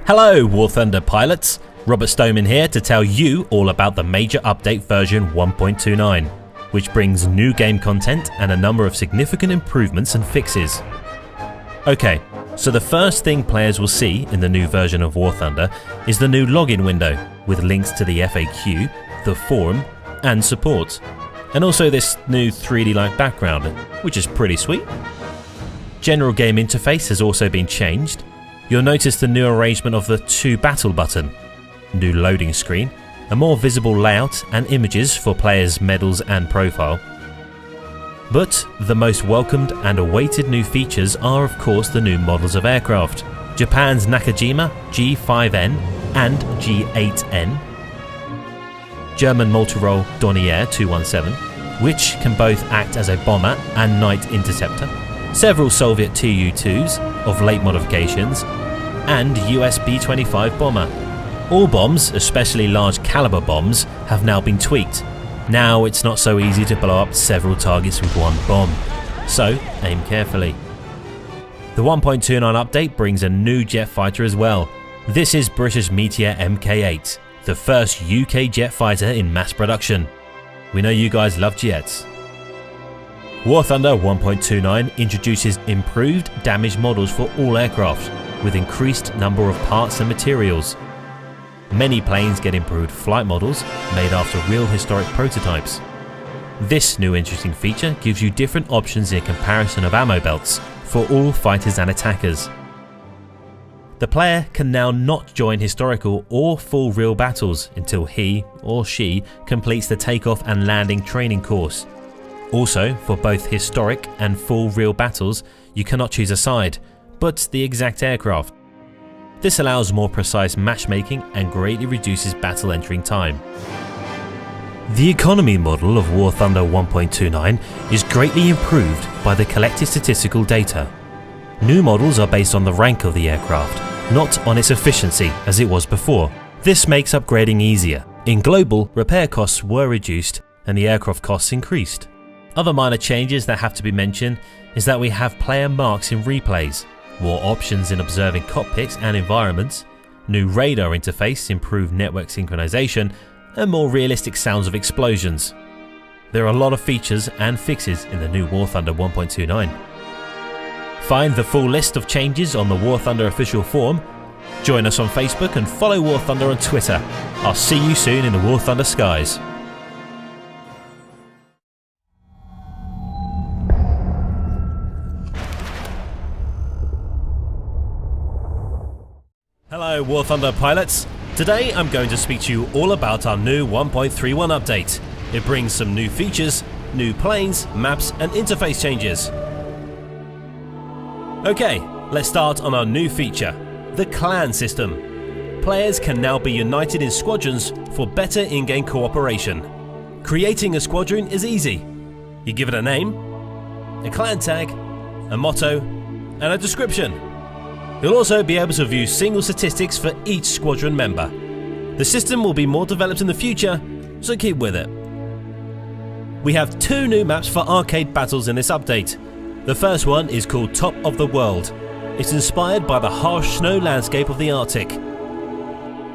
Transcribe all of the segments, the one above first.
Hello War Thunder pilots, Robert Stoneman here to tell you all about the major update version 1.29, which brings new game content and a number of significant improvements and fixes. Okay, so the first thing players will see in the new version of War Thunder is the new login window with links to the FAQ, the forum and support, and also this new 3D-like background, which is pretty sweet. General game interface has also been changed. You'll notice the new arrangement of the to battle button, new loading screen, a more visible layout and images for players' medals and profile. But the most welcomed and awaited new features are of course the new models of aircraft. Japan's Nakajima G5N and G8N, German multi-role Dornier 217, which can both act as a bomber and night interceptor, several Soviet Tu-2s of late modifications, and US B-25 bomber. All bombs, especially large caliber bombs, have now been tweaked. Now it's not so easy to blow up several targets with one bomb, so aim carefully. The 1.29 update brings a new jet fighter as well. This is British Meteor Mk8, the first UK jet fighter in mass production. We know you guys love jets. War Thunder 1.29 introduces improved damage models for all aircraft, with increased number of parts and materials. Many planes get improved flight models made after real historic prototypes. This new interesting feature gives you different options in comparison of ammo belts for all fighters and attackers. The player can now not join historical or full real battles until he or she completes the takeoff and landing training course. Also, for both historic and full real battles, you cannot choose a side, but the exact aircraft. This allows more precise matchmaking and greatly reduces battle entering time. The economy model of War Thunder 1.29 is greatly improved by the collected statistical data. New models are based on the rank of the aircraft, not on its efficiency as it was before. This makes upgrading easier. In global, repair costs were reduced and the aircraft costs increased. Other minor changes that have to be mentioned is that we have player marks in replays, more options in observing cockpits and environments, new radar interface, improved network synchronization, and more realistic sounds of explosions. There are a lot of features and fixes in the new War Thunder 1.29. Find the full list of changes on the War Thunder official forum, join us on Facebook and follow War Thunder on Twitter. I'll see you soon in the War Thunder skies. Hello War Thunder pilots, today I'm going to speak to you all about our new 1.31 update. It brings some new features, new planes, maps and interface changes. Okay, let's start on our new feature, the clan system. Players can now be united in squadrons for better in-game cooperation. Creating a squadron is easy. You give it a name, a clan tag, a motto and a description. You'll also be able to view single statistics for each squadron member. The system will be more developed in the future, so keep with it. We have two new maps for arcade battles in this update. The first one is called Top of the World. It's inspired by the harsh snow landscape of the Arctic.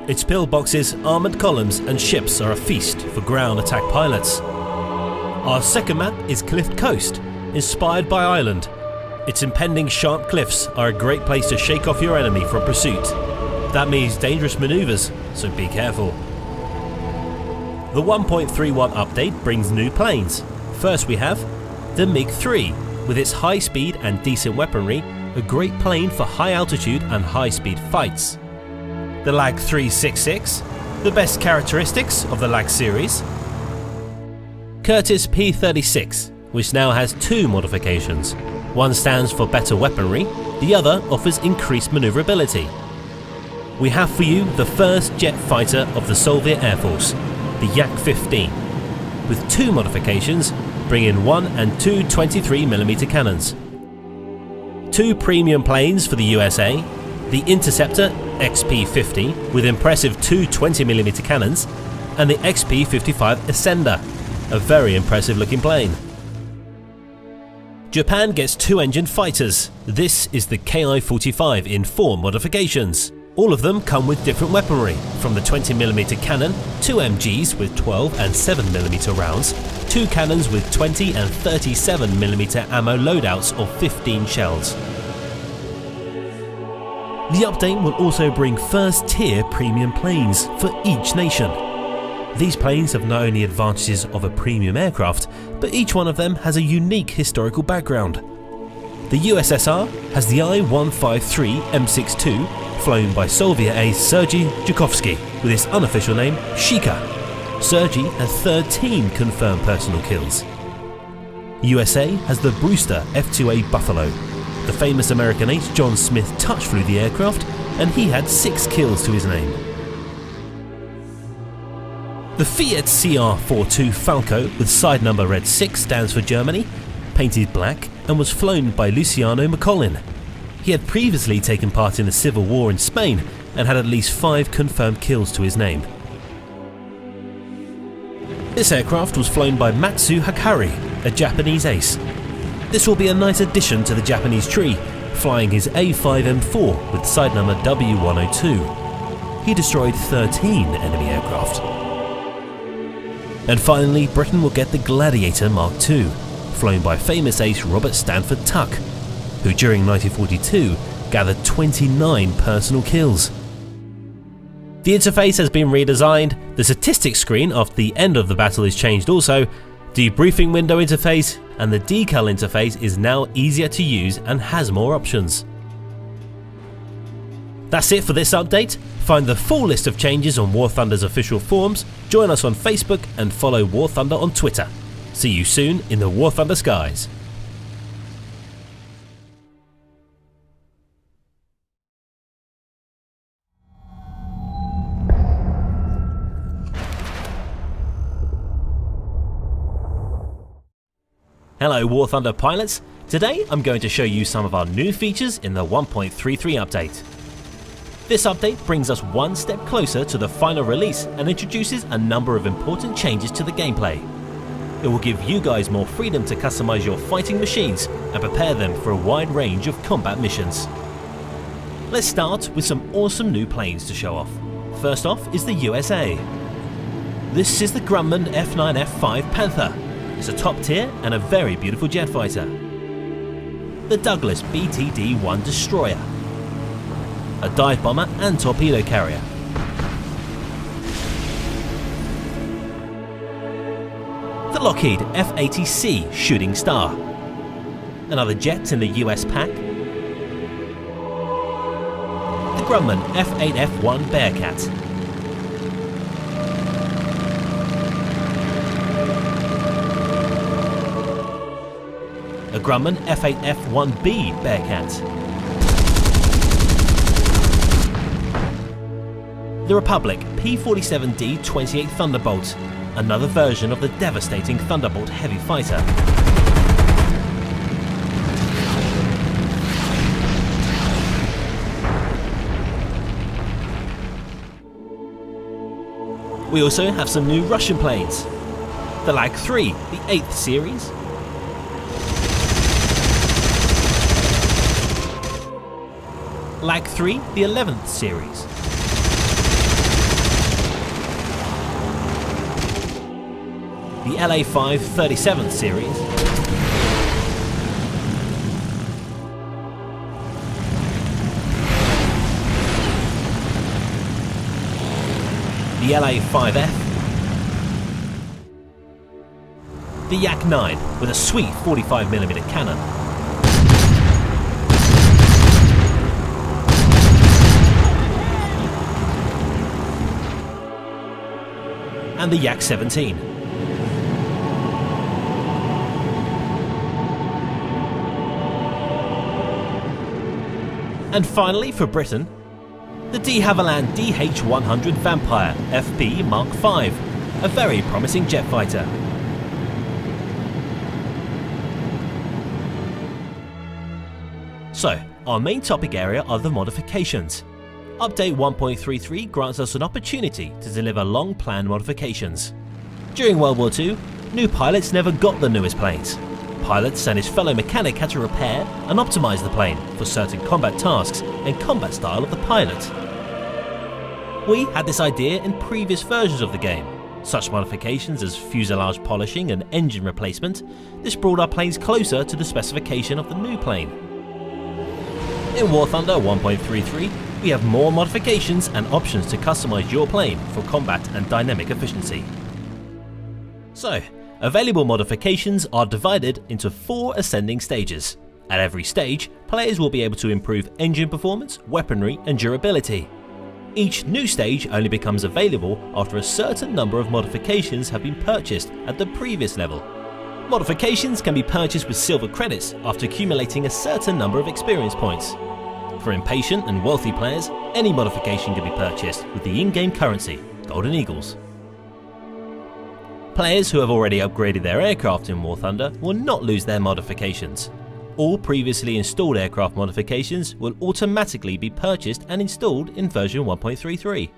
Its pillboxes, armoured columns and ships are a feast for ground attack pilots. Our second map is Cliff Coast, inspired by Ireland. Its impending sharp cliffs are a great place to shake off your enemy from pursuit. That means dangerous manoeuvres, so be careful. The 1.31 update brings new planes. First we have the MiG-3, with its high speed and decent weaponry, a great plane for high altitude and high speed fights. The Lag 366, the best characteristics of the Lag series. Curtiss P-36, which now has two modifications. One stands for better weaponry, the other offers increased maneuverability. We have for you the first jet fighter of the Soviet Air Force, the Yak-15, with two modifications, bringing 1 and 2 23mm cannons. Two premium planes for the USA, the Interceptor XP-50 with impressive two 20mm cannons, and the XP-55 Ascender, a very impressive looking plane. Japan gets two-engine fighters. This is the Ki-45 in 4 modifications. All of them come with different weaponry, from the 20mm cannon, 2 MGs with 12 and 7mm rounds, 2 cannons with 20 and 37mm ammo loadouts of 15 shells. The update will also bring first tier premium planes for each nation. These planes have not only advantages of a premium aircraft, but each one of them has a unique historical background. The USSR has the I-153 M62, flown by Soviet ace Sergei Zhukovsky, with its unofficial name Shika. Sergei has 13 confirmed personal kills. USA has the Brewster F-2A Buffalo. The famous American ace John Smith touch flew the aircraft, and he had 6 kills to his name. The Fiat CR-42 Falco with side number red 6 stands for Germany, painted black, and was flown by Luciano McCollin. He had previously taken part in the Civil War in Spain and had at least 5 confirmed kills to his name. This aircraft was flown by Matsu Hakari, a Japanese ace. This will be a nice addition to the Japanese tree, flying his A5M4 with side number W102. He destroyed 13 enemy aircraft. And finally, Britain will get the Gladiator Mark II, flown by famous ace Robert Stanford Tuck, who during 1942 gathered 29 personal kills. The interface has been redesigned, the statistics screen after the end of the battle is changed also, debriefing window interface, and the decal interface is now easier to use and has more options. That's it for this update. Find the full list of changes on War Thunder's official forums, join us on Facebook and follow War Thunder on Twitter. See you soon in the War Thunder skies. Hello War Thunder pilots, today I'm going to show you some of our new features in the 1.33 update. This update brings us one step closer to the final release and introduces a number of important changes to the gameplay. It will give you guys more freedom to customize your fighting machines and prepare them for a wide range of combat missions. Let's start with some awesome new planes to show off. First off is the USA. This is the Grumman F9F5 Panther. It's a top tier and a very beautiful jet fighter. The Douglas BTD-1 Destroyer. A dive bomber and torpedo carrier. The Lockheed F-80C Shooting Star. Another jet in the US pack. The Grumman F-8F1 Bearcat. A Grumman F-8F1B Bearcat. The Republic P-47D 28 Thunderbolt, another version of the devastating Thunderbolt heavy fighter. We also have some new Russian planes. The Lag-3, the 8th series. Lag-3, the 11th series. The LA-5 37th series. The LA-5F. The Yak-9 with a sweet 45mm cannon. And the Yak-17. And finally for Britain, the de Havilland DH-100 Vampire FB Mark V, a very promising jet fighter. So, our main topic area are the modifications. Update 1.33 grants us an opportunity to deliver long-planned modifications. During World War II, new pilots never got the newest planes. Pilots and his fellow mechanic had to repair and optimize the plane for certain combat tasks and combat style of the pilot. We had this idea in previous versions of the game. Such modifications as fuselage polishing and engine replacement, this brought our planes closer to the specification of the new plane. In War Thunder 1.33, we have more modifications and options to customize your plane for combat and dynamic efficiency. So, available modifications are divided into 4 ascending stages. At every stage, players will be able to improve engine performance, weaponry and durability. Each new stage only becomes available after a certain number of modifications have been purchased at the previous level. Modifications can be purchased with silver credits after accumulating a certain number of experience points. For impatient and wealthy players, any modification can be purchased with the in-game currency, Golden Eagles. Players who have already upgraded their aircraft in War Thunder will not lose their modifications. All previously installed aircraft modifications will automatically be purchased and installed in version 1.33.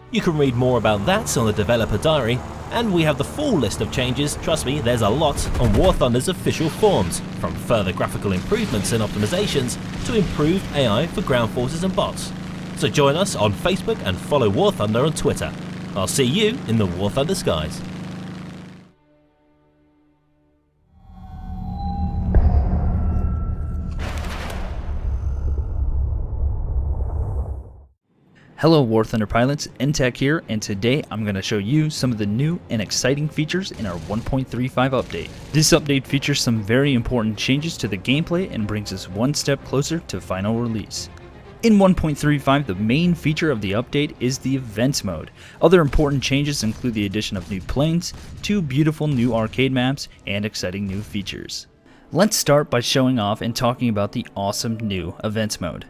You can read more about that on the developer diary, and we have the full list of changes. Trust me, there's a lot on War Thunder's official forums, from further graphical improvements and optimizations to improved AI for ground forces and bots. So join us on Facebook and follow War Thunder on Twitter. I'll see you in the War Thunder skies. Hello War Thunder pilots, N-Tech here, and today I'm going to show you some of the new and exciting features in our 1.35 update. This update features some very important changes to the gameplay and brings us one step closer to final release. In 1.35, the main feature of the update is the Events mode. Other important changes include the addition of new planes, 2 beautiful new arcade maps, and exciting new features. Let's start by showing off and talking about the awesome new Events mode.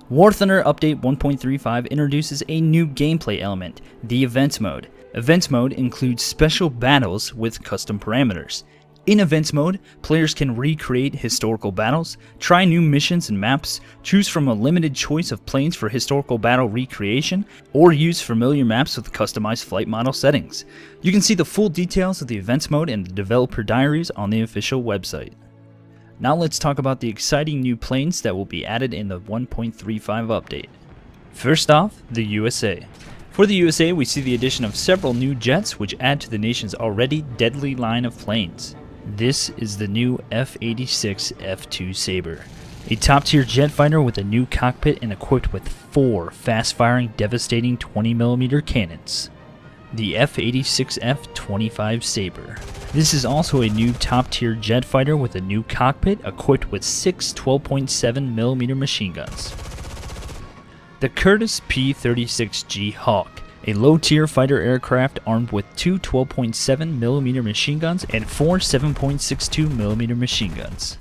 War Thunder Update 1.35 introduces a new gameplay element, the Events mode. Events mode includes special battles with custom parameters. In Events mode, players can recreate historical battles, try new missions and maps, choose from a limited choice of planes for historical battle recreation, or use familiar maps with customized flight model settings. You can see the full details of the Events mode in the developer diaries on the official website. Now let's talk about the exciting new planes that will be added in the 1.35 update. First off, the USA. For the USA, we see the addition of several new jets which add to the nation's already deadly line of planes. This is the new F-86 F2 Sabre, a top-tier jet fighter with a new cockpit and equipped with 4 fast-firing, devastating 20mm cannons. The F-86F-25 Sabre. This is also a new top-tier jet fighter with a new cockpit equipped with 6 12.7mm machine guns. The Curtiss P-36G Hawk, a low-tier fighter aircraft armed with 2 12.7mm machine guns and 4 7.62mm machine guns.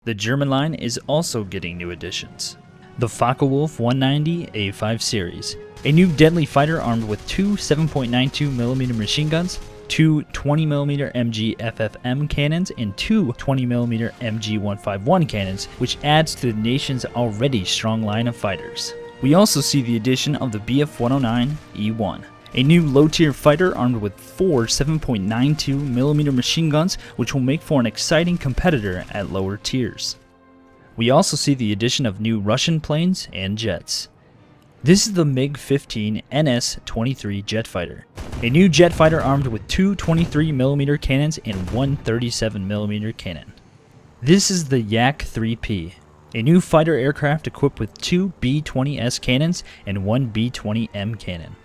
The German line is also getting new additions. The Focke-Wulf 190 A5 series, a new deadly fighter armed with 2 7.92mm machine guns, 2 20mm MG FFM cannons, and 2 20mm MG 151 cannons, which adds to the nation's already strong line of fighters. We also see the addition of the Bf 109 E1, a new low-tier fighter armed with 4 7.92mm machine guns, which will make for an exciting competitor at lower tiers. We also see the addition of new Russian planes and jets. This is the MiG-15 NS-23 jet fighter, a new jet fighter armed with 2 23mm cannons and 1 37mm cannon. This is the Yak-3P, a new fighter aircraft equipped with 2 B-20S cannons and 1 B-20M cannon.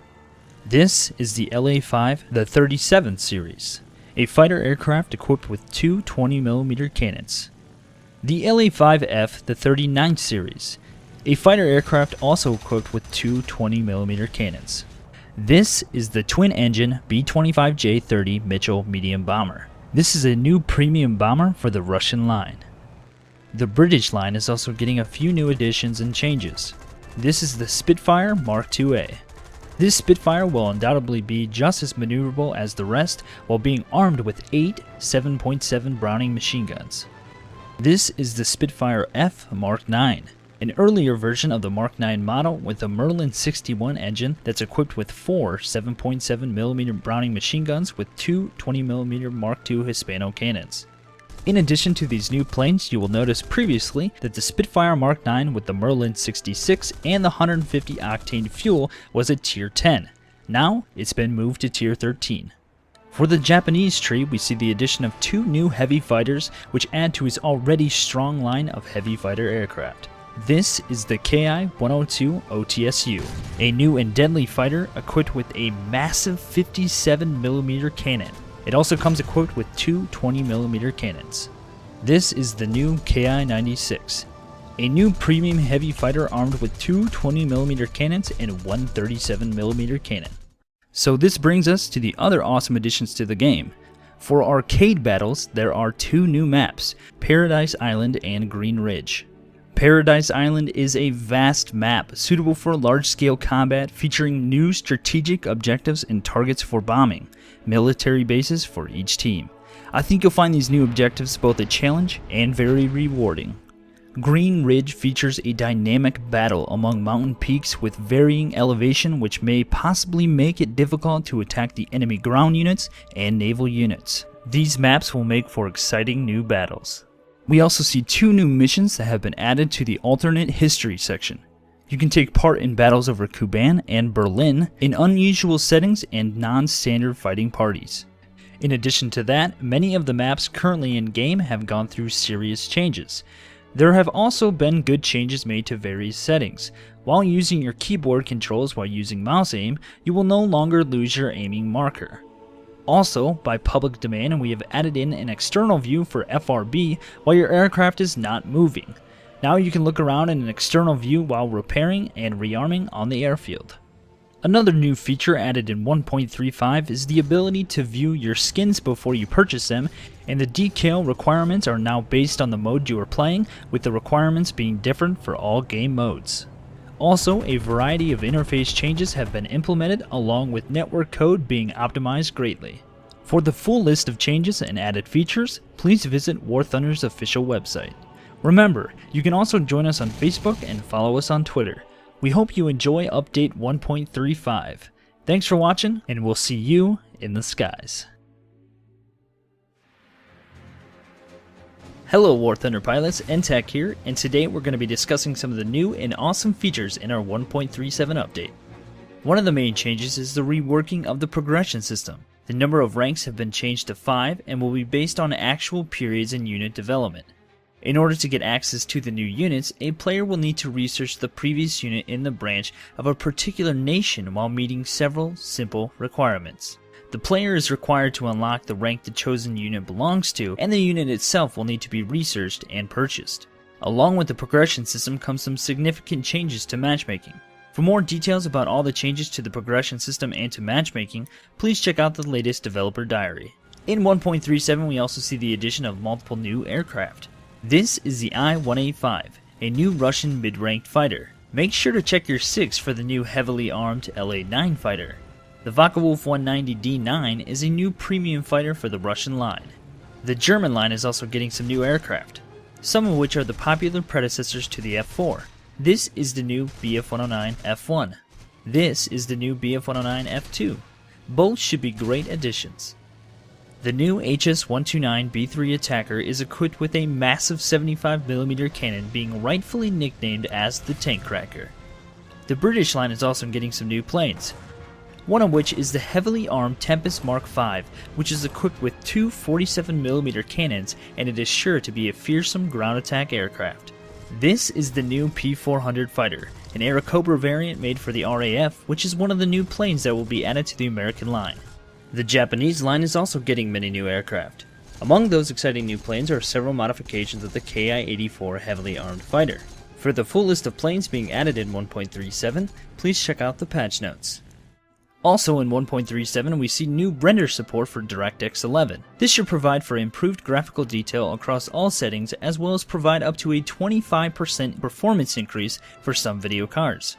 This is the LA-5, the 37 series, a fighter aircraft equipped with 2 20mm cannons. The LA-5F, the 39 series, a fighter aircraft also equipped with 2 20mm cannons. This is the twin-engine B-25J-30 Mitchell medium bomber. This is a new premium bomber for the Russian line. The British line is also getting a few new additions and changes. This is the Spitfire Mark IIA. This Spitfire will undoubtedly be just as maneuverable as the rest while being armed with 8 7.7 Browning machine guns. This is the Spitfire F Mark IX, an earlier version of the Mark IX model with a Merlin 61 engine that's equipped with 4 7.7mm Browning machine guns with 2 20mm Mark II Hispano cannons. In addition to these new planes, you will notice previously that the Spitfire Mark 9 with the Merlin 66 and the 150 octane fuel was at tier 10. Now, it's been moved to tier 13. For the Japanese tree, we see the addition of 2 new heavy fighters which add to his already strong line of heavy fighter aircraft. This is the Ki-102 OTSU, a new and deadly fighter equipped with a massive 57mm cannon. It also comes equipped with 2 20mm cannons. This is the new Ki-96, a new premium heavy fighter armed with 2 20mm cannons and 1 37mm cannon. So this brings us to the other awesome additions to the game. For arcade battles, there are 2 new maps, Paradise Island and Green Ridge. Paradise Island is a vast map suitable for large-scale combat featuring new strategic objectives and targets for bombing, military bases for each team. I think you'll find these new objectives both a challenge and very rewarding. Green Ridge features a dynamic battle among mountain peaks with varying elevation which may possibly make it difficult to attack the enemy ground units and naval units. These maps will make for exciting new battles. We also see 2 new missions that have been added to the alternate history section. You can take part in battles over Kuban and Berlin in unusual settings and non-standard fighting parties. In addition to that, many of the maps currently in game have gone through serious changes. There have also been good changes made to various settings. While using your keyboard controls while using mouse aim, you will no longer lose your aiming marker. Also, by public demand, we have added in an external view for FRB while your aircraft is not moving. Now you can look around in an external view while repairing and rearming on the airfield. Another new feature added in 1.35 is the ability to view your skins before you purchase them, and the decal requirements are now based on the mode you are playing, with the requirements being different for all game modes. Also, a variety of interface changes have been implemented along with network code being optimized greatly. For the full list of changes and added features, please visit War Thunder's official website. Remember, you can also join us on Facebook and follow us on Twitter. We hope you enjoy update 1.35. Thanks for watching, and we'll see you in the skies. Hello War Thunder pilots, NTech here, and today we're going to be discussing some of the new and awesome features in our 1.37 update. One of the main changes is the reworking of the progression system. The number of ranks have been changed to 5 and will be based on actual periods in unit development. In order to get access to the new units, a player will need to research the previous unit in the branch of a particular nation while meeting several simple requirements. The player is required to unlock the rank the chosen unit belongs to, and the unit itself will need to be researched and purchased. Along with the progression system comes some significant changes to matchmaking. For more details about all the changes to the progression system and to matchmaking, please check out the latest developer diary. In 1.37 we also see the addition of multiple new aircraft. This is the I-185, a new Russian mid-ranked fighter. Make sure to check your 6 for the new heavily armed LA-9 fighter. The Focke-Wulf 190D9 is a new premium fighter for the Russian line. The German line is also getting some new aircraft, some of which are the popular predecessors to the F4. This is the new Bf-109 F1. This is the new Bf-109 F2. Both should be great additions. The new HS-129B3 Attacker is equipped with a massive 75mm cannon being rightfully nicknamed as the Tank Cracker. The British line is also getting some new planes, one of which is the heavily armed Tempest Mark V, which is equipped with 2 47mm cannons, and it is sure to be a fearsome ground attack aircraft. This is the new P-400 fighter, an Airacobra variant made for the RAF, which is one of the new planes that will be added to the American line. The Japanese line is also getting many new aircraft. Among those exciting new planes are several modifications of the Ki-84 heavily armed fighter. For the full list of planes being added in 1.37, please check out the patch notes. Also in 1.37 we see new render support for DirectX 11. This should provide for improved graphical detail across all settings, as well as provide up to a 25% performance increase for some video cards.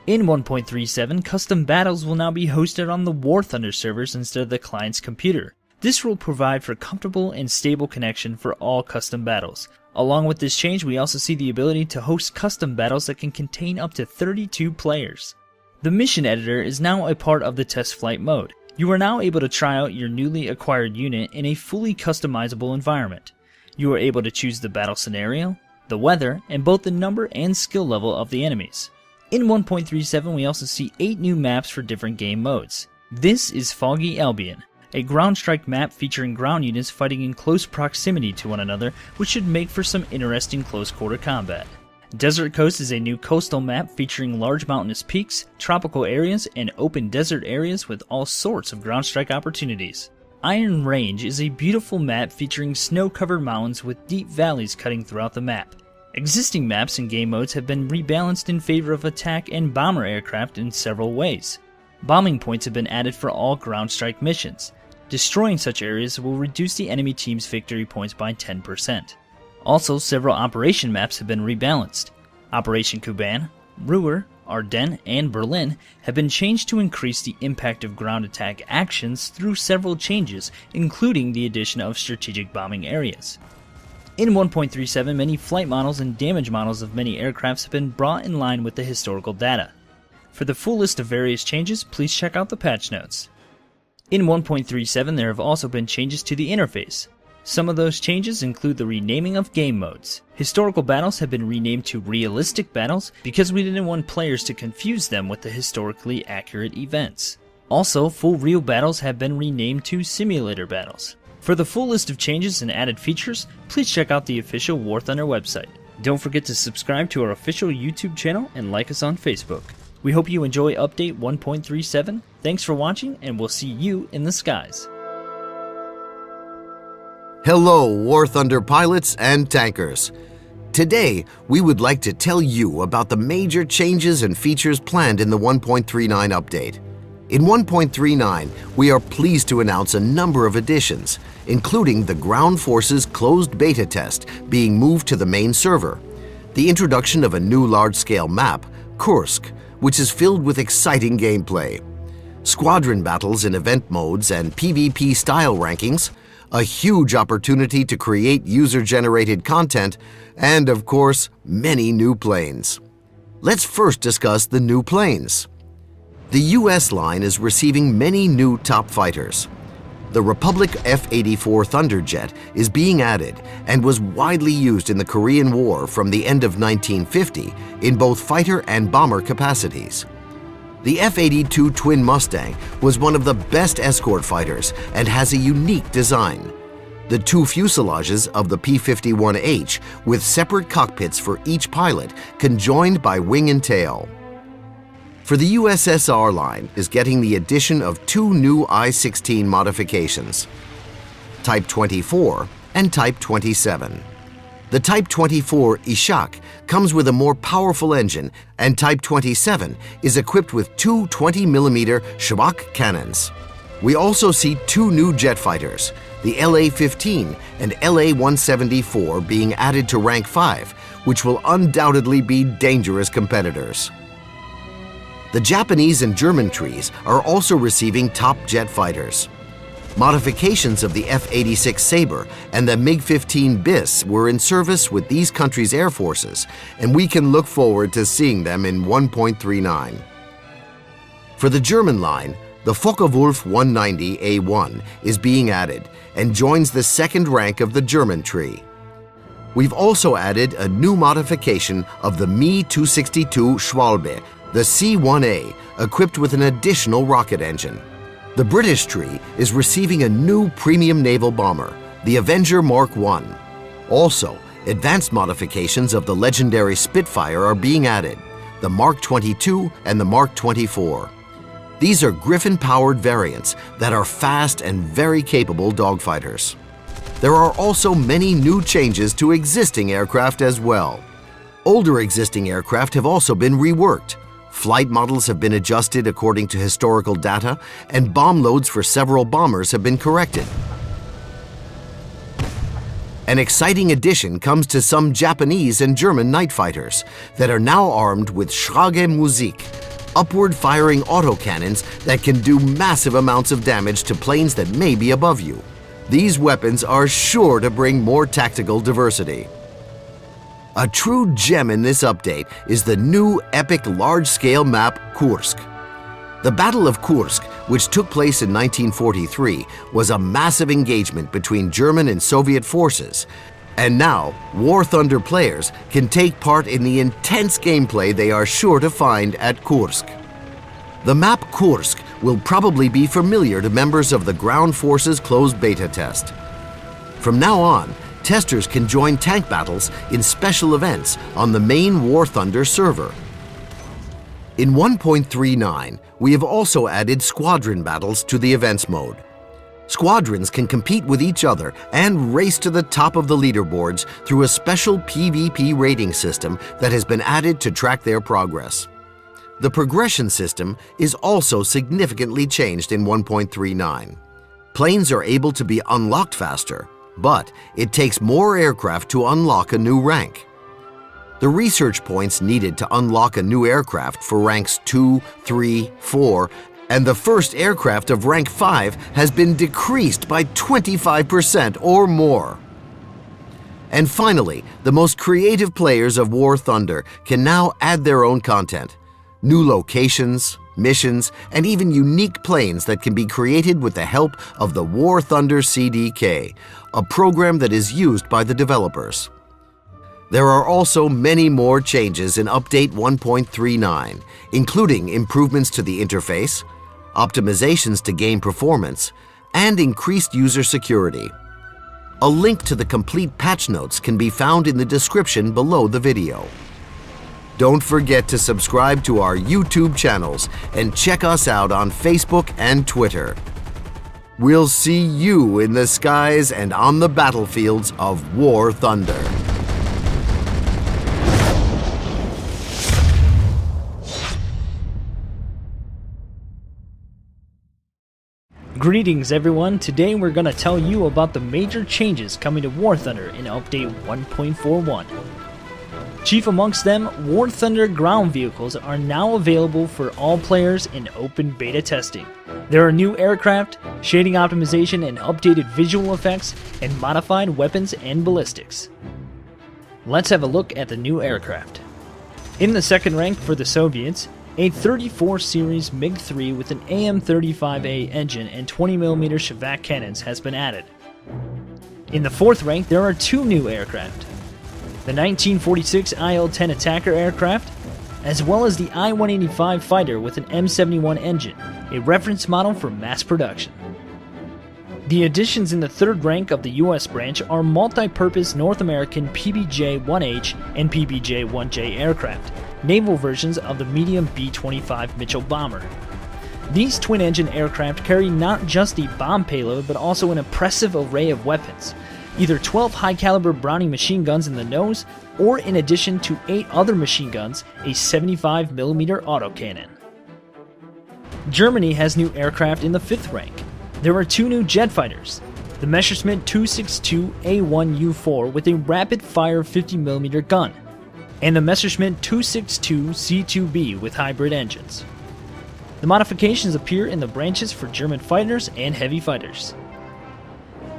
In 1.37, custom battles will now be hosted on the War Thunder servers instead of the client's computer. This will provide for comfortable and stable connection for all custom battles. Along with this change, we also see the ability to host custom battles that can contain up to 32 players. The mission editor is now a part of the test flight mode. You are now able to try out your newly acquired unit in a fully customizable environment. You are able to choose the battle scenario, the weather, and both the number and skill level of the enemies. In 1.37 we also see 8 new maps for different game modes. This is Foggy Albion, a ground strike map featuring ground units fighting in close proximity to one another, which should make for some interesting close quarter combat. Desert Coast is a new coastal map featuring large mountainous peaks, tropical areas, and open desert areas with all sorts of ground strike opportunities. Iron Range is a beautiful map featuring snow-covered mountains with deep valleys cutting throughout the map. Existing maps and game modes have been rebalanced in favor of attack and bomber aircraft in several ways. Bombing points have been added for all ground strike missions. Destroying such areas will reduce the enemy team's victory points by 10%. Also, several operation maps have been rebalanced. Operation Kuban, Ruhr, Ardennes, and Berlin have been changed to increase the impact of ground attack actions through several changes, including the addition of strategic bombing areas. In 1.37, many flight models and damage models of many aircrafts have been brought in line with the historical data. For the full list of various changes, please check out the patch notes. In 1.37, there have also been changes to the interface. Some of those changes include the renaming of game modes. Historical battles have been renamed to realistic battles because we didn't want players to confuse them with the historically accurate events. Also, full real battles have been renamed to simulator battles. For the full list of changes and added features, please check out the official War Thunder website. Don't forget to subscribe to our official YouTube channel and like us on Facebook. We hope you enjoy update 1.37. Thanks for watching, and we'll see you in the skies. Hello, War Thunder pilots and tankers. Today, we would like to tell you about the major changes and features planned in the 1.39 update. In 1.39, we are pleased to announce a number of additions, including the Ground Forces closed beta test being moved to the main server, the introduction of a new large-scale map, Kursk, which is filled with exciting gameplay, squadron battles in event modes and PvP style rankings, a huge opportunity to create user-generated content, and of course, many new planes. Let's first discuss the new planes. The US line is receiving many new top fighters. The Republic F-84 Thunderjet is being added and was widely used in the Korean War from the end of 1950 in both fighter and bomber capacities. The F-82 Twin Mustang was one of the best escort fighters and has a unique design. The 2 fuselages of the P-51H with separate cockpits for each pilot conjoined by wing and tail. For the USSR line is getting the addition of 2 new I-16 modifications, Type 24 and Type 27. The Type 24 Ishak comes with a more powerful engine, and Type 27 is equipped with 2 20mm Schwach cannons. We also see 2 new jet fighters, the LA-15 and LA-174 being added to Rank 5, which will undoubtedly be dangerous competitors. The Japanese and German trees are also receiving top jet fighters. Modifications of the F-86 Sabre and the MiG-15 BIS were in service with these countries' air forces, and we can look forward to seeing them in 1.39. For the German line, the Focke-Wulf 190A1 is being added and joins the second rank of the German tree. We've also added a new modification of the Me-262 Schwalbe, the C-1A, equipped with an additional rocket engine. The British tree is receiving a new premium naval bomber, the Avenger Mark I. Also, advanced modifications of the legendary Spitfire are being added, the Mark 22 and the Mark 24. These are Griffin-powered variants that are fast and very capable dogfighters. There are also many new changes to existing aircraft as well. Older existing aircraft have also been reworked. Flight models have been adjusted according to historical data, and bomb loads for several bombers have been corrected. An exciting addition comes to some Japanese and German night fighters that are now armed with Schrage Musik, upward-firing autocannons that can do massive amounts of damage to planes that may be above you. These weapons are sure to bring more tactical diversity. A true gem in this update is the new epic large-scale map Kursk. The Battle of Kursk, which took place in 1943, was a massive engagement between German and Soviet forces. And now, War Thunder players can take part in the intense gameplay they are sure to find at Kursk. The map Kursk will probably be familiar to members of the Ground Forces closed beta test. From now on, testers can join tank battles in special events on the main War Thunder server. In 1.39, we have also added squadron battles to the events mode. Squadrons can compete with each other and race to the top of the leaderboards through a special PvP rating system that has been added to track their progress. The progression system is also significantly changed in 1.39. Planes are able to be unlocked faster, but it takes more aircraft to unlock a new rank. The research points needed to unlock a new aircraft for ranks 2, 3, 4, and the first aircraft of rank 5 has been decreased by 25% or more. And finally, the most creative players of War Thunder can now add their own content. New locations, missions, and even unique planes that can be created with the help of the War Thunder CDK, a program that is used by the developers. There are also many more changes in Update 1.39, including improvements to the interface, optimizations to game performance, and increased user security. A link to the complete patch notes can be found in the description below the video. Don't forget to subscribe to our YouTube channels and check us out on Facebook and Twitter. We'll see you in the skies and on the battlefields of War Thunder. Greetings everyone, today we're going to tell you about the major changes coming to War Thunder in Update 1.41. Chief amongst them, War Thunder ground vehicles are now available for all players in open beta testing. There are new aircraft, shading optimization and updated visual effects, and modified weapons and ballistics. Let's have a look at the new aircraft. In the second rank for the Soviets, a 34 series MiG-3 with an AM-35A engine and 20mm Shavak cannons has been added. In the fourth rank, there are two new aircraft. The 1946 IL-10 Attacker aircraft, as well as the I-185 fighter with an M71 engine, a reference model for mass production. The additions in the third rank of the US branch are multi-purpose North American PBJ-1H and PBJ-1J aircraft, naval versions of the medium B-25 Mitchell bomber. These twin-engine aircraft carry not just a bomb payload but also an impressive array of weapons, either 12 high-caliber Browning machine guns in the nose, or in addition to 8 other machine guns, a 75mm autocannon. Germany has new aircraft in the fifth rank. There are two new jet fighters, the Messerschmitt 262A1U4 with a rapid-fire 50mm gun, and the Messerschmitt 262C2B with hybrid engines. The modifications appear in the branches for German fighters and heavy fighters.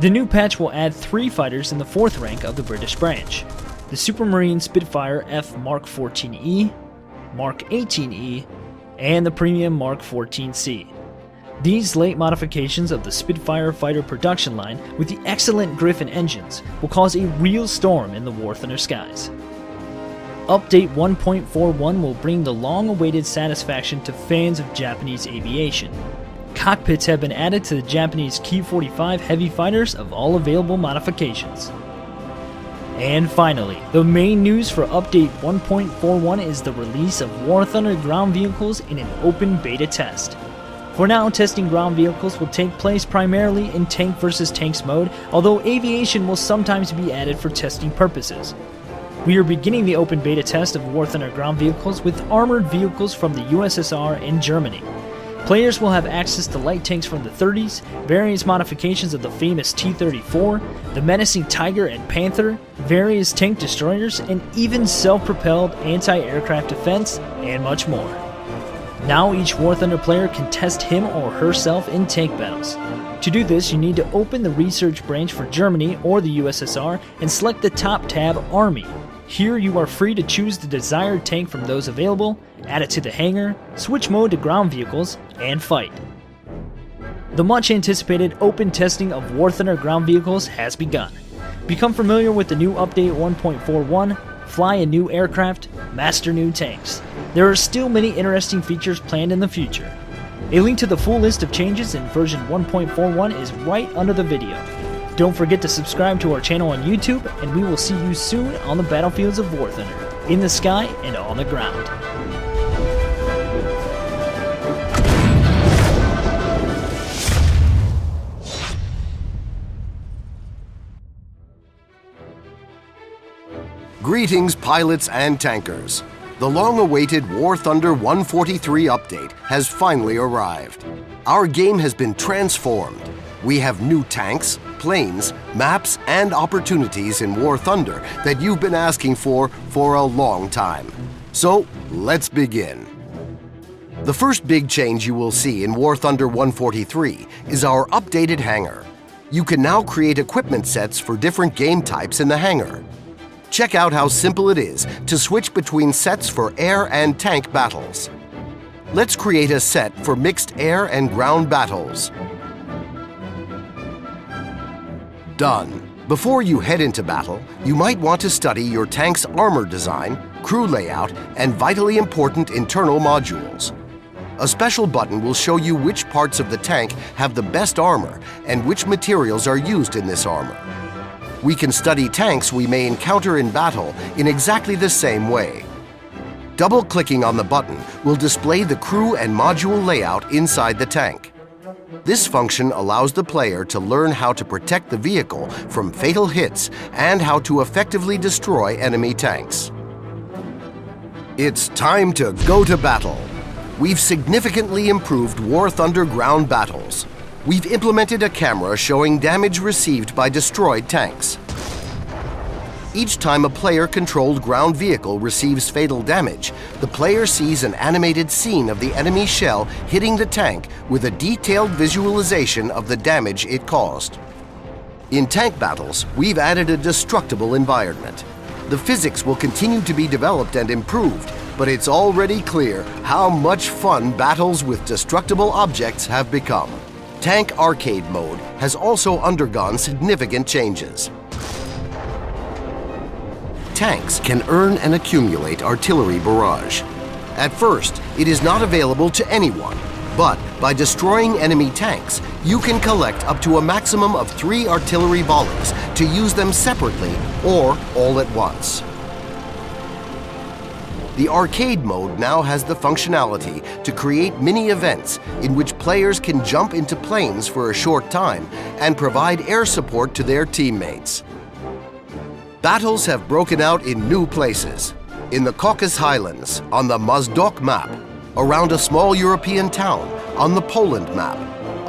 The new patch will add 3 fighters in the fourth rank of the British branch, the Supermarine Spitfire F Mark 14E, Mark 18E, and the Premium Mark 14C. These late modifications of the Spitfire fighter production line with the excellent Griffin engines will cause a real storm in the War Thunder skies. Update 1.41 will bring the long-awaited satisfaction to fans of Japanese aviation. Cockpits have been added to the Japanese Ki-45 heavy fighters of all available modifications. And finally, the main news for Update 1.41 is the release of War Thunder ground vehicles in an open beta test. For now, testing ground vehicles will take place primarily in tank versus tanks mode, although aviation will sometimes be added for testing purposes. We are beginning the open beta test of War Thunder ground vehicles with armored vehicles from the USSR and Germany. Players will have access to light tanks from the 30s, various modifications of the famous T-34, the menacing Tiger and Panther, various tank destroyers, and even self-propelled anti-aircraft defense, and much more. Now each War Thunder player can test him or herself in tank battles. To do this, you need to open the research branch for Germany or the USSR and select the top tab Army. Here you are free to choose the desired tank from those available, add it to the hangar, switch mode to ground vehicles, and fight. The much anticipated open testing of War Thunder ground vehicles has begun. Become familiar with the new update 1.41, fly a new aircraft, master new tanks. There are still many interesting features planned in the future. A link to the full list of changes in version 1.41 is right under the video. Don't forget to subscribe to our channel on YouTube, and we will see you soon on the battlefields of War Thunder, in the sky and on the ground. Greetings, pilots and tankers. The long-awaited War Thunder 143 update has finally arrived. Our game has been transformed. We have new tanks, planes, maps, and opportunities in War Thunder that you've been asking for a long time. So, let's begin. The first big change you will see in War Thunder 143 is our updated hangar. You can now create equipment sets for different game types in the hangar. Check out how simple it is to switch between sets for air and tank battles. Let's create a set for mixed air and ground battles. Done. Before you head into battle, you might want to study your tank's armor design, crew layout, and vitally important internal modules. A special button will show you which parts of the tank have the best armor and which materials are used in this armor. We can study tanks we may encounter in battle in exactly the same way. Double-clicking on the button will display the crew and module layout inside the tank. This function allows the player to learn how to protect the vehicle from fatal hits and how to effectively destroy enemy tanks. It's time to go to battle. We've significantly improved War Thunder ground battles. We've implemented a camera showing damage received by destroyed tanks. Each time a player-controlled ground vehicle receives fatal damage, the player sees an animated scene of the enemy shell hitting the tank with a detailed visualization of the damage it caused. In tank battles, we've added a destructible environment. The physics will continue to be developed and improved, but it's already clear how much fun battles with destructible objects have become. Tank Arcade Mode has also undergone significant changes. Tanks can earn and accumulate artillery barrage. At first, it is not available to anyone, but by destroying enemy tanks, you can collect up to a maximum of 3 artillery volleys to use them separately or all at once. The arcade mode now has the functionality to create mini-events in which players can jump into planes for a short time and provide air support to their teammates. Battles have broken out in new places. In the Caucasus Highlands, on the Mozdok map, around a small European town, on the Poland map,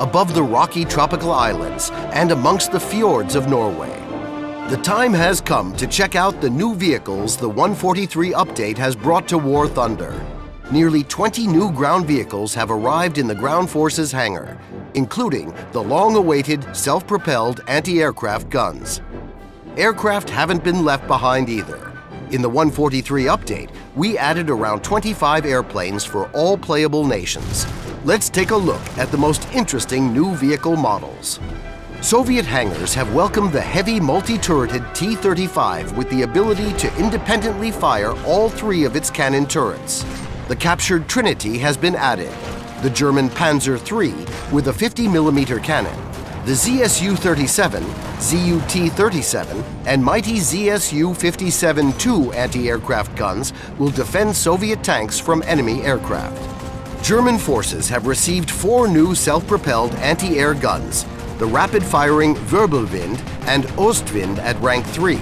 above the rocky tropical islands, and amongst the fjords of Norway. The time has come to check out the new vehicles the 143 update has brought to War Thunder. Nearly 20 new ground vehicles have arrived in the Ground Forces hangar, including the long-awaited self-propelled anti-aircraft guns. Aircraft haven't been left behind either. In the 143 update, we added around 25 airplanes for all playable nations. Let's take a look at the most interesting new vehicle models. Soviet hangars have welcomed the heavy multi-turreted T-35 with the ability to independently fire all 3 of its cannon turrets. The captured Trinity has been added, the German Panzer III with a 50mm cannon, the ZSU-37, ZUT-37, and mighty ZSU-57-2 anti-aircraft guns will defend Soviet tanks from enemy aircraft. German forces have received 4 new self-propelled anti-air guns, the rapid-firing Wirbelwind and Ostwind at rank 3,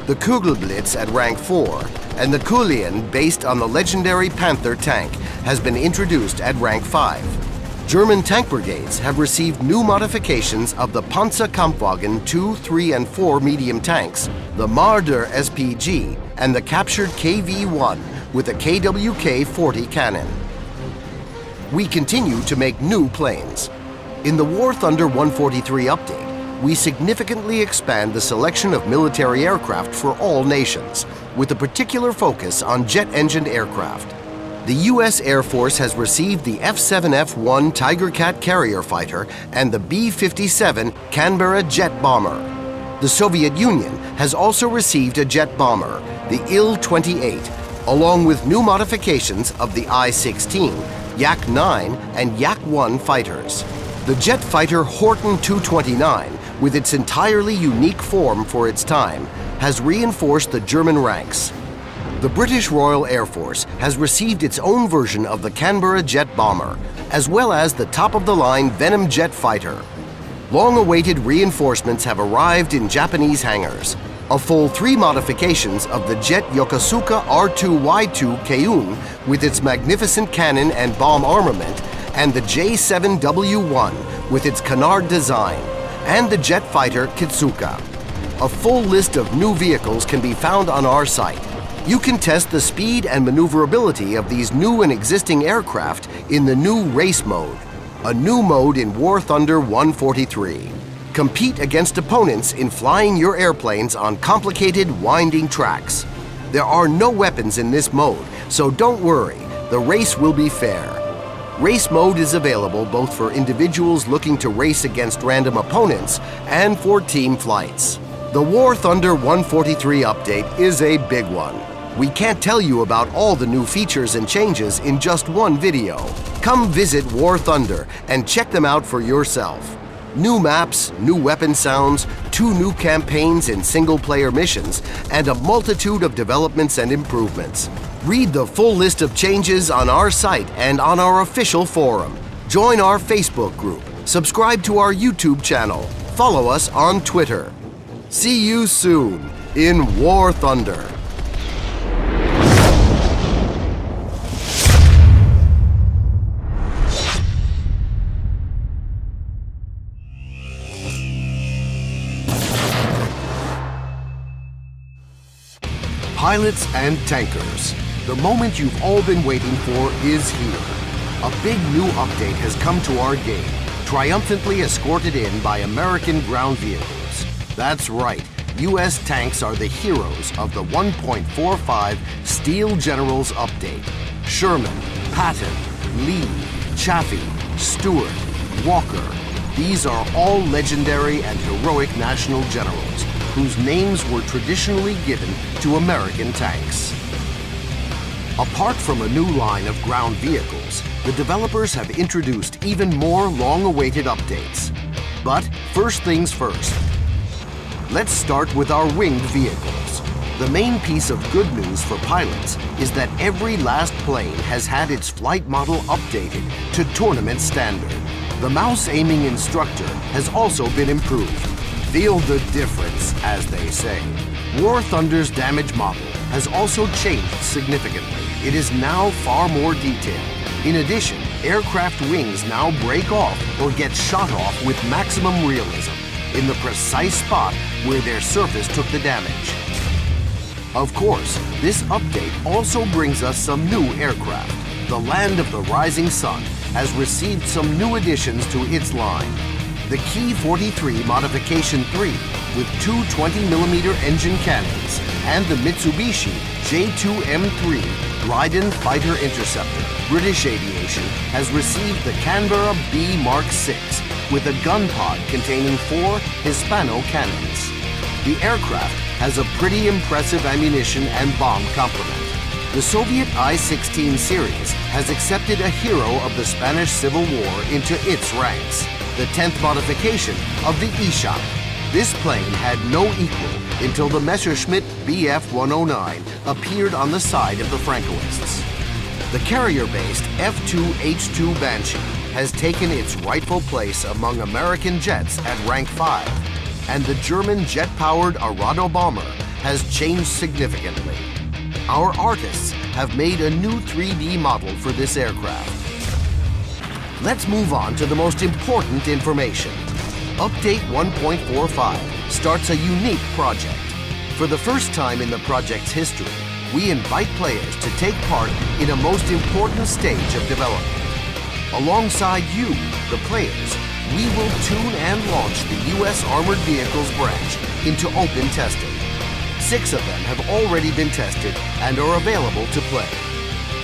the Kugelblitz at rank 4, and the Kulien, based on the legendary Panther tank, has been introduced at rank 5. German tank brigades have received new modifications of the Panzerkampfwagen 2, 3, and 4 medium tanks, the Marder SPG, and the captured KV-1 with a KWK-40 cannon. We continue to make new planes. In the War Thunder 143 update, we significantly expand the selection of military aircraft for all nations, with a particular focus on jet-engined aircraft. The U.S. Air Force has received the F-7F-1 Tiger Cat carrier fighter and the B-57 Canberra jet bomber. The Soviet Union has also received a jet bomber, the Il-28, along with new modifications of the I-16, Yak-9 and Yak-1 fighters. The jet fighter Horten 229, with its entirely unique form for its time, has reinforced the German ranks. The British Royal Air Force has received its own version of the Canberra jet bomber, as well as the top-of-the-line Venom jet fighter. Long-awaited reinforcements have arrived in Japanese hangars. A full 3 modifications of the jet Yokosuka R2Y2 Keun with its magnificent cannon and bomb armament, and the J7W1 with its canard design, and the jet fighter Kitsuka. A full list of new vehicles can be found on our site. You can test the speed and maneuverability of these new and existing aircraft in the new Race Mode, a new mode in War Thunder 143. Compete against opponents in flying your airplanes on complicated, winding tracks. There are no weapons in this mode, so don't worry, the race will be fair. Race Mode is available both for individuals looking to race against random opponents and for team flights. The War Thunder 143 update is a big one. We can't tell you about all the new features and changes in just one video. Come visit War Thunder and check them out for yourself. New maps, new weapon sounds, 2 new campaigns in single-player missions, and a multitude of developments and improvements. Read the full list of changes on our site and on our official forum. Join our Facebook group. Subscribe to our YouTube channel. Follow us on Twitter. See you soon in War Thunder. Pilots and tankers, the moment you've all been waiting for is here. A big new update has come to our game, triumphantly escorted in by American ground vehicles. That's right, US tanks are the heroes of the 1.45 Steel Generals update. Sherman, Patton, Lee, Chaffee, Stewart, Walker, these are all legendary and heroic national generals whose names were traditionally given to American tanks. Apart from a new line of ground vehicles, the developers have introduced even more long-awaited updates. But first things first. Let's start with our winged vehicles. The main piece of good news for pilots is that every last plane has had its flight model updated to tournament standard. The mouse aiming instructor has also been improved. Feel the difference, as they say. War Thunder's damage model has also changed significantly. It is now far more detailed. In addition, aircraft wings now break off or get shot off with maximum realism in the precise spot where their surface took the damage. Of course, this update also brings us some new aircraft. The Land of the Rising Sun has received some new additions to its line. The Key 43 Modification 3 with 2 20mm engine cannons and the Mitsubishi J2M3 Dryden Fighter Interceptor. British Aviation has received the Canberra B Mark 6 with a gun pod containing 4 Hispano cannons. The aircraft has a pretty impressive ammunition and bomb complement. The Soviet I-16 series has accepted a hero of the Spanish Civil War into its ranks, the 10th modification of the Ishak. This plane had no equal until the Messerschmitt Bf-109 appeared on the side of the Francoists. The carrier-based F-2H-2 Banshee has taken its rightful place among American jets at rank 5, and the German jet-powered Arado bomber has changed significantly. Our artists have made a new 3D model for this aircraft. Let's move on to the most important information. Update 1.45 starts a unique project. For the first time in the project's history, we invite players to take part in a most important stage of development. Alongside you, the players, we will tune and launch the U.S. Armored Vehicles branch into open testing. 6 of them have already been tested and are available to play.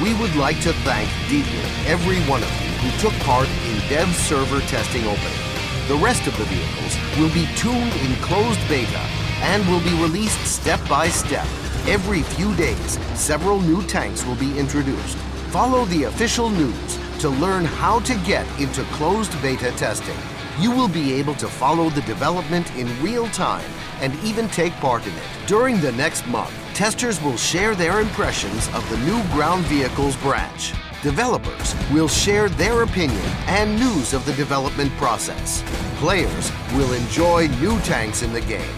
We would like to thank deeply every one of you who took part in dev server testing opening. The rest of the vehicles will be tuned in closed beta and will be released step by step. Every few days, several new tanks will be introduced. Follow the official news to learn how to get into closed beta testing. You will be able to follow the development in real time and even take part in it. During the next month, testers will share their impressions of the new ground vehicles branch. Developers will share their opinion and news of the development process. Players will enjoy new tanks in the game.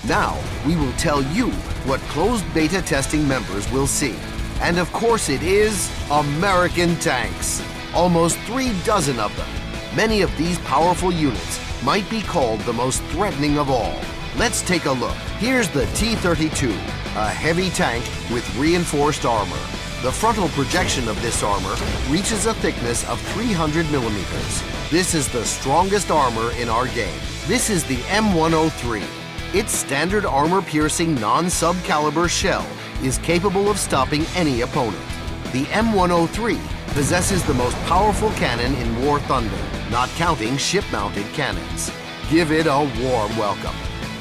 Now, we will tell you what closed beta testing members will see. And of course it is American tanks. Almost 3 dozen of them. Many of these powerful units might be called the most threatening of all. Let's take a look. Here's the T-32, a heavy tank with reinforced armor. The frontal projection of this armor reaches a thickness of 300 millimeters. This is the strongest armor in our game. This is the M103. Its standard armor-piercing non-subcaliber shell is capable of stopping any opponent. The M103 possesses the most powerful cannon in War Thunder, not counting ship-mounted cannons. Give it a warm welcome.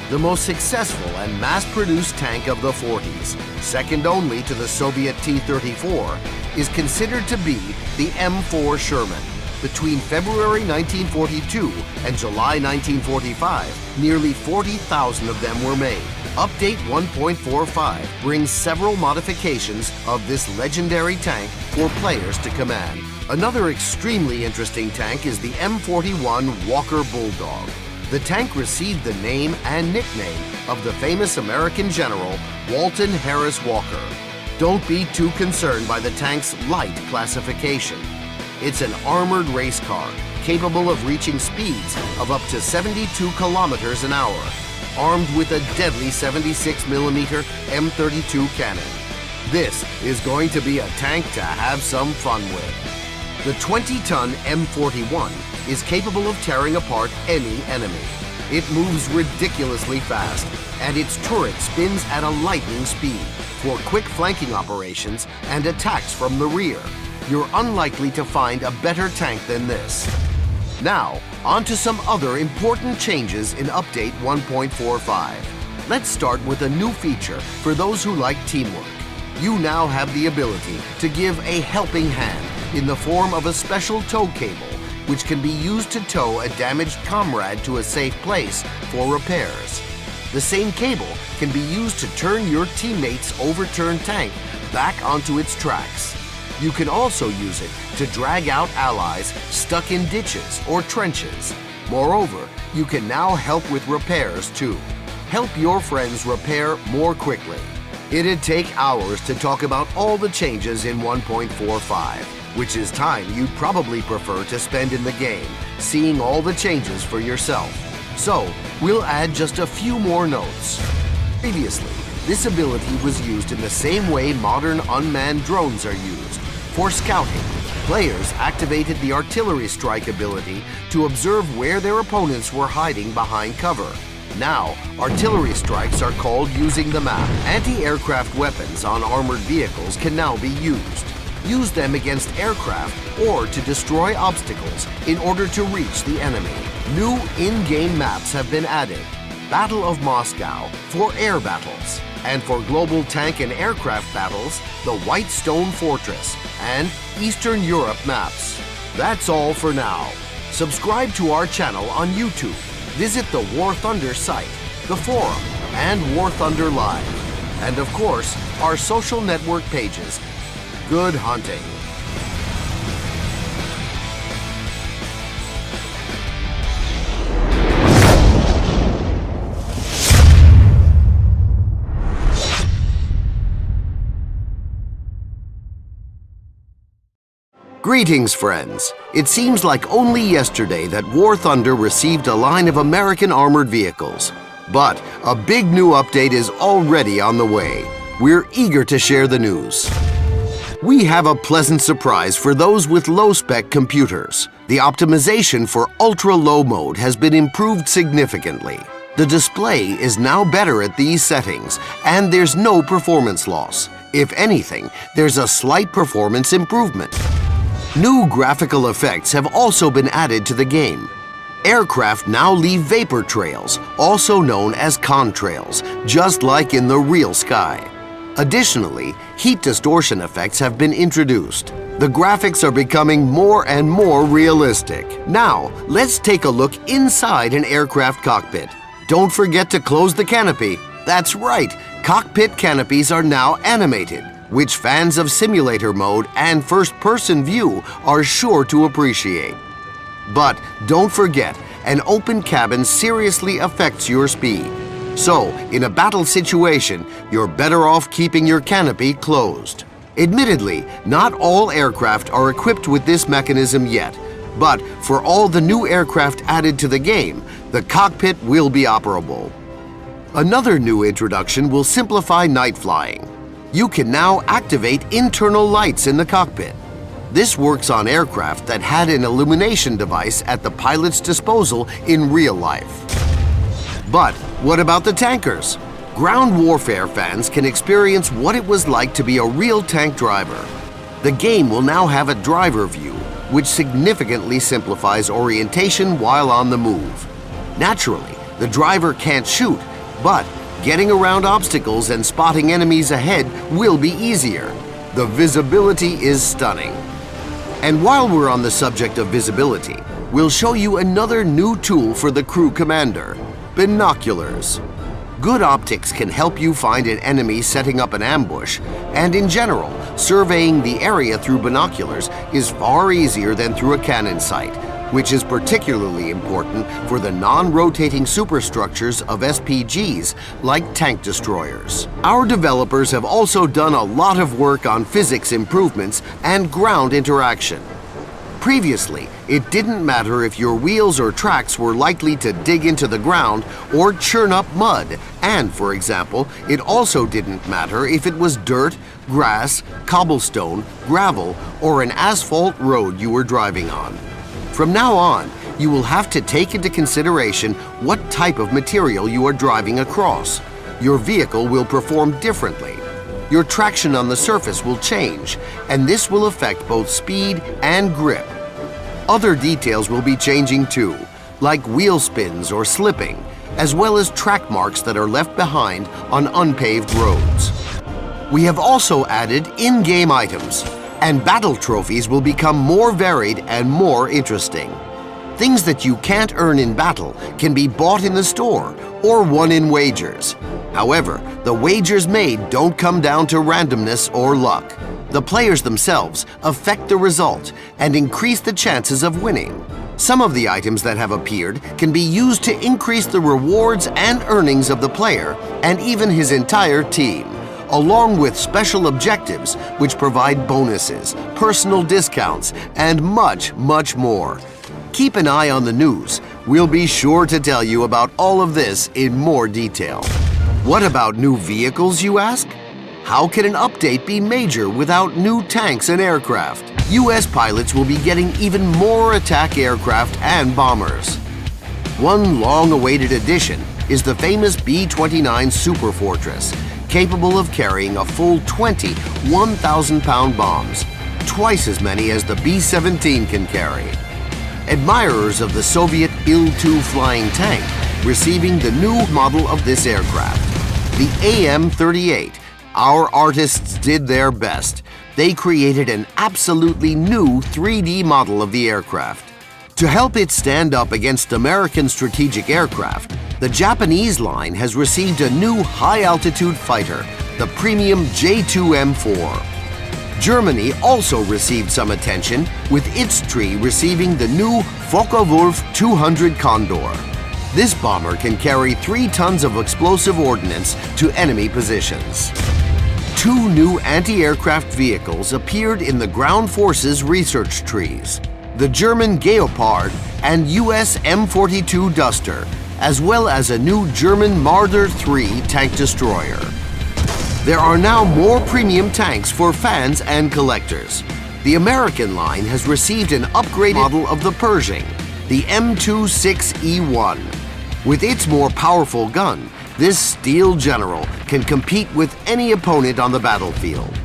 The most successful and mass-produced tank of the 40s, second only to the Soviet T-34, is considered to be the M4 Sherman. Between February 1942 and July 1945, nearly 40,000 of them were made. Update 1.45 brings several modifications of this legendary tank for players to command. Another extremely interesting tank is the M41 Walker Bulldog. The tank received the name and nickname of the famous American general Walton Harris Walker. Don't be too concerned by the tank's light classification. It's an armored race car capable of reaching speeds of up to 72 kilometers an hour, armed with a deadly 76mm M32 cannon. This is going to be a tank to have some fun with. The 20-ton M41 is capable of tearing apart any enemy. It moves ridiculously fast, and its turret spins at a lightning speed for quick flanking operations and attacks from the rear. You're unlikely to find a better tank than this. Now, on to some other important changes in Update 1.45. Let's start with a new feature for those who like teamwork. You now have the ability to give a helping hand in the form of a special tow cable, which can be used to tow a damaged comrade to a safe place for repairs. The same cable can be used to turn your teammate's overturned tank back onto its tracks. You can also use it to drag out allies stuck in ditches or trenches. Moreover, you can now help with repairs too. Help your friends repair more quickly. It'd take hours to talk about all the changes in 1.45, which is time you'd probably prefer to spend in the game, seeing all the changes for yourself. So, we'll add just a few more notes. Previously, this ability was used in the same way modern unmanned drones are used. For scouting, players activated the artillery strike ability to observe where their opponents were hiding behind cover. Now, artillery strikes are called using the map. Anti-aircraft weapons on armored vehicles can now be used. Use them against aircraft or to destroy obstacles in order to reach the enemy. New in-game maps have been added. Battle of Moscow for air battles, and for global tank and aircraft battles, the White Stone Fortress and Eastern Europe maps. That's all for now. Subscribe to our channel on YouTube. Visit the War Thunder site, the forum, and War Thunder Live. And of course, our social network pages. Good hunting. Greetings, friends. It seems like only yesterday that War Thunder received a line of American armored vehicles. But a big new update is already on the way. We're eager to share the news. We have a pleasant surprise for those with low-spec computers. The optimization for ultra-low mode has been improved significantly. The display is now better at these settings, and there's no performance loss. If anything, there's a slight performance improvement. New graphical effects have also been added to the game. Aircraft now leave vapor trails, also known as contrails, just like in the real sky. Additionally, heat distortion effects have been introduced. The graphics are becoming more and more realistic. Now, let's take a look inside an aircraft cockpit. Don't forget to close the canopy. That's right, cockpit canopies are now animated, which fans of simulator mode and first-person view are sure to appreciate. But don't forget, an open cabin seriously affects your speed. So, in a battle situation, you're better off keeping your canopy closed. Admittedly, not all aircraft are equipped with this mechanism yet, but for all the new aircraft added to the game, the cockpit will be operable. Another new introduction will simplify night flying. You can now activate internal lights in the cockpit. This works on aircraft that had an illumination device at the pilot's disposal in real life. But what about the tankers? Ground warfare fans can experience what it was like to be a real tank driver. The game will now have a driver view, which significantly simplifies orientation while on the move. Naturally, the driver can't shoot, but getting around obstacles and spotting enemies ahead will be easier. The visibility is stunning. And while we're on the subject of visibility, we'll show you another new tool for the crew commander: binoculars. Good optics can help you find an enemy setting up an ambush, and in general, surveying the area through binoculars is far easier than through a cannon sight, which is particularly important for the non-rotating superstructures of SPGs like tank destroyers. Our developers have also done a lot of work on physics improvements and ground interaction. Previously, it didn't matter if your wheels or tracks were likely to dig into the ground or churn up mud, and, for example, it also didn't matter if it was dirt, grass, cobblestone, gravel, or an asphalt road you were driving on. From now on, you will have to take into consideration what type of material you are driving across. Your vehicle will perform differently. Your traction on the surface will change, and this will affect both speed and grip. Other details will be changing too, like wheel spins or slipping, as well as track marks that are left behind on unpaved roads. We have also added in-game items, and battle trophies will become more varied and more interesting. Things that you can't earn in battle can be bought in the store or won in wagers. However, the wagers made don't come down to randomness or luck. The players themselves affect the result and increase the chances of winning. Some of the items that have appeared can be used to increase the rewards and earnings of the player and even his entire team, along with special objectives which provide bonuses, personal discounts, and much, much more. Keep an eye on the news. We'll be sure to tell you about all of this in more detail. What about new vehicles, you ask? How can an update be major without new tanks and aircraft? US pilots will be getting even more attack aircraft and bombers. One long-awaited addition is the famous B-29 Super Fortress, capable of carrying a full 20 1,000-pound bombs, twice as many as the B-17 can carry. Admirers of the Soviet Il-2 flying tank receiving the new model of this aircraft, the AM-38. Our artists did their best. They created an absolutely new 3D model of the aircraft. To help it stand up against American strategic aircraft, the Japanese line has received a new high-altitude fighter, the premium J-2M4. Germany also received some attention, with its tree receiving the new Focke-Wulf 200 Condor. This bomber can carry 3 tons of explosive ordnance to enemy positions. 2 new anti-aircraft vehicles appeared in the ground forces research trees: the German Geopard and US M42 Duster, as well as a new German Marder 3 tank destroyer. There are now more premium tanks for fans and collectors. The American line has received an upgraded model of the Pershing, the M26E1. With its more powerful gun, this steel general can compete with any opponent on the battlefield.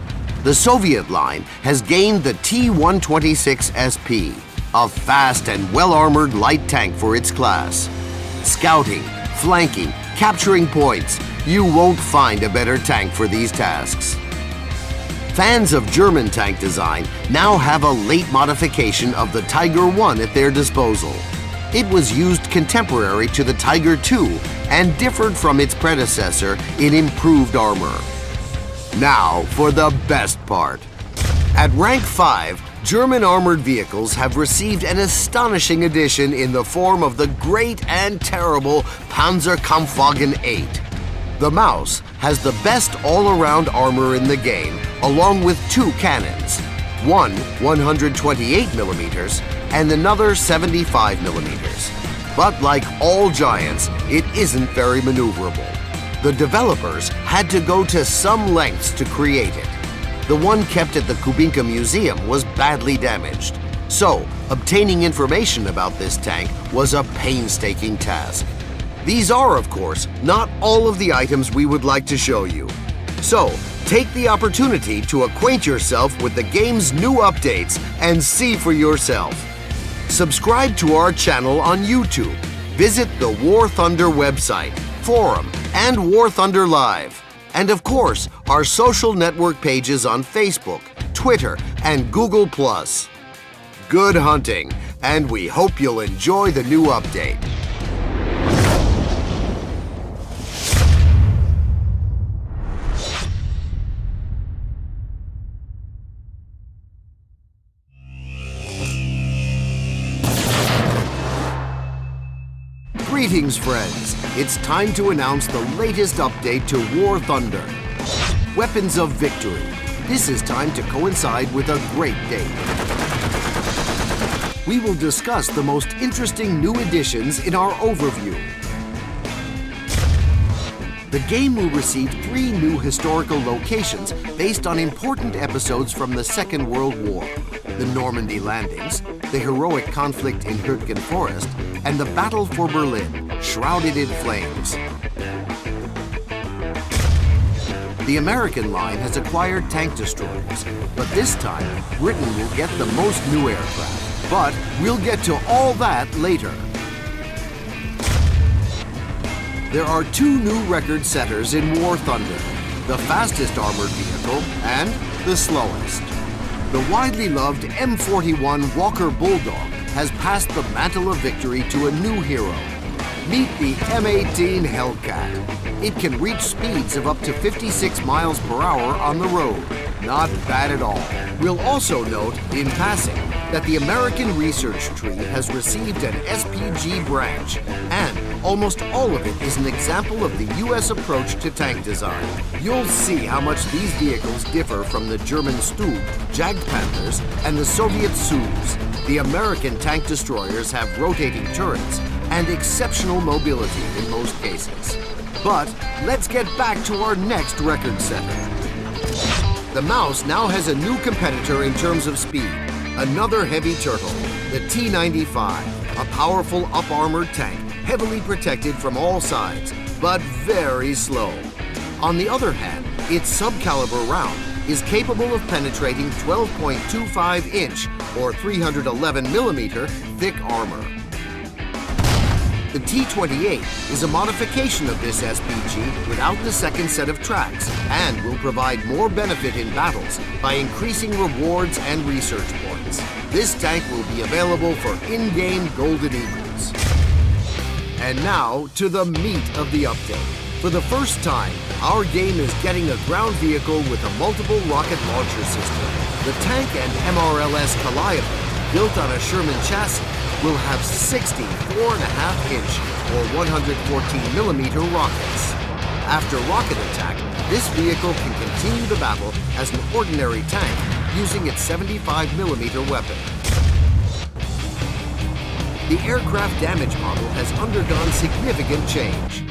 The Soviet line has gained the T-126SP, a fast and well-armored light tank for its class. Scouting, flanking, capturing points, you won't find a better tank for these tasks. Fans of German tank design now have a late modification of the Tiger I at their disposal. It was used contemporary to the Tiger II and differed from its predecessor in improved armor. Now for the best part. At rank 5, German armored vehicles have received an astonishing addition in the form of the great and terrible Panzerkampfwagen 8. The Maus has the best all-around armor in the game, along with 2 cannons, one 128mm and another 75mm. But like all giants, it isn't very maneuverable. The developers had to go to some lengths to create it. The one kept at the Kubinka Museum was badly damaged, so obtaining information about this tank was a painstaking task. These are, of course, not all of the items we would like to show you. So, take the opportunity to acquaint yourself with the game's new updates and see for yourself. Subscribe to our channel on YouTube. Visit the War Thunder website, forum, and War Thunder Live. And of course, our social network pages on Facebook, Twitter, and Google+. Good hunting, and we hope you'll enjoy the new update. Greetings, friends. It's time to announce the latest update to War Thunder. Weapons of Victory. This is time to coincide with a great date. We will discuss the most interesting new additions in our overview. The game will receive 3 new historical locations based on important episodes from the Second World War: the Normandy landings, the heroic conflict in Hürtgen Forest, and the Battle for Berlin, shrouded in flames. The American line has acquired tank destroyers, but this time, Britain will get the most new aircraft. But we'll get to all that later. There are 2 new record setters in War Thunder: the fastest armored vehicle and the slowest. The widely loved M41 Walker Bulldog has passed the mantle of victory to a new hero. Meet the M18 Hellcat. It can reach speeds of up to 56 miles per hour on the road. Not bad at all. We'll also note, in passing, that the American research tree has received an SPG branch, and almost all of it is an example of the US approach to tank design. You'll see how much these vehicles differ from the German Stug, Jagdpanthers, and the Soviet Sus. The American tank destroyers have rotating turrets and exceptional mobility in most cases. But let's get back to our next record setter. The Maus now has a new competitor in terms of speed. Another heavy turtle, the T-95, a powerful up-armored tank, heavily protected from all sides, but very slow. On the other hand, its subcaliber round is capable of penetrating 12.25-inch or 311mm thick armor. The T-28 is a modification of this SPG without the second set of tracks and will provide more benefit in battles by increasing rewards and research points. This tank will be available for in-game Golden Eagles. And now to the meat of the update. For the first time, our game is getting a ground vehicle with a multiple rocket launcher system. The tank and MRLS Calliope, built on a Sherman chassis, will have 60 4.5-inch or 114mm rockets. After rocket attack, this vehicle can continue the battle as an ordinary tank using its 75mm weapon. The aircraft damage model has undergone significant change.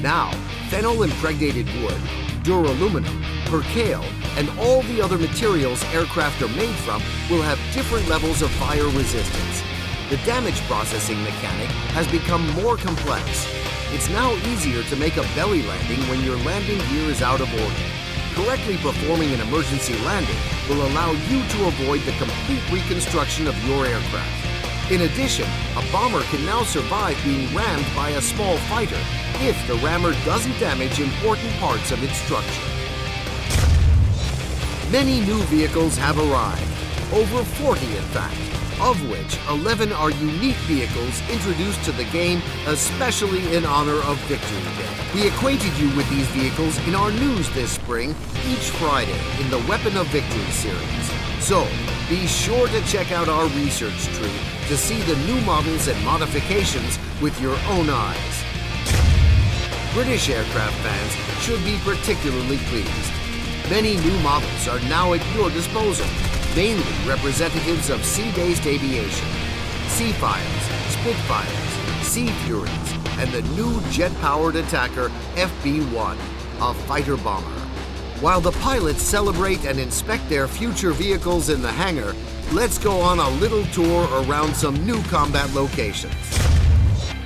Now, phenol-impregnated wood, duraluminum, percale, and all the other materials aircraft are made from will have different levels of fire resistance. The damage processing mechanic has become more complex. It's now easier to make a belly landing when your landing gear is out of order. Correctly performing an emergency landing will allow you to avoid the complete reconstruction of your aircraft. In addition, a bomber can now survive being rammed by a small fighter if the rammer doesn't damage important parts of its structure. Many new vehicles have arrived, over 40 in fact, of which 11 are unique vehicles introduced to the game especially in honor of Victory Day. We acquainted you with these vehicles in our news this spring, each Friday in the Weapon of Victory series. So, be sure to check out our research tree to see the new models and modifications with your own eyes. British aircraft fans should be particularly pleased. Many new models are now at your disposal, mainly representatives of sea-based aviation, Seafires, Spitfires, Sea Furies, and the new jet-powered attacker FB-1, a fighter bomber. While the pilots celebrate and inspect their future vehicles in the hangar, let's go on a little tour around some new combat locations.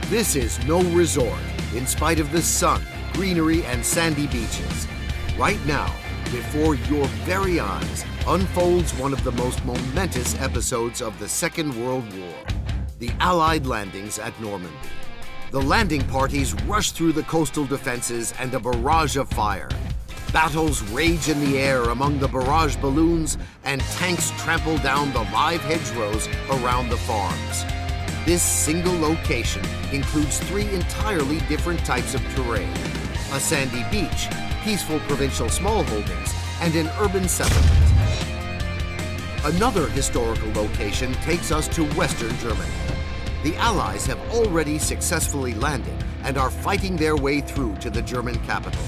This is no resort, in spite of the sun, greenery, and sandy beaches. Right now, before your very eyes, unfolds one of the most momentous episodes of the Second World War, the Allied landings at Normandy. The landing parties rush through the coastal defenses and a barrage of fire. Battles rage in the air among the barrage balloons, and tanks trample down the live hedgerows around the farms. This single location includes 3 entirely different types of terrain: a sandy beach, peaceful provincial smallholdings, and an urban settlement. Another historical location takes us to Western Germany. The Allies have already successfully landed and are fighting their way through to the German capital.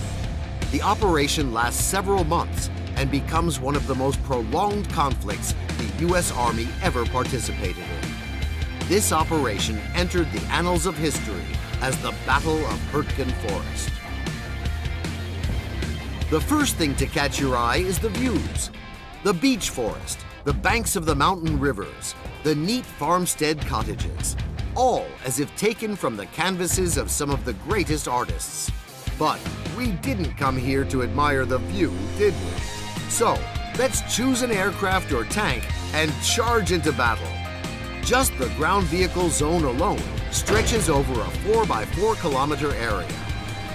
The operation lasts several months and becomes one of the most prolonged conflicts the U.S. Army ever participated in. This operation entered the annals of history as the Battle of Hürtgen Forest. The first thing to catch your eye is the views. The beech forest, the banks of the mountain rivers, the neat farmstead cottages, all as if taken from the canvases of some of the greatest artists. But we didn't come here to admire the view, did we? So, let's choose an aircraft or tank and charge into battle. Just the ground vehicle zone alone stretches over a 4x4 kilometer area.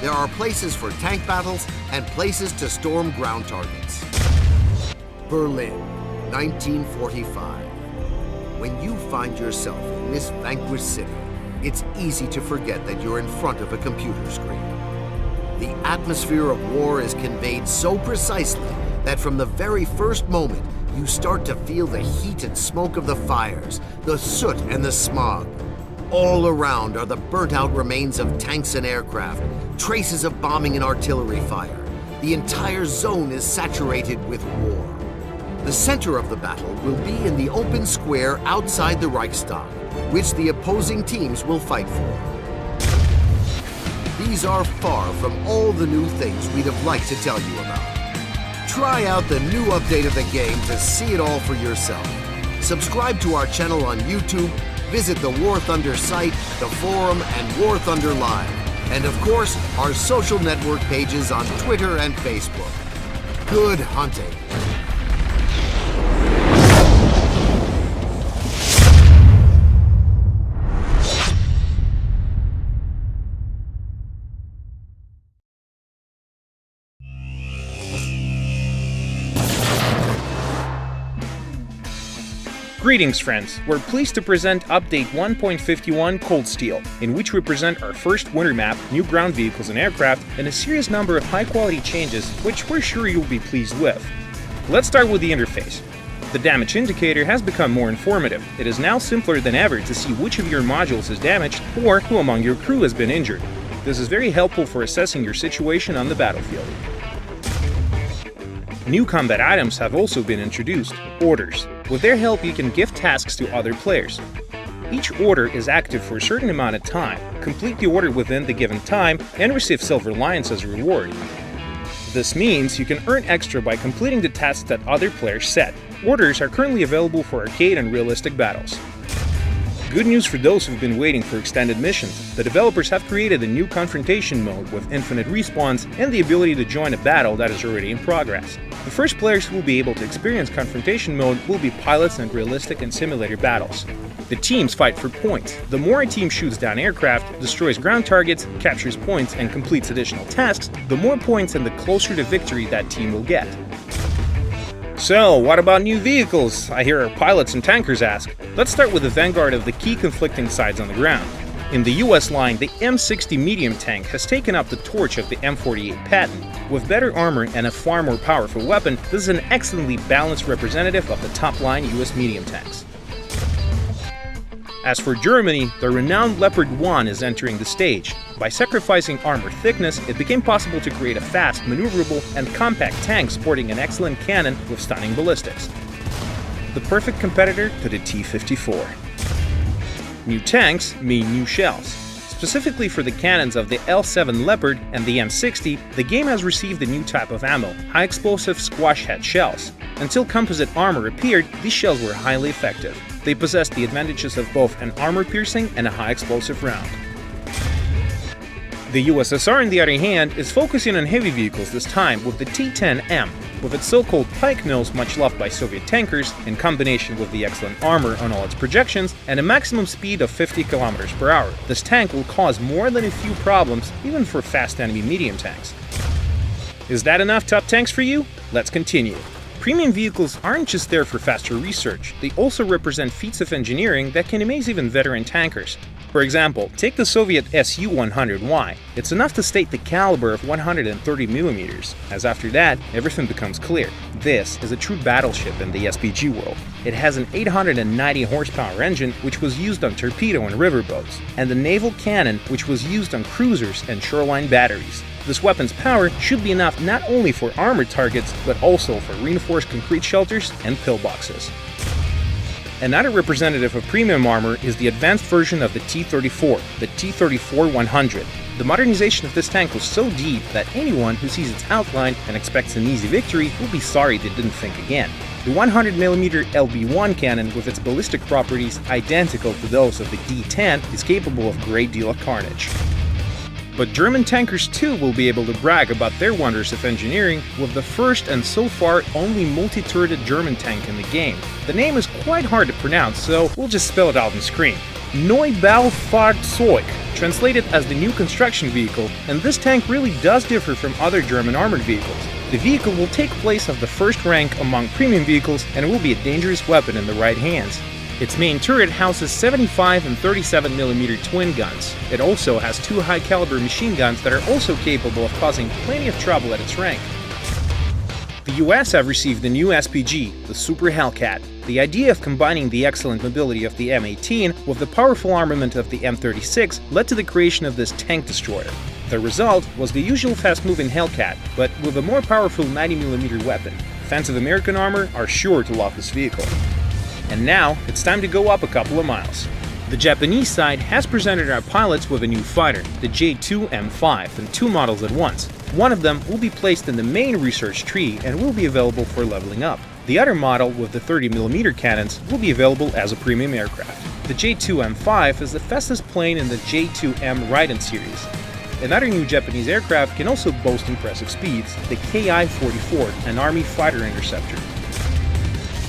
There are places for tank battles and places to storm ground targets. Berlin, 1945. When you find yourself in this vanquished city, it's easy to forget that you're in front of a computer screen. The atmosphere of war is conveyed so precisely that from the very first moment, you start to feel the heat and smoke of the fires, the soot and the smog. All around are the burnt-out remains of tanks and aircraft, traces of bombing and artillery fire. The entire zone is saturated with war. The center of the battle will be in the open square outside the Reichstag, which the opposing teams will fight for. These are far from all the new things we'd have liked to tell you about. Try out the new update of the game to see it all for yourself. Subscribe to our channel on YouTube, visit the War Thunder site, the forum, and War Thunder Live. And of course, our social network pages on Twitter and Facebook. Good hunting. Greetings friends, we're pleased to present Update 1.51 Cold Steel, in which we present our first winter map, new ground vehicles and aircraft, and a serious number of high-quality changes, which we're sure you'll be pleased with. Let's start with the interface. The damage indicator has become more informative. It is now simpler than ever to see which of your modules is damaged or who among your crew has been injured. This is very helpful for assessing your situation on the battlefield. New combat items have also been introduced, orders. With their help you can give tasks to other players. Each order is active for a certain amount of time, complete the order within the given time, and receive silver lions as a reward. This means you can earn extra by completing the tasks that other players set. Orders are currently available for arcade and realistic battles. Good news for those who've been waiting for extended missions. The developers have created a new confrontation mode with infinite respawns and the ability to join a battle that is already in progress. The first players who will be able to experience confrontation mode will be pilots and realistic and simulator battles. The teams fight for points. The more a team shoots down aircraft, destroys ground targets, captures points, and completes additional tasks, the more points and the closer to victory that team will get. So, what about new vehicles? I hear our pilots and tankers ask. Let's start with the vanguard of the key conflicting sides on the ground. In the US line, the M60 medium tank has taken up the torch of the M48 Patton. With better armor and a far more powerful weapon, this is an excellently balanced representative of the top-line US medium tanks. As for Germany, the renowned Leopard 1 is entering the stage. By sacrificing armor thickness, it became possible to create a fast, maneuverable, and compact tank sporting an excellent cannon with stunning ballistics. The perfect competitor to the T-54. New tanks mean new shells. Specifically for the cannons of the L7 Leopard and the M60, the game has received a new type of ammo, high-explosive squash-head shells. Until composite armor appeared, these shells were highly effective. They possessed the advantages of both an armor-piercing and a high-explosive round. The USSR, on the other hand, is focusing on heavy vehicles this time with the T-10M. With its so-called pike nose much loved by Soviet tankers, in combination with the excellent armor on all its projections, and a maximum speed of 50 km per hour, this tank will cause more than a few problems even for fast enemy medium tanks. Is that enough top tanks for you? Let's continue. Premium vehicles aren't just there for faster research, they also represent feats of engineering that can amaze even veteran tankers. For example, take the Soviet Su-100Y. It's enough to state the caliber of 130mm, as after that, everything becomes clear. This is a true battleship in the SPG world. It has an 890 horsepower engine, which was used on torpedo and riverboats, and the naval cannon, which was used on cruisers and shoreline batteries. This weapon's power should be enough not only for armored targets, but also for reinforced concrete shelters and pillboxes. Another representative of premium armor is the advanced version of the T-34, the T-34-100. The modernization of this tank was so deep that anyone who sees its outline and expects an easy victory will be sorry they didn't think again. The 100mm LB1 cannon, with its ballistic properties identical to those of the D-10, is capable of a great deal of carnage. But German tankers too will be able to brag about their wonders of engineering with the first and so far only multi-turreted German tank in the game. The name is quite hard to pronounce, so we'll just spell it out on screen. Neubaufahrzeug, translated as the new construction vehicle, and this tank really does differ from other German armored vehicles. The vehicle will take place of the first rank among premium vehicles and will be a dangerous weapon in the right hands. Its main turret houses 75 and 37mm twin guns. It also has two high-caliber machine guns that are also capable of causing plenty of trouble at its rank. The US have received the new SPG, the Super Hellcat. The idea of combining the excellent mobility of the M18 with the powerful armament of the M36 led to the creation of this tank destroyer. The result was the usual fast-moving Hellcat, but with a more powerful 90mm weapon. Fans of American armor are sure to love this vehicle. And now, it's time to go up a couple of miles. The Japanese side has presented our pilots with a new fighter, the J2M5, and two models at once. One of them will be placed in the main research tree and will be available for leveling up. The other model, with the 30mm cannons, will be available as a premium aircraft. The J2M5 is the fastest plane in the J2M Raiden series. Another new Japanese aircraft can also boast impressive speeds, the Ki-44, an Army fighter interceptor.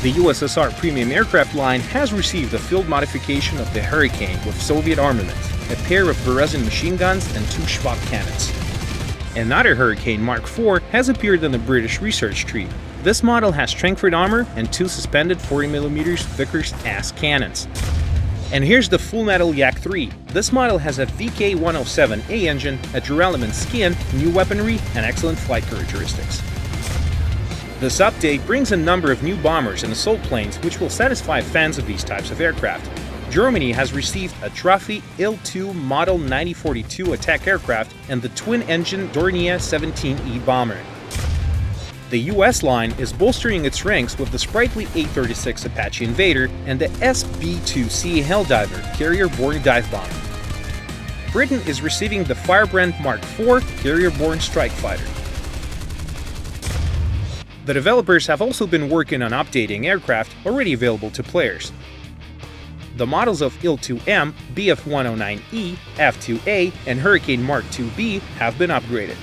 The USSR premium aircraft line has received a field modification of the Hurricane with Soviet armament, a pair of Berezin machine guns and two Schwab cannons. Another Hurricane Mark IV has appeared in the British research tree. This model has Strangford armor and two suspended 40mm Vickers ass cannons. And here's the full metal Yak 3. This model has a VK107A engine, a duralumin skin, new weaponry, and excellent flight characteristics. This update brings a number of new bombers and assault planes which will satisfy fans of these types of aircraft. Germany has received a Trophy Il-2 Model 9042 attack aircraft and the twin-engine Dornier 17E bomber. The US line is bolstering its ranks with the sprightly A-36 Apache Invader and the SB-2C Helldiver carrier-borne dive bomber. Britain is receiving the Firebrand Mark IV carrier-borne strike fighter. The developers have also been working on updating aircraft already available to players. The models of Il-2M, Bf-109E, F-2A, and Hurricane Mark II-B have been upgraded.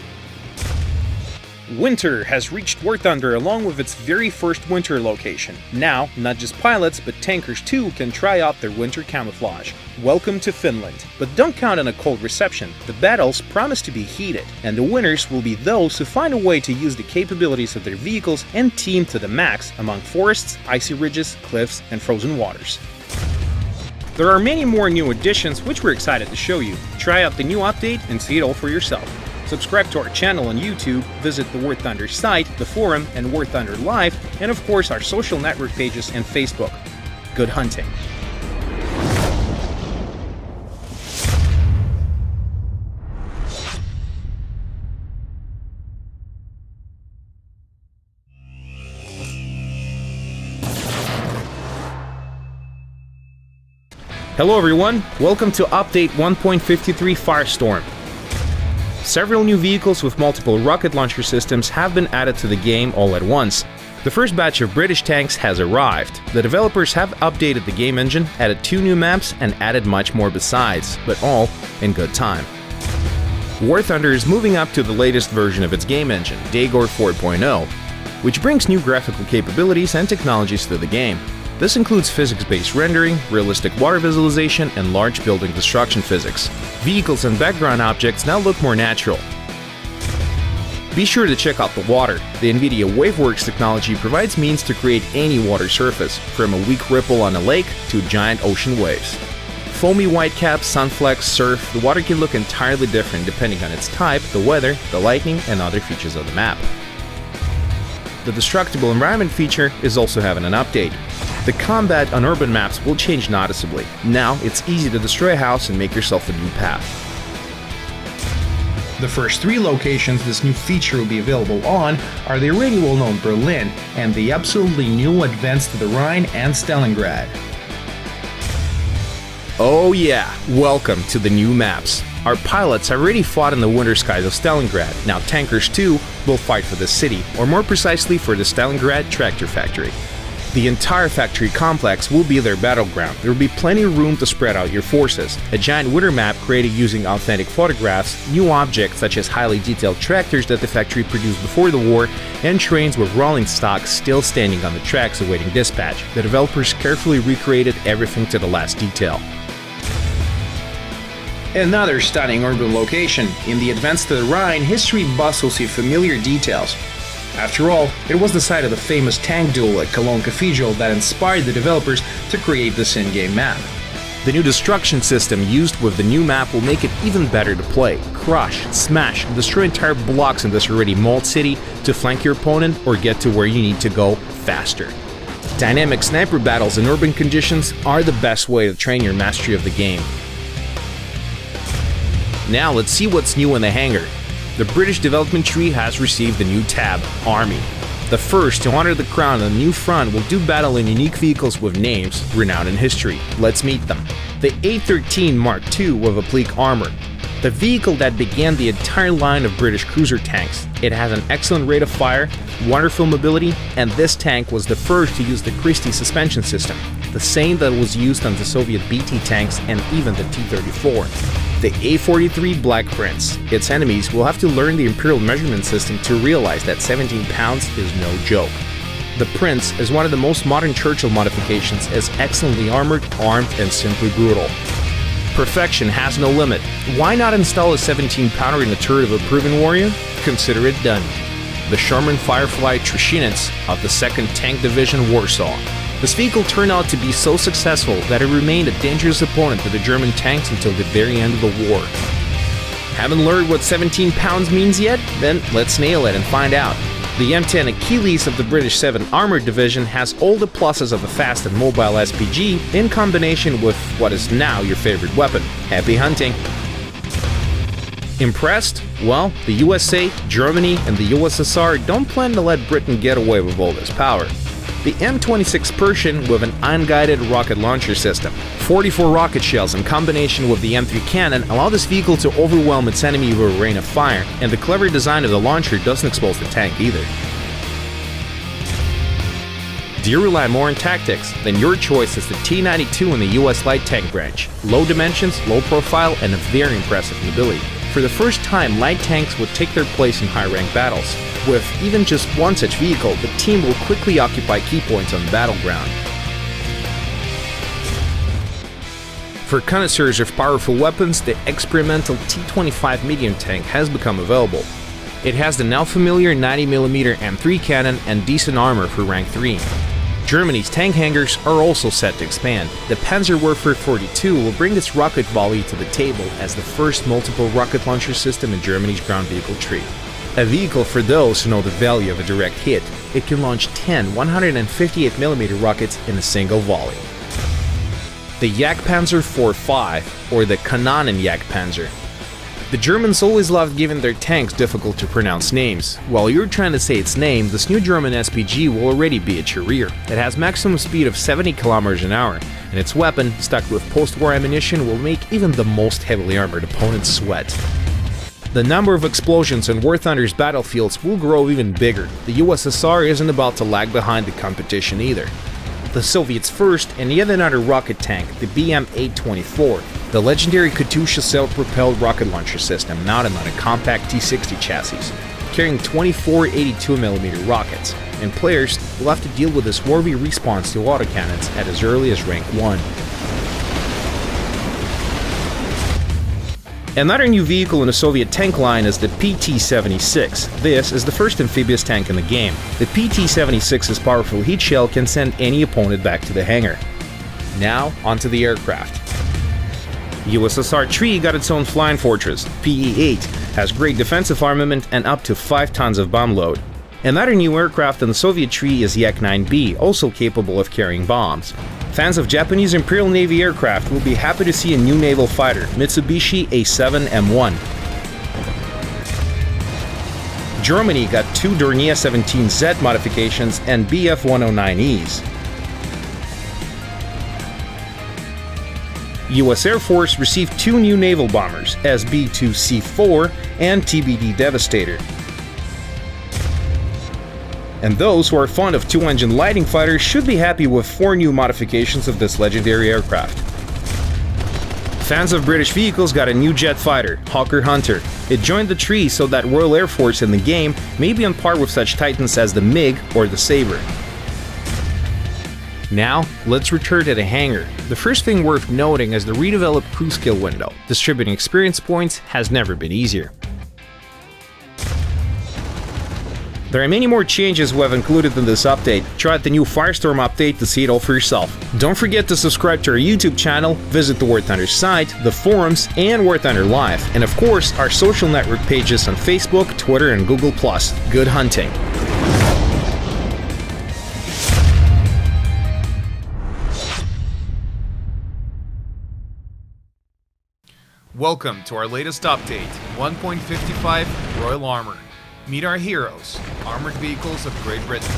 Winter has reached War Thunder along with its very first winter location. Now, not just pilots, but tankers too can try out their winter camouflage. Welcome to Finland. But don't count on a cold reception. The battles promise to be heated, and the winners will be those who find a way to use the capabilities of their vehicles and team to the max among forests, icy ridges, cliffs, and frozen waters. There are many more new additions which we're excited to show you. Try out the new update and see it all for yourself. Subscribe to our channel on YouTube, visit the War Thunder site, the forum, and War Thunder Live, and of course our social network pages and Facebook. Good hunting! Hello everyone, welcome to Update 1.53 Firestorm. Several new vehicles with multiple rocket launcher systems have been added to the game all at once. The first batch of British tanks has arrived. The developers have updated the game engine, added 2 new maps, and added much more besides, but all in good time. War Thunder is moving up to the latest version of its game engine, Daegor 4.0, which brings new graphical capabilities and technologies to the game. This includes physics-based rendering, realistic water visualization, and large building destruction physics. Vehicles and background objects now look more natural. Be sure to check out the water. The NVIDIA WaveWorks technology provides means to create any water surface, from a weak ripple on a lake to giant ocean waves. Foamy whitecaps, sunflecks, surf, the water can look entirely different depending on its type, the weather, the lightning, and other features of the map. The destructible environment feature is also having an update. The combat on urban maps will change noticeably. Now it's easy to destroy a house and make yourself a new path. The first 3 locations this new feature will be available on are the already well-known Berlin and the absolutely new advance to the Rhine and Stalingrad. Oh yeah, welcome to the new maps. Our pilots have already fought in the winter skies of Stalingrad. Now tankers too will fight for the city, or more precisely for the Stalingrad tractor factory. The entire factory complex will be their battleground. There will be plenty of room to spread out your forces. A giant winter map created using authentic photographs, new objects such as highly detailed tractors that the factory produced before the war, and trains with rolling stock still standing on the tracks awaiting dispatch. The developers carefully recreated everything to the last detail. Another stunning urban location. In the Advance to the Rhine, history bustles with familiar details. After all, it was the site of the famous tank duel at Cologne Cathedral that inspired the developers to create this in-game map. The new destruction system used with the new map will make it even better to play. Crush, smash, and destroy entire blocks in this already mauled city to flank your opponent or get to where you need to go faster. Dynamic sniper battles in urban conditions are the best way to train your mastery of the game. Now let's see what's new in the hangar. The British development tree has received the new tab, Army. The first to honor the crown on the new front will do battle in unique vehicles with names renowned in history. Let's meet them. The A-13 Mark II with oblique armor. The vehicle that began the entire line of British cruiser tanks. It has an excellent rate of fire, wonderful mobility, and this tank was the first to use the Christie suspension system, the same that was used on the Soviet BT tanks and even the T-34. The A-43 Black Prince. Its enemies will have to learn the Imperial measurement system to realize that 17 pounds is no joke. The Prince is one of the most modern Churchill modifications, as excellently armored, armed, and simply brutal. Perfection has no limit. Why not install a 17-pounder in the turret of a proven warrior? Consider it done. The Sherman Firefly Trushinets of the 2nd Tank Division Warsaw. This vehicle turned out to be so successful that it remained a dangerous opponent to the German tanks until the very end of the war. Haven't learned what 17 pounds means yet? Then let's nail it and find out. The M10 Achilles of the British 7th Armored Division has all the pluses of a fast and mobile SPG in combination with what is now your favorite weapon. Happy hunting! Impressed? Well, the USA, Germany, and the USSR don't plan to let Britain get away with all this power. The M26 Pershing with an unguided rocket launcher system. 44 rocket shells in combination with the M3 cannon allow this vehicle to overwhelm its enemy with a rain of fire, and the clever design of the launcher doesn't expose the tank either. Do you rely more on tactics? Then your choice is the T-92 in the US Light Tank branch. Low dimensions, low profile, and a very impressive mobility. For the first time, light tanks would take their place in high-rank battles. With even just one such vehicle, the team will quickly occupy key points on the battleground. For connoisseurs of powerful weapons, the experimental T-25 medium tank has become available. It has the now familiar 90mm M3 cannon and decent armor for rank 3. Germany's tank hangars are also set to expand. The Panzerwerfer 42 will bring its rocket volley to the table as the first multiple rocket launcher system in Germany's ground vehicle tree. A vehicle for those who know the value of a direct hit, it can launch 10 158mm rockets in a single volley. The Jagdpanzer 4.5, or the Kanonenjagdpanzer. The Germans always loved giving their tanks difficult to pronounce names. While you're trying to say its name, this new German SPG will already be at your rear. It has maximum speed of 70 km an hour, and its weapon, stuck with post-war ammunition, will make even the most heavily armored opponents sweat. The number of explosions on War Thunder's battlefields will grow even bigger. The USSR isn't about to lag behind the competition either. The Soviets' first and yet another rocket tank, the BM-824, the legendary Katyusha self-propelled rocket launcher system mounted on a compact T-60 chassis, carrying 24 82mm rockets, and players will have to deal with this swarmy response to autocannons at as early as rank 1. Another new vehicle in the Soviet tank line is the PT-76. This is the first amphibious tank in the game. The PT-76's powerful heat shell can send any opponent back to the hangar. Now, onto the aircraft. USSR 3 got its own flying fortress. PE-8 has great defensive armament and up to 5 tons of bomb load. Another new aircraft in the Soviet tree is Yak-9B, also capable of carrying bombs. Fans of Japanese Imperial Navy aircraft will be happy to see a new naval fighter, Mitsubishi A7M1. Germany got 2 Dornier 17Z modifications and Bf-109Es. US Air Force received 2 new naval bombers, SB-2C4 and TBD Devastator. And those who are fond of 2-engine lighting fighters should be happy with 4 new modifications of this legendary aircraft. Fans of British vehicles got a new jet fighter, Hawker Hunter. It joined the tree so that Royal Air Force in the game may be on par with such titans as the MiG or the Sabre. Now, let's return to the hangar. The first thing worth noting is the redeveloped crew skill window. Distributing experience points has never been easier. There are many more changes we have included in this update. Try out the new Firestorm update to see it all for yourself. Don't forget to subscribe to our YouTube channel, visit the War Thunder site, the forums, and War Thunder Live, and of course our social network pages on Facebook, Twitter, and Google+. Good hunting! Welcome to our latest update, 1.55 Royal Armor. Meet our heroes, armored vehicles of Great Britain.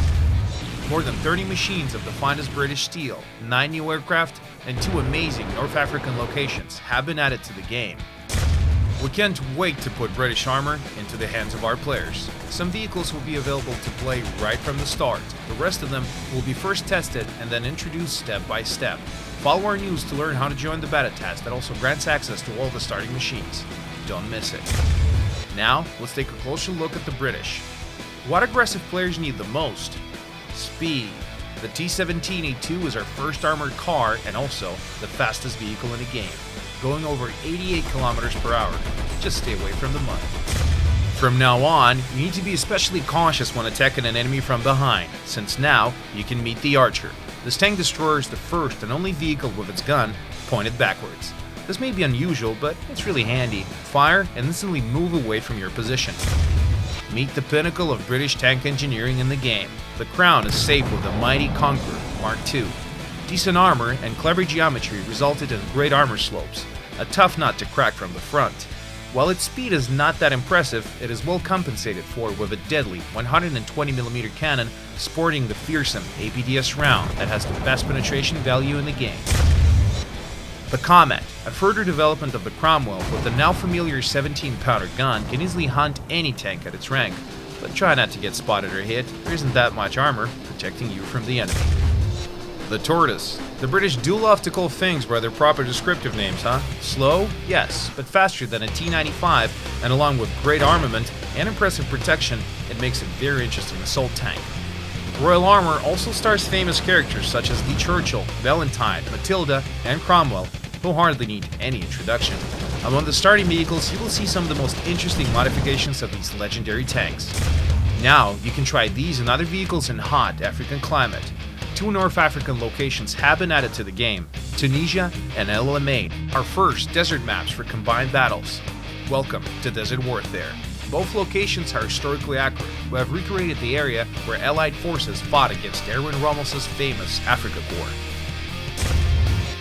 More than 30 machines of the finest British steel, 9 new aircraft, and 2 amazing North African locations have been added to the game. We can't wait to put British armor into the hands of our players. Some vehicles will be available to play right from the start. The rest of them will be first tested and then introduced step by step. Follow our news to learn how to join the beta test that also grants access to all the starting machines. Don't miss it. Now, let's take a closer look at the British. What aggressive players need the most? Speed. The T-17A2 is our first armored car and also the fastest vehicle in the game, going over 88 km per hour. Just stay away from the mud. From now on, you need to be especially cautious when attacking an enemy from behind, since now you can meet the Archer. This tank destroyer is the first and only vehicle with its gun pointed backwards. This may be unusual, but it's really handy. Fire and instantly move away from your position. Meet the pinnacle of British tank engineering in the game. The crown is safe with the mighty Conqueror Mark II. Decent armor and clever geometry resulted in great armor slopes, a tough nut to crack from the front. While its speed is not that impressive, it is well compensated for with a deadly 120mm cannon sporting the fearsome APDS round that has the best penetration value in the game. The Comet, a further development of the Cromwell with the now familiar 17-pounder gun, can easily hunt any tank at its rank. but try not to get spotted or hit. There isn't that much armor protecting you from the enemy. The Tortoise. The British do love to call things by their proper descriptive names, huh? Slow? Yes, but faster than a T-95, and along with great armament and impressive protection, it makes a very interesting assault tank. Royal Armor also stars famous characters such as Lee Churchill, Valentine, Matilda, and Cromwell, who hardly need any introduction. Among the starting vehicles, you will see some of the most interesting modifications of these legendary tanks. Now, you can try these and other vehicles in hot African climate. 2 North African locations have been added to the game, Tunisia and El Alamein, our first desert maps for combined battles. Welcome to Desert Warfare. Both locations are historically accurate. We have recreated the area where Allied forces fought against Erwin Rommel's famous Africa Corps.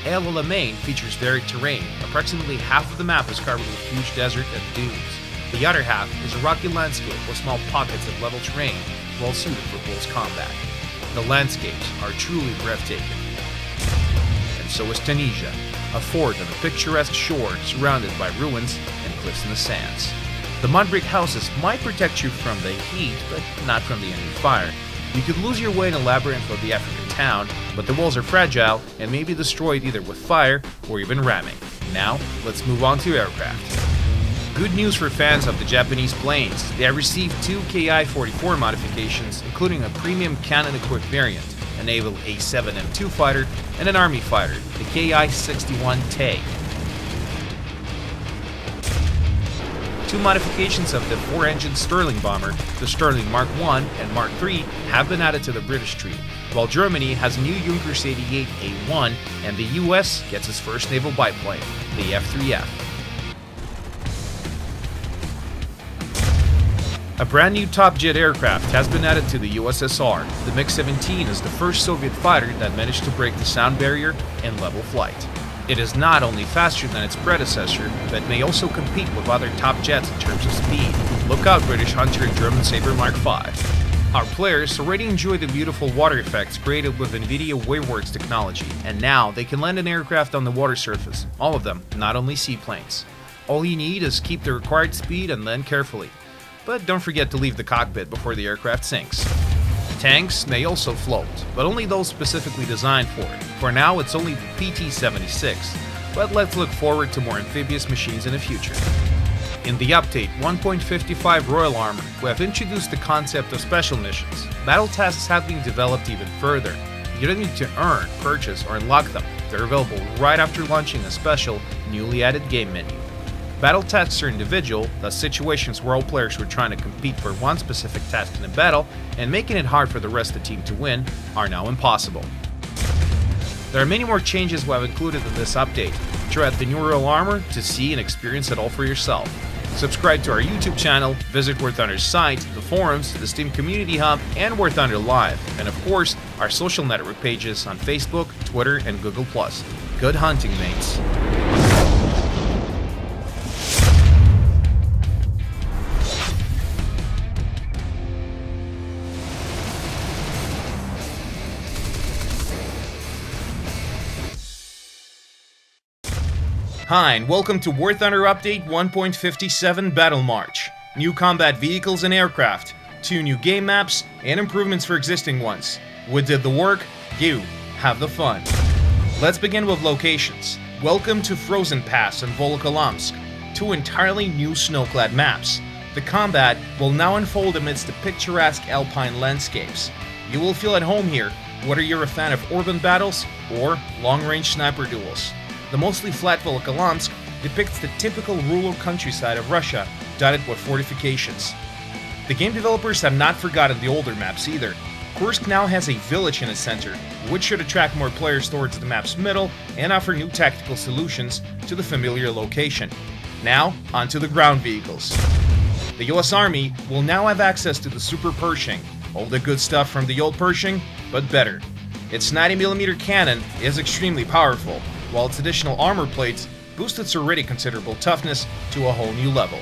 El Alamein features varied terrain. Approximately half of the map is covered with huge desert and dunes. The other half is a rocky landscape with small pockets of level terrain, well suited for close combat. The landscapes are truly breathtaking. And so is Tunisia, a fort on a picturesque shore surrounded by ruins and cliffs in the sands. The mud brick houses might protect you from the heat, but not from the enemy fire. You could lose your way in a labyrinth of the African town, but the walls are fragile and may be destroyed either with fire or even ramming. Now, let's move on to aircraft. Good news for fans of the Japanese planes. They have received 2 Ki-44 modifications, including a premium cannon-equipped variant, a naval A-7M2 fighter, and an army fighter, the Ki-61 Tay. 2 modifications of the 4-engine Sterling bomber, the Sterling Mark I and Mark III, have been added to the British tree, while Germany has a new Junkers 88A1 and the US gets its first naval biplane, the F-3F. A brand new top jet aircraft has been added to the USSR. The MiG-17 is the first Soviet fighter that managed to break the sound barrier and level flight. It is not only faster than its predecessor, but may also compete with other top jets in terms of speed. Look out, British Hunter and German Sabre Mark V. Our players already enjoy the beautiful water effects created with NVIDIA Waveworks technology, and now they can land an aircraft on the water surface, all of them, not only seaplanes. All you need is keep the required speed and land carefully. But don't forget to leave the cockpit before the aircraft sinks. Tanks may also float, but only those specifically designed for it. For now, it's only the PT-76, but let's look forward to more amphibious machines in the future. In the update 1.55 Royal Armor, we have introduced the concept of special missions. Battle tasks have been developed even further. You don't need to earn, purchase, or unlock them. They're available right after launching a special, newly added game menu. Battle tasks are individual, thus situations where all players were trying to compete for one specific task in a battle and making it hard for the rest of the team to win are now impossible. There are many more changes we have included in this update. Try out the new Royal Armor to see and experience it all for yourself. Subscribe to our YouTube channel, visit War Thunder's site, the forums, the Steam Community Hub, and War Thunder Live, and of course, our social network pages on Facebook, Twitter, and Google+. Good hunting, mates! Hi, and welcome to War Thunder Update 1.57 Battle March. New combat vehicles and aircraft, 2 new game maps, and improvements for existing ones. We did the work, you have the fun. Let's begin with locations. Welcome to Frozen Pass and Volokholamsk, 2 entirely new snow-clad maps. The combat will now unfold amidst the picturesque alpine landscapes. You will feel at home here, whether you're a fan of urban battles or long-range sniper duels. The mostly flat Volokholamsk depicts the typical rural countryside of Russia, dotted with fortifications. The game developers have not forgotten the older maps either. Kursk now has a village in its center, which should attract more players towards the map's middle and offer new tactical solutions to the familiar location. Now, onto the ground vehicles. The US Army will now have access to the Super Pershing, all the good stuff from the old Pershing, but better. Its 90mm cannon is extremely powerful, while its additional armor plates boost its already considerable toughness to a whole new level.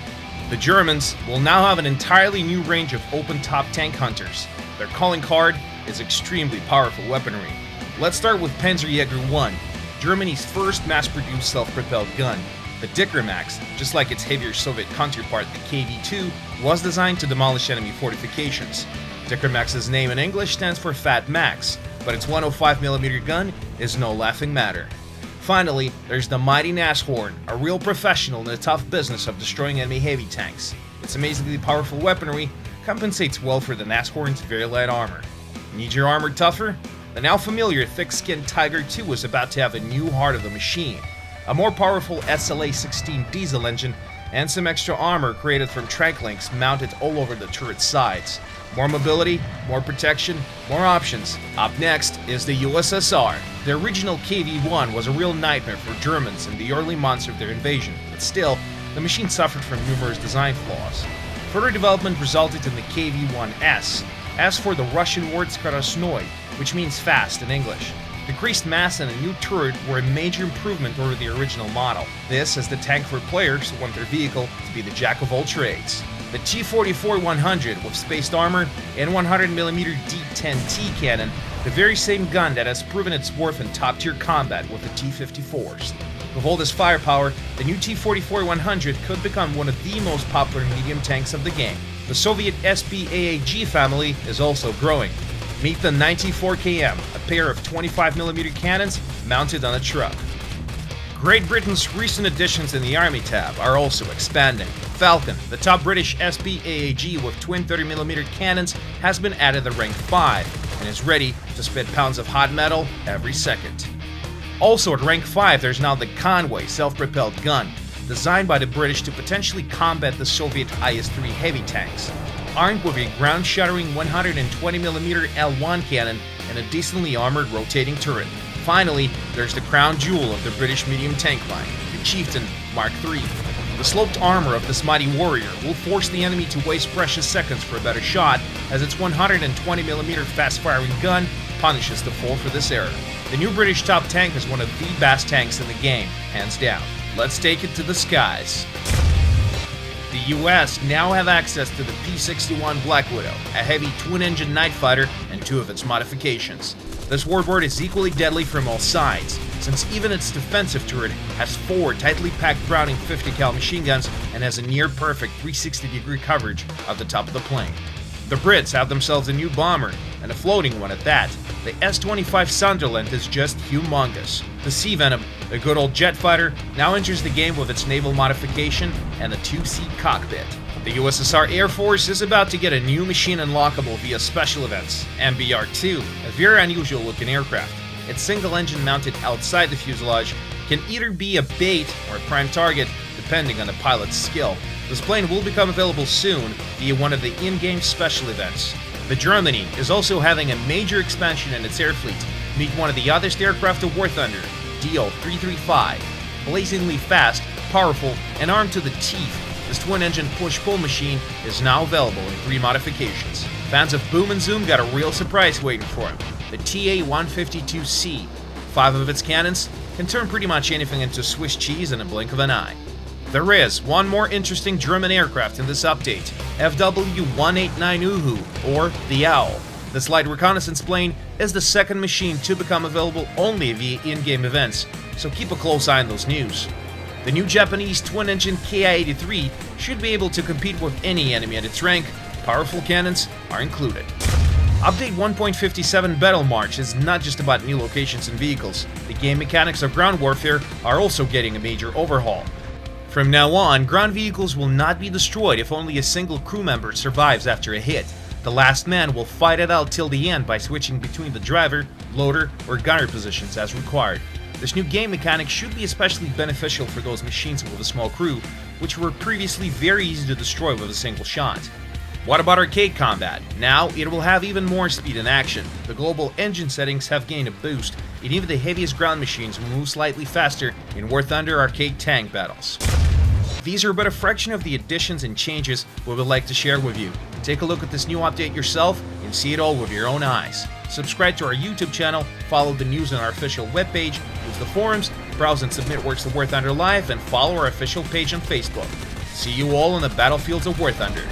The Germans will now have an entirely new range of open-top tank hunters. Their calling card is extremely powerful weaponry. Let's start with Panzerjäger 1, Germany's first mass-produced self-propelled gun. The Dickermax, just like its heavier Soviet counterpart the KV-2, was designed to demolish enemy fortifications. Dickermax's name in English stands for Fat Max, but its 105mm gun is no laughing matter. Finally, there's the mighty Nashorn, a real professional in the tough business of destroying enemy heavy tanks. Its amazingly powerful weaponry compensates well for the Nashorn's very light armor. Need your armor tougher? The now familiar thick-skinned Tiger II is about to have a new heart of the machine, a more powerful SLA-16 diesel engine, and some extra armor created from track links mounted all over the turret's sides. More mobility, more protection, more options. Up next is the USSR. The original KV-1 was a real nightmare for Germans in the early months of their invasion, but still, the machine suffered from numerous design flaws. Further development resulted in the KV-1S, as for the Russian word Skорostnoy, which means fast in English. Decreased mass and a new turret were a major improvement over the original model. This as the tank for players who want their vehicle to be the jack of all trades. The T-44-100 with spaced armor and 100mm D-10T cannon, the very same gun that has proven its worth in top-tier combat with the T-54s. With all this firepower, the new T-44-100 could become one of the most popular medium tanks of the game. The Soviet SB-AAG family is also growing. Meet the 94KM, a pair of 25mm cannons mounted on a truck. Great Britain's recent additions in the Army tab are also expanding. Falcon, the top British SB-AAG with twin 30mm cannons, has been added to rank 5 and is ready to spit pounds of hot metal every second. Also at rank 5 there's now the Conway self-propelled gun, designed by the British to potentially combat the Soviet IS-3 heavy tanks. Armed with a ground-shattering 120mm L1 cannon and a decently armored rotating turret. Finally, there's the crown jewel of the British medium tank line, the Chieftain Mark III. The sloped armor of this mighty warrior will force the enemy to waste precious seconds for a better shot, as its 120mm fast-firing gun punishes the foe for this error. The new British top tank is one of the best tanks in the game, hands down. Let's take it to the skies. The US now have access to the P-61 Black Widow, a heavy twin-engine night fighter and 2 of its modifications. This warbird is equally deadly from all sides, since even its defensive turret has 4 tightly packed Browning 50 cal machine guns and has a near-perfect 360-degree coverage of the top of the plane. The Brits have themselves a new bomber, and a floating one at that. The S-25 Sunderland is just humongous. The Sea Venom, a good old jet fighter, now enters the game with its naval modification and a 2-seat cockpit. The USSR Air Force is about to get a new machine unlockable via special events, MBR-2, a very unusual looking aircraft. Its single engine mounted outside the fuselage can either be a bait or a prime target, depending on the pilot's skill. This plane will become available soon via one of the in-game special events. The Germany is also having a major expansion in its air fleet. Meet one of the othest aircraft of War Thunder, DO-335. Blazingly fast, powerful, and armed to the teeth, this twin-engine push-pull machine is now available in 3 modifications. Fans of Boom and Zoom got a real surprise waiting for them. The TA-152C. 5 of its cannons can turn pretty much anything into Swiss cheese in a blink of an eye. There is one more interesting German aircraft in this update, FW-189 Uhu, or the Owl. This light reconnaissance plane is the second machine to become available only via in-game events, so keep a close eye on those news. The new Japanese twin-engine Ki-83 should be able to compete with any enemy at its rank. Powerful cannons are included. Update 1.57 Battle March is not just about new locations and vehicles. The game mechanics of ground warfare are also getting a major overhaul. From now on, ground vehicles will not be destroyed if only a single crew member survives after a hit. The last man will fight it out till the end by switching between the driver, loader, or gunner positions as required. This new game mechanic should be especially beneficial for those machines with a small crew, which were previously very easy to destroy with a single shot. What about arcade combat? Now it will have even more speed and action. The global engine settings have gained a boost, and even the heaviest ground machines will move slightly faster in War Thunder arcade tank battles. These are but a fraction of the additions and changes we would like to share with you. Take a look at this new update yourself and see it all with your own eyes. Subscribe to our YouTube channel, follow the news on our official webpage, use the forums, browse and submit works of War Thunder Live, and follow our official page on Facebook. See you all on the battlefields of War Thunder.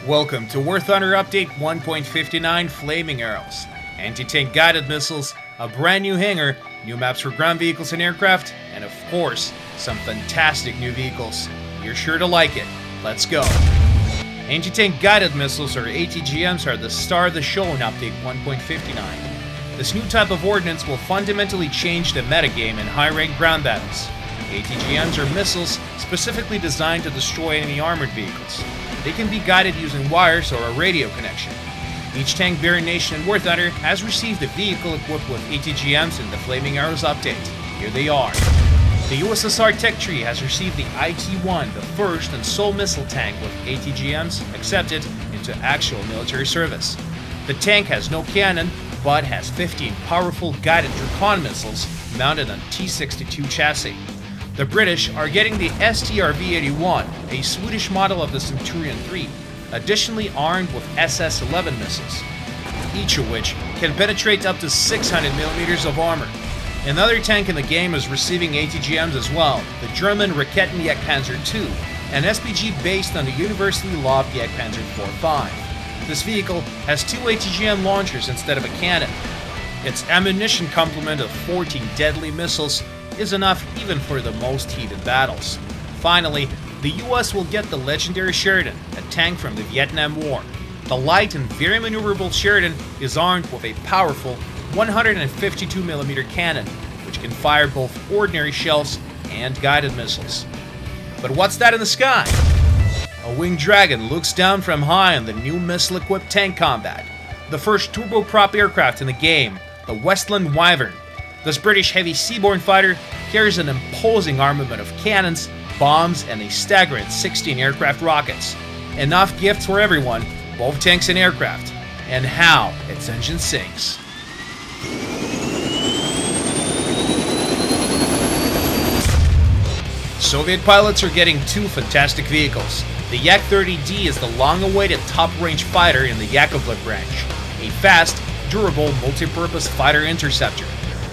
Welcome to War Thunder Update 1.59 Flaming Arrows, anti-tank guided missiles, a brand new hangar, new maps for ground vehicles and aircraft, and of course, some fantastic new vehicles. You're sure to like it. Let's go. Anti-tank guided missiles, or ATGMs, are the star of the show in Update 1.59. This new type of ordnance will fundamentally change the metagame in high-rank ground battles. ATGMs are missiles specifically designed to destroy enemy armored vehicles. They can be guided using wires or a radio connection. Each tank bearing nation in War Thunder has received a vehicle equipped with ATGMs in the Flaming Arrows update. Here they are. The USSR tech tree has received the IT-1, the first and sole missile tank with ATGMs accepted into actual military service. The tank has no cannon, but has 15 powerful guided Drakon missiles mounted on T-62 chassis. The British are getting the STRV-81, a Swedish model of the Centurion 3, additionally armed with SS-11 missiles, each of which can penetrate up to 600mm of armor. Another tank in the game is receiving ATGMs as well, the German Raketenjagdpanzer II, an SPG based on the universally loved Jagdpanzer IV. This vehicle has 2 ATGM launchers instead of a cannon. Its ammunition complement of 14 deadly missiles is enough even for the most heated battles. Finally, the US will get the legendary Sheridan, a tank from the Vietnam War. The light and very maneuverable Sheridan is armed with a powerful 152mm cannon, which can fire both ordinary shells and guided missiles. But what's that in the sky? A winged dragon looks down from high on the new missile-equipped tank combat. The first turboprop aircraft in the game, the Westland Wyvern. This British heavy seaborne fighter carries an imposing armament of cannons, bombs, and a staggering 16 aircraft rockets. Enough gifts for everyone, both tanks and aircraft. And how its engine sings. Soviet pilots are getting 2 fantastic vehicles. The Yak-30D is the long-awaited top-range fighter in the Yakovlev branch, a fast, durable, multi-purpose fighter interceptor.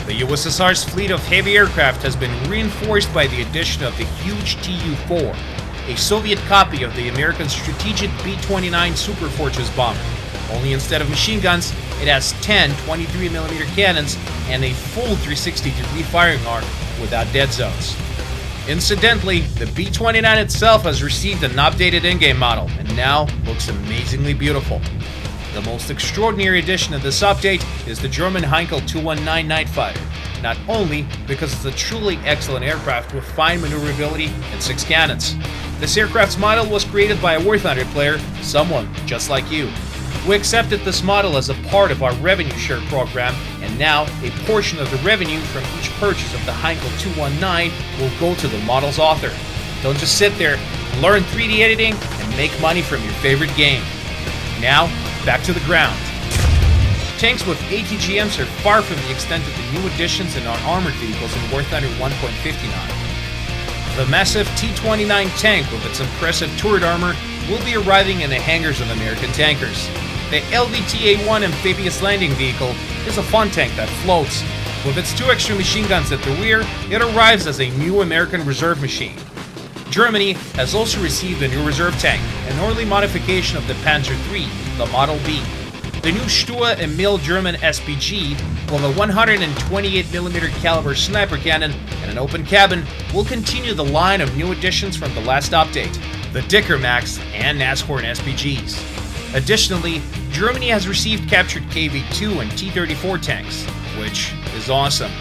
The USSR's fleet of heavy aircraft has been reinforced by the addition of the huge Tu-4, a Soviet copy of the American strategic B-29 Superfortress bomber. Only instead of machine guns, it has 10 23mm cannons and a full 360-degree firing arc without dead zones. Incidentally, the B-29 itself has received an updated in-game model and now looks amazingly beautiful. The most extraordinary addition of this update is the German Heinkel 219 Night Fighter, not only because it's a truly excellent aircraft with fine maneuverability and 6 cannons. This aircraft's model was created by a War Thunder player, someone just like you. We accepted this model as a part of our revenue share program, and now a portion of the revenue from each purchase of the Heinkel 219 will go to the model's author. Don't just sit there, learn 3D editing, and make money from your favorite game. Now, back to the ground. Tanks with ATGMs are far from the extent of the new additions in our armored vehicles in War Thunder 1.59. The massive T-29 tank with its impressive turret armor will be arriving in the hangars of American tankers. The LVTA-1 amphibious landing vehicle is a fun tank that floats. With its 2 extra machine guns at the rear, it arrives as a new American reserve machine. Germany has also received a new reserve tank, an early modification of the Panzer III, the Model B. The new Stur Emil German SPG, with a 128mm caliber sniper cannon and an open cabin, will continue the line of new additions from the last update, the Dicker Max and Nashorn SPGs. Additionally, Germany has received captured KV-2 and T-34 tanks, which is awesome.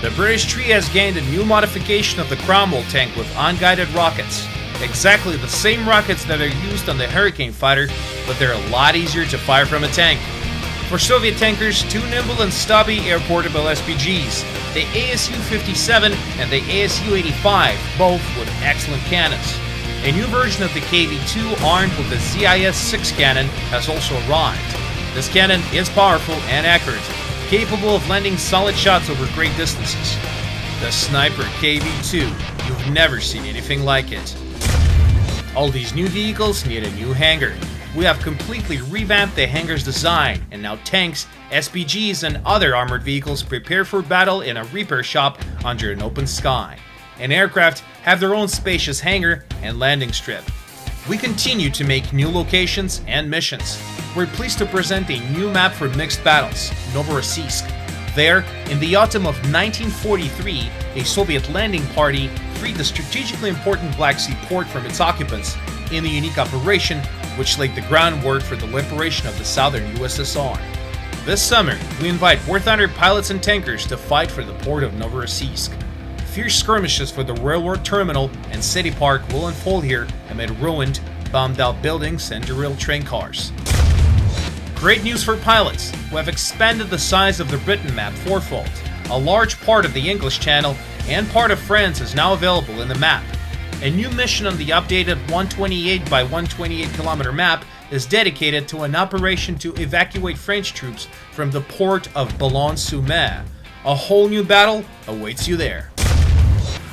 The British tree has gained a new modification of the Cromwell tank with unguided rockets. Exactly the same rockets that are used on the Hurricane fighter, but they're a lot easier to fire from a tank. For Soviet tankers, 2 nimble and stubby air-portable SPGs, the ASU-57 and the ASU-85, both with excellent cannons. A new version of the KV-2 armed with the ZIS-6 cannon has also arrived. This cannon is powerful and accurate, capable of landing solid shots over great distances. The Sniper KV-2, you've never seen anything like it. All these new vehicles need a new hangar. We have completely revamped the hangar's design, and now tanks, SPGs, and other armored vehicles prepare for battle in a repair shop under an open sky. And aircraft have their own spacious hangar and landing strip. We continue to make new locations and missions. We're pleased to present a new map for mixed battles, Novorossiysk. There, in the autumn of 1943, a Soviet landing party freed the strategically important Black Sea port from its occupants in a unique operation which laid the groundwork for the liberation of the southern USSR. This summer, we invite War Thunder pilots and tankers to fight for the port of Novorossiysk. Fierce skirmishes for the railroad terminal and city park will unfold here amid ruined, bombed-out buildings and derailed train cars. Great news for pilots, who have expanded the size of the Britain map fourfold. A large part of the English Channel and part of France is now available in the map. A new mission on the updated 128 by 128 kilometer map is dedicated to an operation to evacuate French troops from the port of Boulogne-sur-Mer. A whole new battle awaits you there.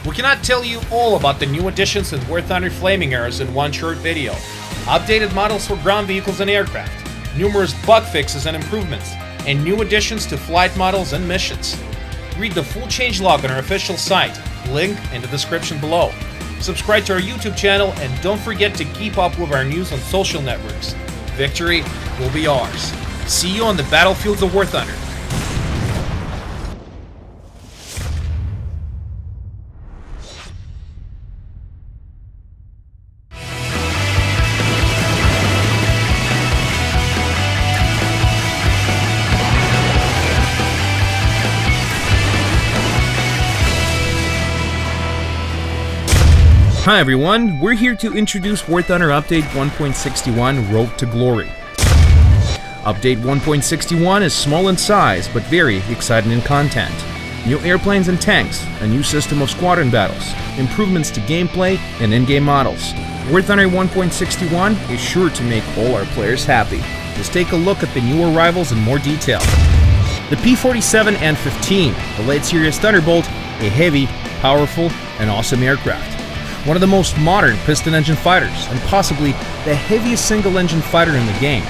We cannot tell you all about the new additions in War Thunder Flaming Arrows in one short video. Updated models for ground vehicles and aircraft, numerous bug fixes and improvements, and new additions to flight models and missions. Read the full changelog on our official site, link in the description below. Subscribe to our YouTube channel and don't forget to keep up with our news on social networks. Victory will be ours. See you on the battlefields of War Thunder. Hi everyone, we're here to introduce War Thunder Update 1.61 Road to Glory. Update 1.61 is small in size, but very exciting in content. New airplanes and tanks, a new system of squadron battles, improvements to gameplay and in-game models. War Thunder 1.61 is sure to make all our players happy. Let's take a look at the new arrivals in more detail. The P-47 and 15, the late series Thunderbolt, a heavy, powerful, and awesome aircraft. One of the most modern piston engine fighters, and possibly the heaviest single engine fighter in the game.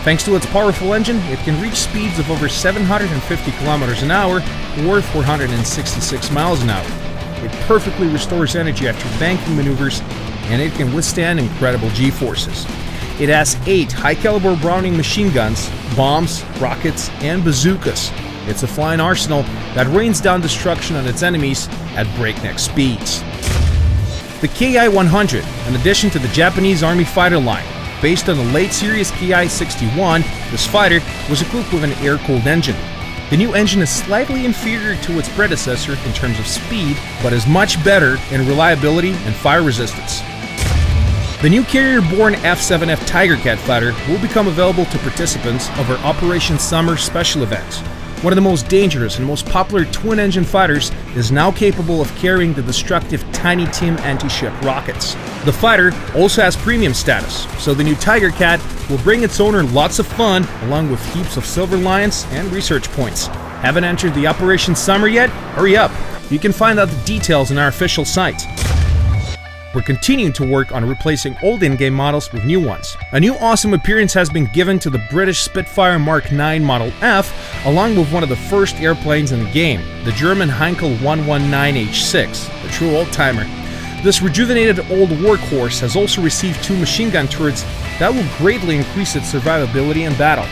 Thanks to its powerful engine, it can reach speeds of over 750 kilometers an hour or 466 miles an hour. It perfectly restores energy after banking maneuvers, and it can withstand incredible G-forces. It has 8 high-caliber Browning machine guns, bombs, rockets, and bazookas. It's a flying arsenal that rains down destruction on its enemies at breakneck speeds. The Ki-100, an addition to the Japanese Army fighter line. Based on the late series Ki-61, this fighter was equipped with an air-cooled engine. The new engine is slightly inferior to its predecessor in terms of speed, but is much better in reliability and fire resistance. The new carrier-borne F-7F Tiger Cat fighter will become available to participants of our Operation Summer special event. One of the most dangerous and most popular twin-engine fighters is now capable of carrying the destructive Tiny Tim anti-ship rockets. The fighter also has premium status, so the new Tiger Cat will bring its owner lots of fun along with heaps of silver lions and research points. Haven't entered the Operation Summer yet? Hurry up! You can find out the details on our official site. We're continuing to work on replacing old in-game models with new ones. A new awesome appearance has been given to the British Spitfire Mark 9 Model F, along with one of the first airplanes in the game, the German Heinkel 119H6, a true old-timer. This rejuvenated old workhorse has also received 2 machine gun turrets that will greatly increase its survivability in battle.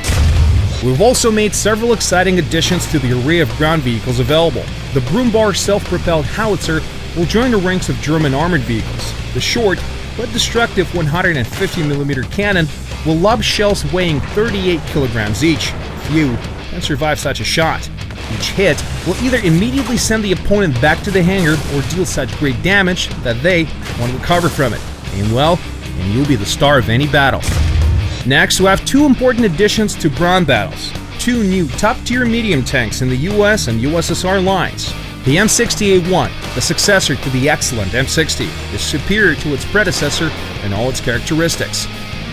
We've also made several exciting additions to the array of ground vehicles available. The Broombar self-propelled howitzer will join the ranks of German armored vehicles. The short but destructive 150mm cannon will lob shells weighing 38 kilograms each. Few can survive such a shot. Each hit will either immediately send the opponent back to the hangar or deal such great damage that they won't recover from it. Aim well, and you'll be the star of any battle. Next, we have 2 important additions to ground battles. 2 new top-tier medium tanks in the US and USSR lines. The M60A1, the successor to the excellent M60, is superior to its predecessor in all its characteristics.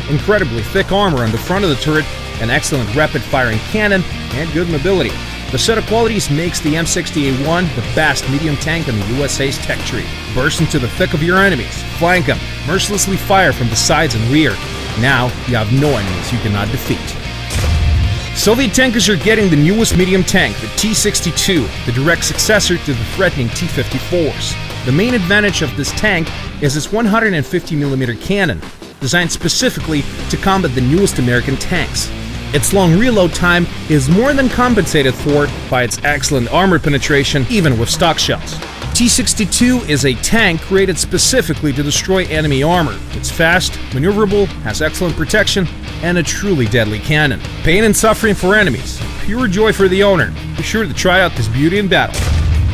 Incredibly thick armor on the front of the turret, an excellent rapid-firing cannon, and good mobility. The set of qualities makes the M60A1 the best medium tank in the USA's tech tree. Burst into the thick of your enemies, flank them, mercilessly fire from the sides and rear. Now, you have no enemies you cannot defeat. Soviet tankers are getting the newest medium tank, the T-62, the direct successor to the threatening T-54s. The main advantage of this tank is its 150mm cannon. designed specifically to combat the newest American tanks. Its long reload time is more than compensated for by its excellent armor penetration, even with stock shells. T-62 is a tank created specifically to destroy enemy armor. It's fast, maneuverable, has excellent protection, and a truly deadly cannon. Pain and suffering for enemies, pure joy for the owner. Be sure to try out this beauty in battle.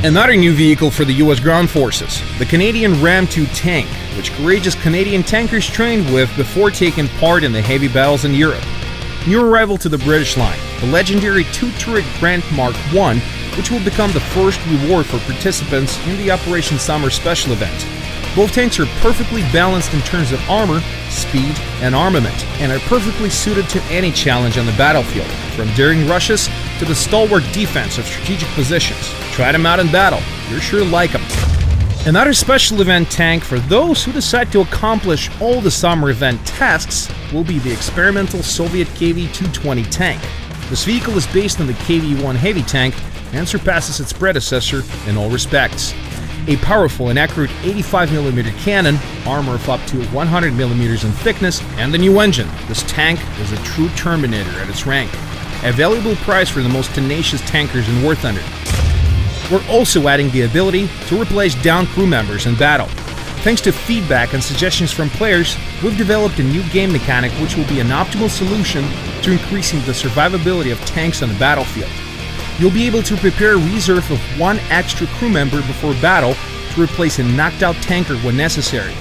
Another new vehicle for the US Ground Forces, the Canadian Ram 2 tank, which courageous Canadian tankers trained with before taking part in the heavy battles in Europe. New arrival to the British line, the legendary two-turret Grant Mark I, which will become the first reward for participants in the Operation Summer Special event. Both tanks are perfectly balanced in terms of armor, speed, and armament, and are perfectly suited to any challenge on the battlefield, from daring rushes to the stalwart defense of strategic positions. Try them out in battle, you're sure to like them. Another special event tank for those who decide to accomplish all the summer event tasks will be the experimental Soviet KV-220 tank. This vehicle is based on the KV-1 heavy tank and surpasses its predecessor in all respects. A powerful and accurate 85mm cannon, armor of up to 100mm in thickness, and the new engine, this tank is a true Terminator at its rank. A valuable prize for the most tenacious tankers in War Thunder. We're also adding the ability to replace downed crew members in battle. Thanks to feedback and suggestions from players, we've developed a new game mechanic which will be an optimal solution to increasing the survivability of tanks on the battlefield. You'll be able to prepare a reserve of one extra crew member before battle to replace a knocked out tanker when necessary.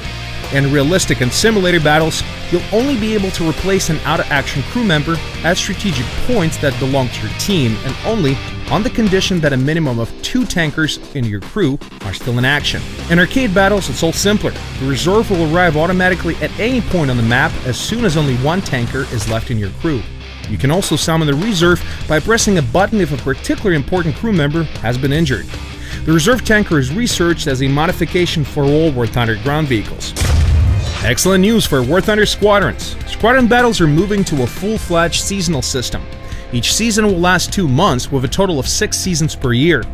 In realistic and simulator battles, you'll only be able to replace an out-of-action crew member at strategic points that belong to your team, and only on the condition that a minimum of 2 tankers in your crew are still in action. In arcade battles, it's all simpler. The reserve will arrive automatically at any point on the map as soon as only 1 tanker is left in your crew. You can also summon the reserve by pressing a button if a particularly important crew member has been injured. The reserve tanker is researched as a modification for all War Thunder ground vehicles. Excellent news for War Thunder squadrons. Squadron battles are moving to a full-fledged seasonal system. Each season will last 2 months with a total of 6 seasons per year.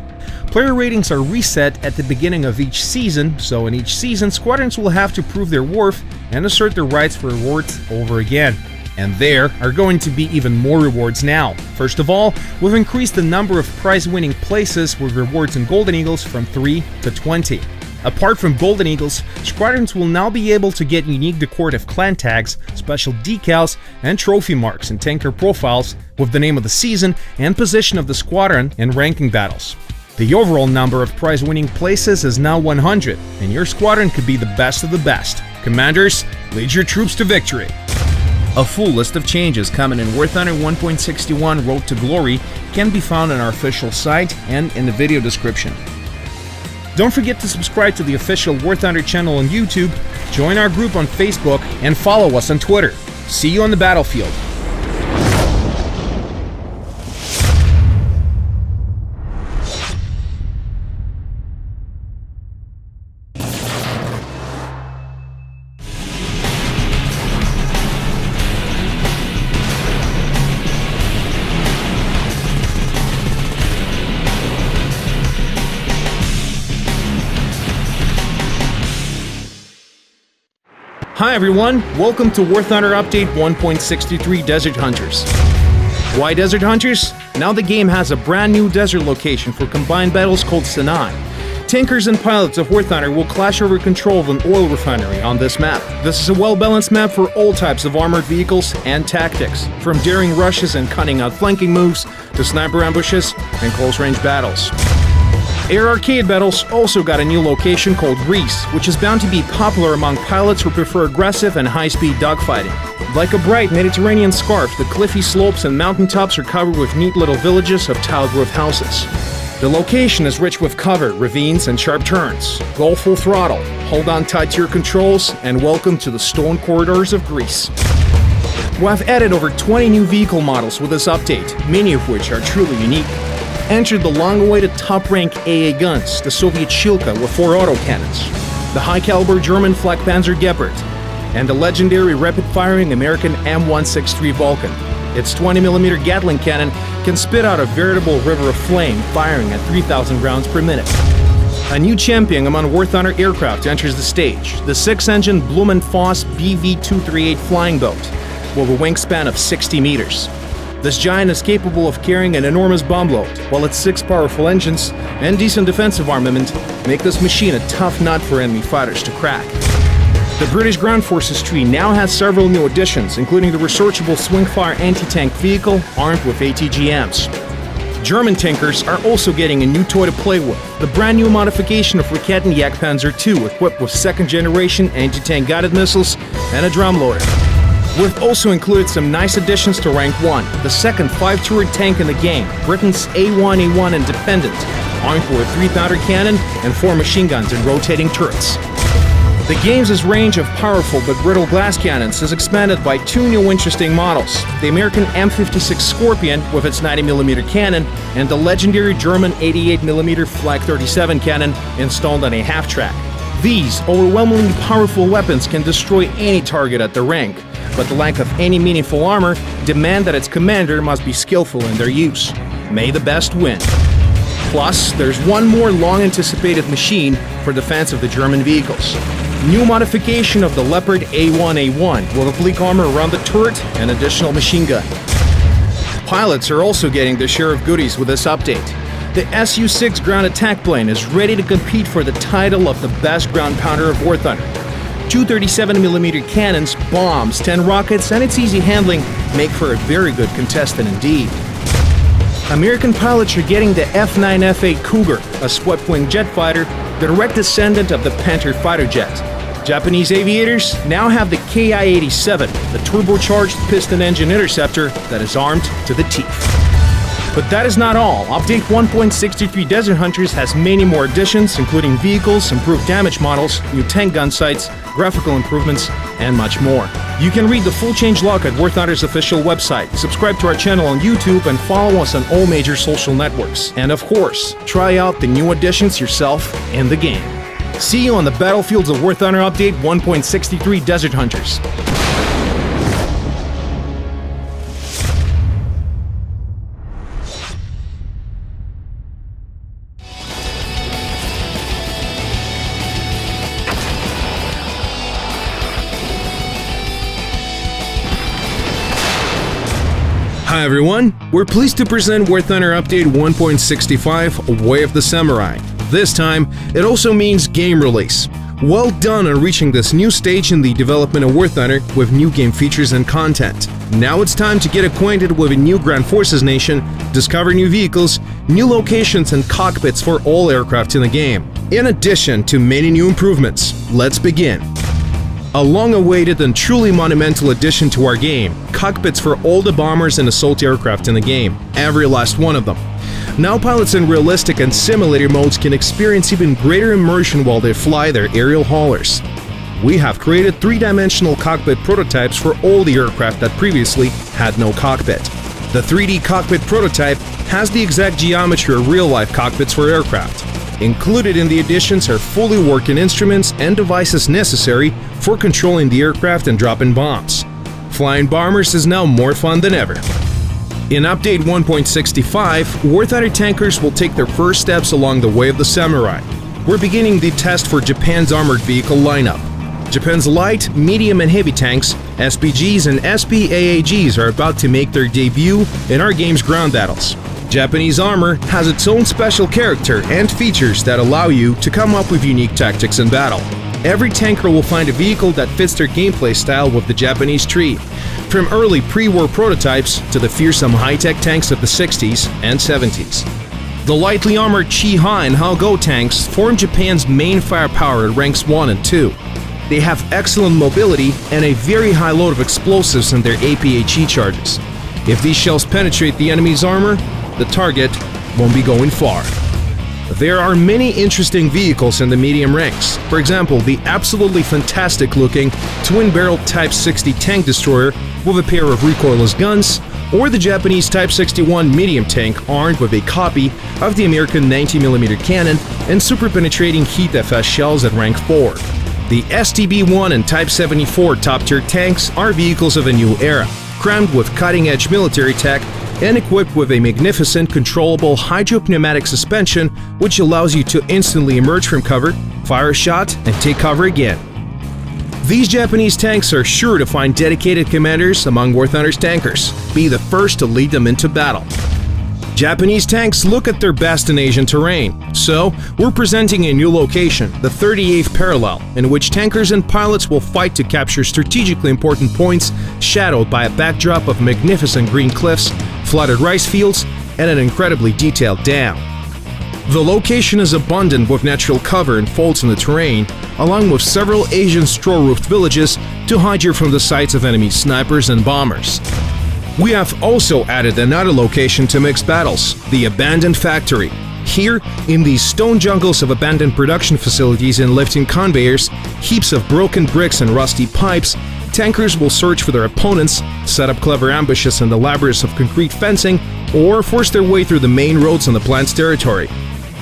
Player ratings are reset at the beginning of each season, so in each season, squadrons will have to prove their worth and assert their rights for rewards over again. And there are going to be even more rewards now. First of all, we've increased the number of prize-winning places with rewards in Golden Eagles from 3 to 20. Apart from Golden Eagles, squadrons will now be able to get unique decorative clan tags, special decals, and trophy marks and tanker profiles with the name of the season and position of the squadron in ranking battles. The overall number of prize-winning places is now 100, and your squadron could be the best of the best. Commanders, lead your troops to victory! A full list of changes coming in War Thunder 1.61 Road to Glory can be found on our official site and in the video description. Don't forget to subscribe to the official War Thunder channel on YouTube, join our group on Facebook, and follow us on Twitter. See you on the battlefield! Hi everyone, welcome to War Thunder Update 1.63 Desert Hunters. Why Desert Hunters? Now the game has a brand new desert location for combined battles called Unsane. Tankers and pilots of War Thunder will clash over control of an oil refinery on this map. This is a well-balanced map for all types of armored vehicles and tactics, from daring rushes and cutting out flanking moves to sniper ambushes and close-range battles. Air arcade battles also got a new location called Greece, which is bound to be popular among pilots who prefer aggressive and high-speed dogfighting. Like a bright Mediterranean scarf, the cliffy slopes and mountaintops are covered with neat little villages of tile-roof houses. The location is rich with cover, ravines, and sharp turns. Go full throttle, hold on tight to your controls, and welcome to the stone corridors of Greece. We have added over 20 new vehicle models with this update, many of which are truly unique. Entered the long-awaited top-rank AA guns, the Soviet Shilka with 4 autocannons, the high-caliber German Flak Panzer Gepard, and the legendary rapid-firing American M163 Vulcan. Its 20mm Gatling cannon can spit out a veritable river of flame, firing at 3,000 rounds per minute. A new champion among War Thunder aircraft enters the stage, the 6-engine Blumenfoss BV-238 flying boat, with a wingspan of 60 meters. This giant is capable of carrying an enormous bomb load, while its 6 powerful engines and decent defensive armament make this machine a tough nut for enemy fighters to crack. The British Ground Forces tree now has several new additions, including the researchable Swingfire anti-tank vehicle armed with ATGMs. German tankers are also getting a new toy to play with, the brand new modification of Raketenjagdpanzer II, equipped with 2nd-generation anti-tank guided missiles and a drum loader. We've also included some nice additions to Rank 1, the second 5-turret tank in the game, Britain's A1A1 Independent, armed with a 3-pounder cannon and 4 machine guns and rotating turrets. The game's range of powerful but brittle glass cannons is expanded by 2 new interesting models, the American M56 Scorpion with its 90mm cannon and the legendary German 88mm Flak 37 cannon installed on a half-track. These overwhelmingly powerful weapons can destroy any target at the rank, but the lack of any meaningful armor demand that its commander must be skillful in their use. May the best win. Plus, there's one more long-anticipated machine for defense of the German vehicles. New modification of the Leopard A1A1 with oblique armor around the turret and additional machine gun. Pilots are also getting their share of goodies with this update. The Su-6 ground attack plane is ready to compete for the title of the best ground pounder of War Thunder. 2 37mm cannons, bombs, 10 rockets, and its easy handling make for a very good contestant indeed. American pilots are getting the F9F8 Cougar, a swept-wing jet fighter, the direct descendant of the Panther fighter jet. Japanese aviators now have the Ki-87, the turbocharged piston engine interceptor that is armed to the teeth. But that is not all. Update 1.63 Desert Hunters has many more additions, including vehicles, improved damage models, new tank gun sights, graphical improvements, and much more. You can read the full changelog at War Thunder's official website, subscribe to our channel on YouTube, and follow us on all major social networks. And of course, try out the new additions yourself in the game. See you on the battlefields of War Thunder Update 1.63 Desert Hunters. Hi everyone, we're pleased to present War Thunder Update 1.65 Way of the Samurai. This time, it also means game release. Well done on reaching this new stage in the development of War Thunder with new game features and content. Now it's time to get acquainted with a new Ground Forces nation, discover new vehicles, new locations and cockpits for all aircraft in the game, in addition to many new improvements. Let's begin. A long-awaited and truly monumental addition to our game, cockpits for all the bombers and assault aircraft in the game, every last one of them. Now pilots in realistic and simulator modes can experience even greater immersion while they fly their aerial haulers. We have created 3-dimensional cockpit prototypes for all the aircraft that previously had no cockpit. The 3D cockpit prototype has the exact geometry of real-life cockpits for aircraft. Included in the additions are fully working instruments and devices necessary for controlling the aircraft and dropping bombs. Flying bombers is now more fun than ever. In Update 1.65, War Thunder tankers will take their first steps along the way of the samurai. We're beginning the test for Japan's armored vehicle lineup. Japan's light, medium, and heavy tanks, SPGs and SPAAGs are about to make their debut in our game's ground battles. Japanese armor has its own special character and features that allow you to come up with unique tactics in battle. Every tanker will find a vehicle that fits their gameplay style with the Japanese tree, from early pre-war prototypes to the fearsome high-tech tanks of the 60s and 70s. The lightly armored Chi-Ha and Hao-Go tanks form Japan's main firepower at ranks 1 and 2. They have excellent mobility and a very high load of explosives in their APHE charges. If these shells penetrate the enemy's armor, the target won't be going far. There are many interesting vehicles in the medium ranks. For example, the absolutely fantastic-looking twin-barrel Type 60 tank destroyer with a pair of recoilless guns, or the Japanese Type 61 medium tank armed with a copy of the American 90mm cannon and super-penetrating Heat FS shells at rank 4. The STB-1 and Type 74 top-tier tanks are vehicles of a new era, crammed with cutting-edge military tech and equipped with a magnificent controllable hydropneumatic suspension which allows you to instantly emerge from cover, fire a shot, and take cover again. These Japanese tanks are sure to find dedicated commanders among War Thunder's tankers. Be the first to lead them into battle. Japanese tanks look at their best in Asian terrain, so we're presenting a new location, the 38th parallel, in which tankers and pilots will fight to capture strategically important points shadowed by a backdrop of magnificent green cliffs, flooded rice fields, and an incredibly detailed dam. The location is abundant with natural cover and folds in the terrain, along with several Asian straw-roofed villages to hide you from the sights of enemy snipers and bombers. We have also added another location to mix battles, the Abandoned Factory. Here, in these stone jungles of abandoned production facilities and lifting conveyors, heaps of broken bricks and rusty pipes, tankers will search for their opponents, set up clever ambushes in the labyrinths of concrete fencing, or force their way through the main roads on the plant's territory.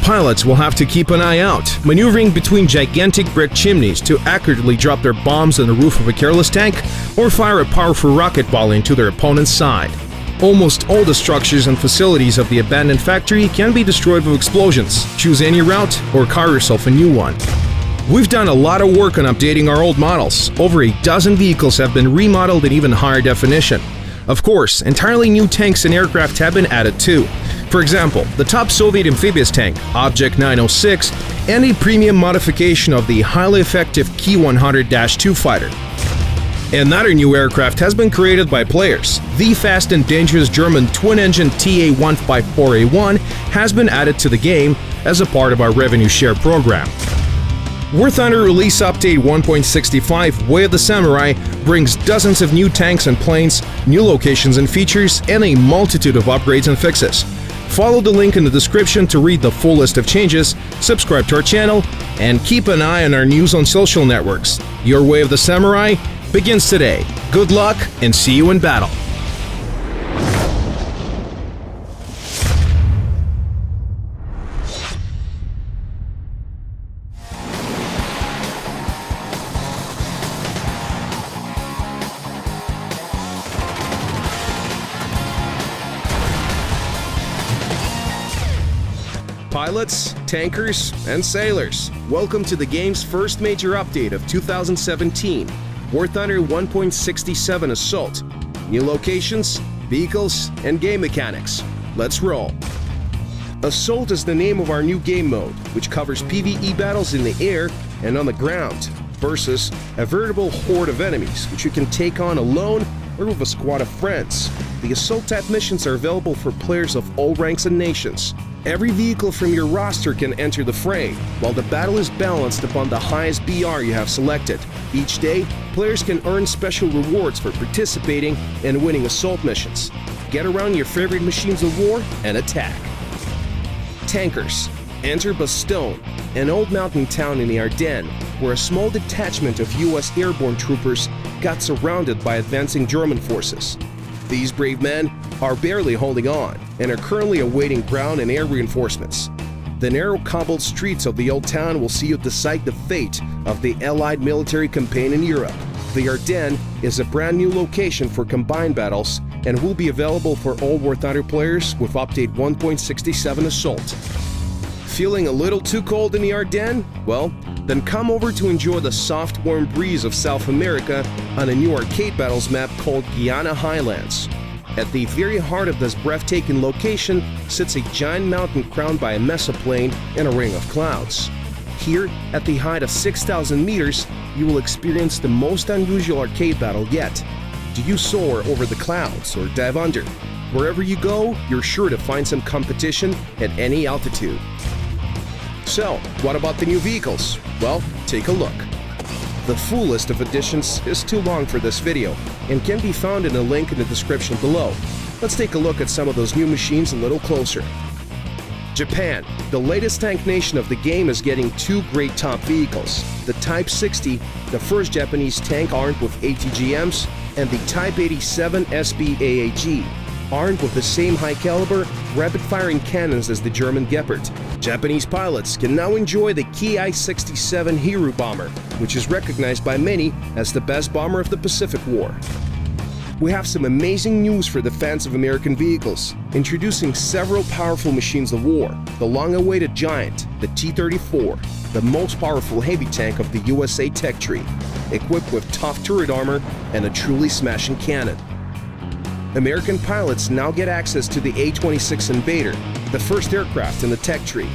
Pilots will have to keep an eye out, maneuvering between gigantic brick chimneys to accurately drop their bombs on the roof of a careless tank or fire a powerful rocket volley into their opponent's side. Almost all the structures and facilities of the abandoned factory can be destroyed with explosions. Choose any route or carve yourself a new one. We've done a lot of work on updating our old models. Over a dozen vehicles have been remodeled in even higher definition. Of course, entirely new tanks and aircraft have been added too. For example, the top Soviet amphibious tank, Object 906, and a premium modification of the highly effective Ki-100-2 fighter. Another new aircraft has been created by players. The fast and dangerous German twin-engine TA-154A1 has been added to the game as a part of our revenue share program. War Thunder Release Update 1.65 Way of the Samurai brings dozens of new tanks and planes, new locations and features, and a multitude of upgrades and fixes. Follow the link in the description to read the full list of changes, subscribe to our channel, and keep an eye on our news on social networks. Your Way of the Samurai begins today. Good luck and see you in battle. Pilots, tankers, and sailors, welcome to the game's first major update of 2017, War Thunder 1.67 Assault. New locations, vehicles, and game mechanics. Let's roll. Assault is the name of our new game mode, which covers PvE battles in the air and on the ground, versus a veritable horde of enemies, which you can take on alone or with a squad of friends. The Assault-type missions are available for players of all ranks and nations. Every vehicle from your roster can enter the fray, while the battle is balanced upon the highest BR you have selected. Each day, players can earn special rewards for participating and winning assault missions. Get around your favorite machines of war and attack. Tankers. Enter Bastogne, an old mountain town in the Ardennes, where a small detachment of US airborne troopers got surrounded by advancing German forces. These brave men are barely holding on and are currently awaiting ground and air reinforcements. The narrow cobbled streets of the old town will see you decide the fate of the Allied military campaign in Europe. The Ardennes is a brand new location for combined battles and will be available for all War Thunder players with Update 1.67 Assault. Feeling a little too cold in the Ardennes? Well, then come over to enjoy the soft, warm breeze of South America on a new arcade battles map called Guiana Highlands. At the very heart of this breathtaking location sits a giant mountain crowned by a mesoplane and a ring of clouds. Here, at the height of 6,000 meters, you will experience the most unusual arcade battle yet. Do you soar over the clouds or dive under? Wherever you go, you're sure to find some competition at any altitude. So, what about the new vehicles? Well, take a look. The full list of additions is too long for this video and can be found in a link in the description below. Let's take a look at some of those new machines a little closer. Japan, the latest tank nation of the game, is getting two great top vehicles. The Type 60, the first Japanese tank armed with ATGMs, and the Type 87 SB-AAG, armed with the same high-caliber, rapid-firing cannons as the German Gepard. Japanese pilots can now enjoy the Ki-67 Hiru bomber, which is recognized by many as the best bomber of the Pacific War. We have some amazing news for the fans of American vehicles, introducing several powerful machines of war. The long-awaited giant, the T-34, the most powerful heavy tank of the USA tech tree, equipped with tough turret armor and a truly smashing cannon. American pilots now get access to the A-26 Invader, the first aircraft in the tech tree.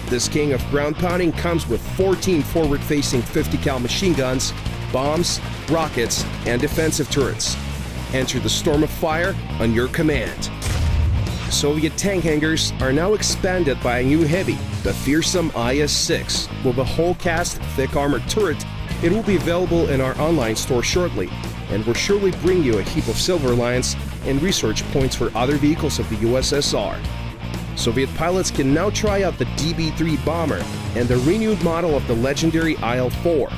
This king of ground pounding comes with 14 forward-facing 50 cal machine guns, bombs, rockets, and defensive turrets. Enter the storm of fire on your command. Soviet tank hangars are now expanded by a new heavy, the fearsome IS-6. With a whole-cast, thick armored turret, it will be available in our online store shortly, and will surely bring you a heap of silver lions and research points for other vehicles of the USSR. Soviet pilots can now try out the DB-3 bomber and the renewed model of the legendary IL-4.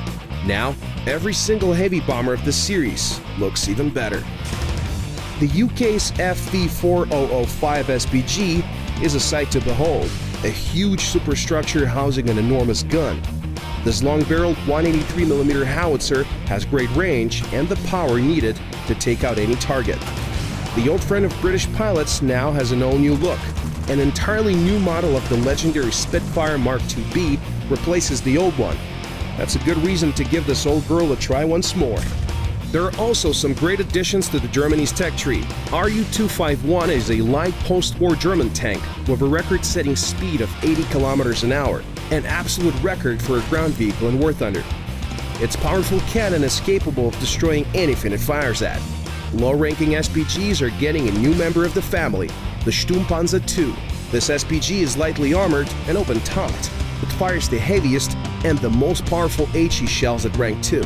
Now, every single heavy bomber of the series looks even better. The UK's FV4005 SPG is a sight to behold, a huge superstructure housing an enormous gun. This long-barreled 183mm howitzer has great range and the power needed to take out any target. The old friend of British pilots now has an all-new look. An entirely new model of the legendary Spitfire Mark IIB replaces the old one. That's a good reason to give this old girl a try once more. There are also some great additions to the Germany's tech tree. RU-251 is a light post-war German tank with a record-setting speed of 80 kilometers an hour, an absolute record for a ground vehicle in War Thunder. Its powerful cannon is capable of destroying anything it fires at. Low-ranking SPGs are getting a new member of the family, the Sturmpanzer II. This SPG is lightly armored and open-topped. It fires the heaviest and the most powerful HE shells at rank 2.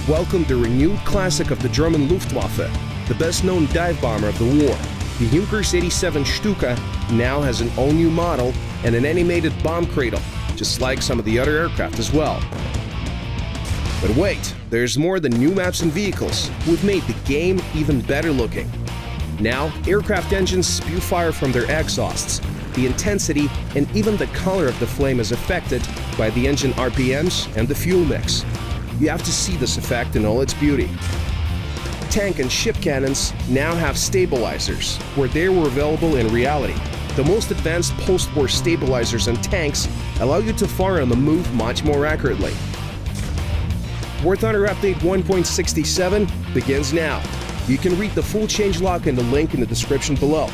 Welcome the renewed classic of the German Luftwaffe, the best-known dive bomber of the war. The Junkers 87 Stuka now has an all-new model and an animated bomb cradle, just like some of the other aircraft as well. But wait, there's more than new maps and vehicles. We've made the game even better looking. Now, aircraft engines spew fire from their exhausts. The intensity and even the color of the flame is affected by the engine RPMs and the fuel mix. You have to see this effect in all its beauty. Tank and ship cannons now have stabilizers, where they were available in reality. The most advanced post-war stabilizers in tanks allow you to fire on the move much more accurately. War Thunder Update 1.67 begins now. You can read the full changelog in the link in the description below.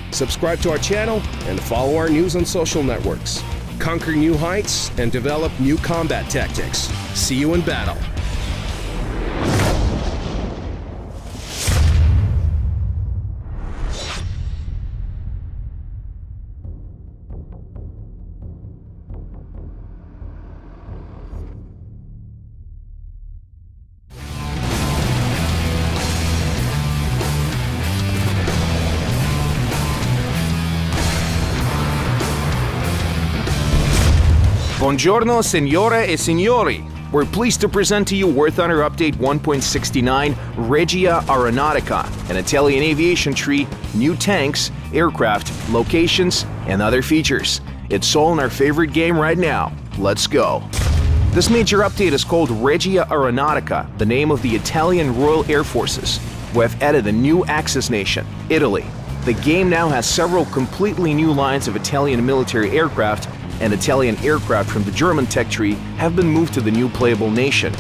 Subscribe to our channel and follow our news on social networks. Conquer new heights and develop new combat tactics. See you in battle. Buongiorno, signore e signori. We're pleased to present to you War Thunder Update 1.69 Regia Aeronautica, an Italian aviation tree, new tanks, aircraft, locations, and other features. It's all in our favorite game right now. Let's go. This major update is called Regia Aeronautica, the name of the Italian Royal Air Forces. We have added a new Axis nation, Italy. The game now has several completely new lines of Italian military aircraft, and Italian aircraft from the German tech tree have been moved to the new playable nation.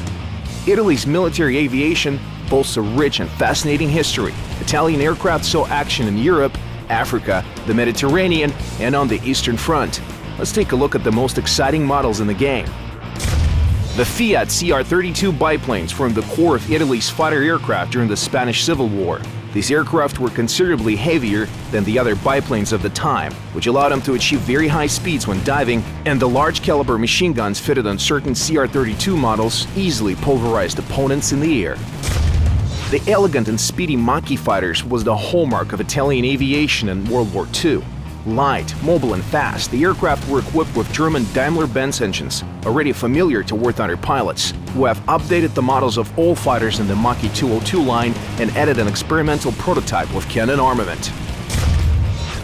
Italy's military aviation boasts a rich and fascinating history. Italian aircraft saw action in Europe, Africa, the Mediterranean, and on the Eastern Front. Let's take a look at the most exciting models in the game. The Fiat CR-32 biplanes formed the core of Italy's fighter aircraft during the Spanish Civil War. These aircraft were considerably heavier than the other biplanes of the time, which allowed them to achieve very high speeds when diving, and the large-caliber machine guns fitted on certain CR-32 models easily pulverized opponents in the air. The elegant and speedy Mach-E fighters was the hallmark of Italian aviation in World War II. Light, mobile, and fast, the aircraft were equipped with German Daimler-Benz engines, already familiar to War Thunder pilots, who have updated the models of all fighters in the Mach-E 202 line and added an experimental prototype with cannon armament.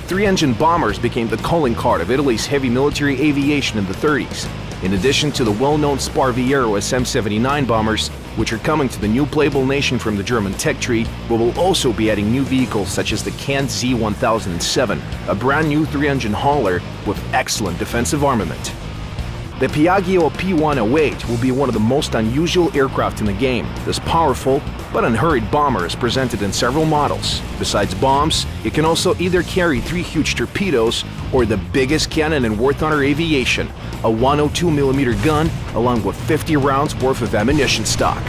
Three-engine bombers became the calling card of Italy's heavy military aviation in the 30s. In addition to the well-known Sparviero SM-79 bombers, which are coming to the new playable nation from the German tech tree, we will also be adding new vehicles such as the Kant Z-1007, a brand new 3-engine hauler with excellent defensive armament. The Piaggio P108 will be one of the most unusual aircraft in the game. This powerful but unhurried bomber is presented in several models. Besides bombs, it can also either carry 3 huge torpedoes or the biggest cannon in War Thunder aviation, a 102mm gun along with 50 rounds worth of ammunition stock.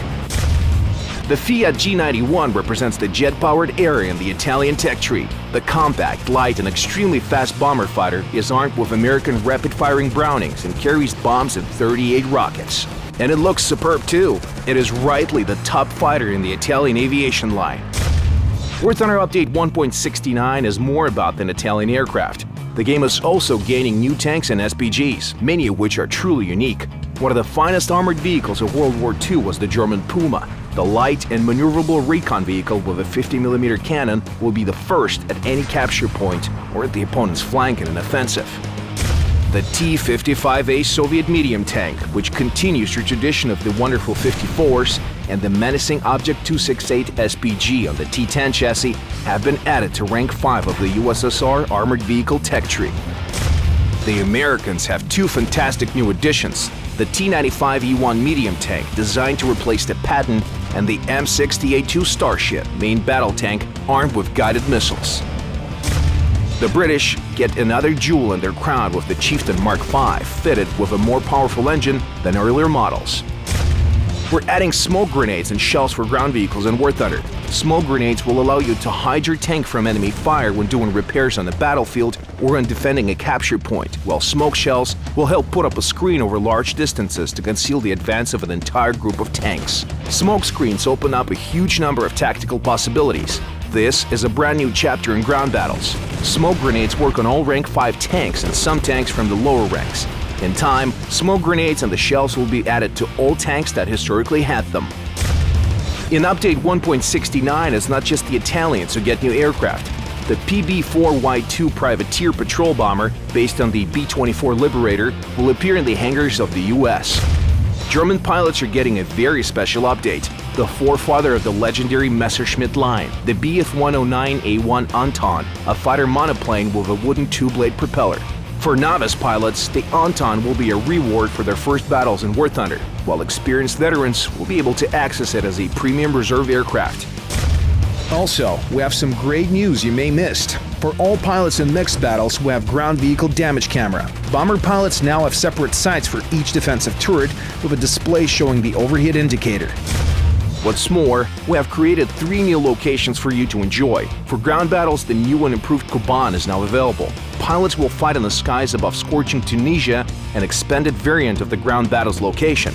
The Fiat G91 represents the jet-powered era in the Italian tech tree. The compact, light, and extremely fast bomber fighter is armed with American rapid-firing Brownings and carries bombs and 38 rockets. And it looks superb too. It is rightly the top fighter in the Italian aviation line. War Thunder Update 1.69 is more about than Italian aircraft. The game is also gaining new tanks and SPGs, many of which are truly unique. One of the finest armored vehicles of World War II was the German Puma. The light and maneuverable recon vehicle with a 50mm cannon will be the first at any capture point or at the opponent's flank in an offensive. The T-55A Soviet medium tank, which continues the tradition of the wonderful 54s, and the menacing Object 268 SPG on the T-10 chassis have been added to rank 5 of the USSR armored vehicle tech tree. The Americans have 2 fantastic new additions: the T-95E1 medium tank, designed to replace the Patton, and the M60A2 Starship main battle tank armed with guided missiles. The British get another jewel in their crown with the Chieftain Mark V, fitted with a more powerful engine than earlier models. We're adding smoke grenades and shells for ground vehicles in War Thunder. Smoke grenades will allow you to hide your tank from enemy fire when doing repairs on the battlefield or when defending a capture point, while smoke shells will help put up a screen over large distances to conceal the advance of an entire group of tanks. Smoke screens open up a huge number of tactical possibilities. This is a brand new chapter in ground battles. Smoke grenades work on all rank 5 tanks and some tanks from the lower ranks. In time, smoke grenades and the shells will be added to all tanks that historically had them. In Update 1.69, it's not just the Italians who get new aircraft. The PB-4Y2 Privateer patrol bomber, based on the B-24 Liberator, will appear in the hangars of the US. German pilots are getting a very special update. The forefather of the legendary Messerschmitt line, the Bf-109A1 Anton, a fighter monoplane with a wooden 2-blade propeller. For novice pilots, the Anton will be a reward for their first battles in War Thunder, while experienced veterans will be able to access it as a premium reserve aircraft. Also, we have some great news you may missed. For all pilots in mixed battles, we have ground vehicle damage camera. Bomber pilots now have separate sights for each defensive turret with a display showing the overheat indicator. What's more, we have created 3 new locations for you to enjoy. For ground battles, the new and improved Kuban is now available. Pilots will fight in the skies above scorching Tunisia, an expanded variant of the ground battles location.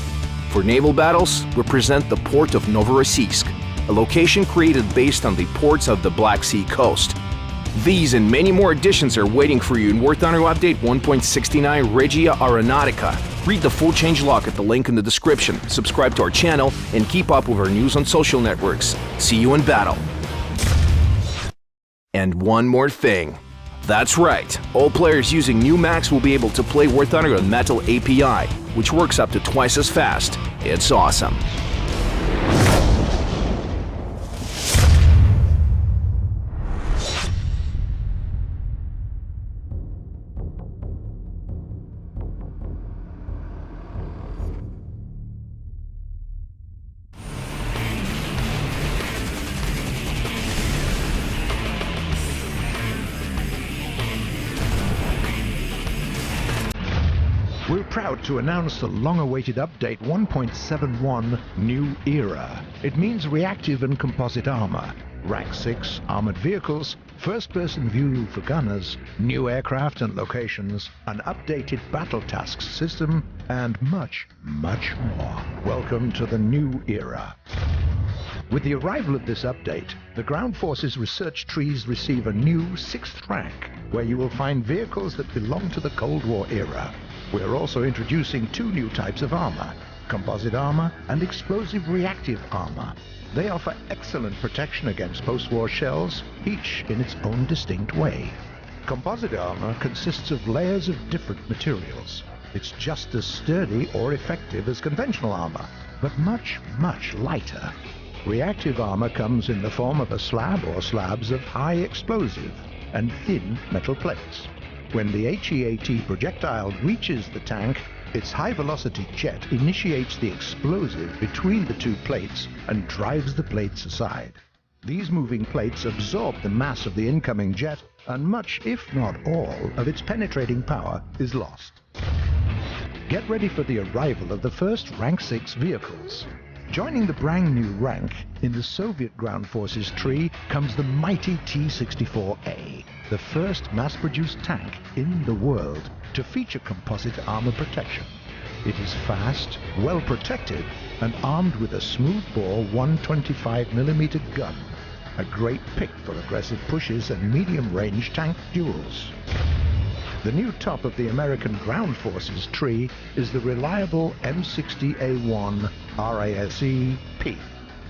For naval battles, we present the port of Novorossiysk, a location created based on the ports of the Black Sea coast. These and many more additions are waiting for you in War Thunder Update 1.69 Regia Aeronautica. Read the full changelog at the link in the description, subscribe to our channel, and keep up with our news on social networks. See you in battle. And one more thing. That's right, all players using new Macs will be able to play War Thunder on Metal API, which works up to twice as fast. It's awesome. We're proud to announce the long-awaited update 1.71 New Era. It means reactive and composite armor, Rank 6 armored vehicles, first-person view for gunners, new aircraft and locations, an updated battle tasks system, and much, much more. Welcome to the New Era. With the arrival of this update, the Ground Forces research trees receive a new 6th rank, where you will find vehicles that belong to the Cold War era. We're also introducing 2 new types of armor, composite armor and explosive reactive armor. They offer excellent protection against post-war shells, each in its own distinct way. Composite armor consists of layers of different materials. It's just as sturdy or effective as conventional armor, but much, much lighter. Reactive armor comes in the form of a slab or slabs of high explosive and thin metal plates. When the HEAT projectile reaches the tank, its high-velocity jet initiates the explosive between the two plates and drives the plates aside. These moving plates absorb the mass of the incoming jet, and much, if not all, of its penetrating power is lost. Get ready for the arrival of the first Rank 6 vehicles. Joining the brand new rank in the Soviet ground forces tree comes the mighty T-64A, the first mass-produced tank in the world to feature composite armor protection. It is fast, well protected, and armed with a smoothbore 125mm gun, a great pick for aggressive pushes and medium-range tank duels. The new top of the American ground forces tree is the reliable M60A1 RASE-P.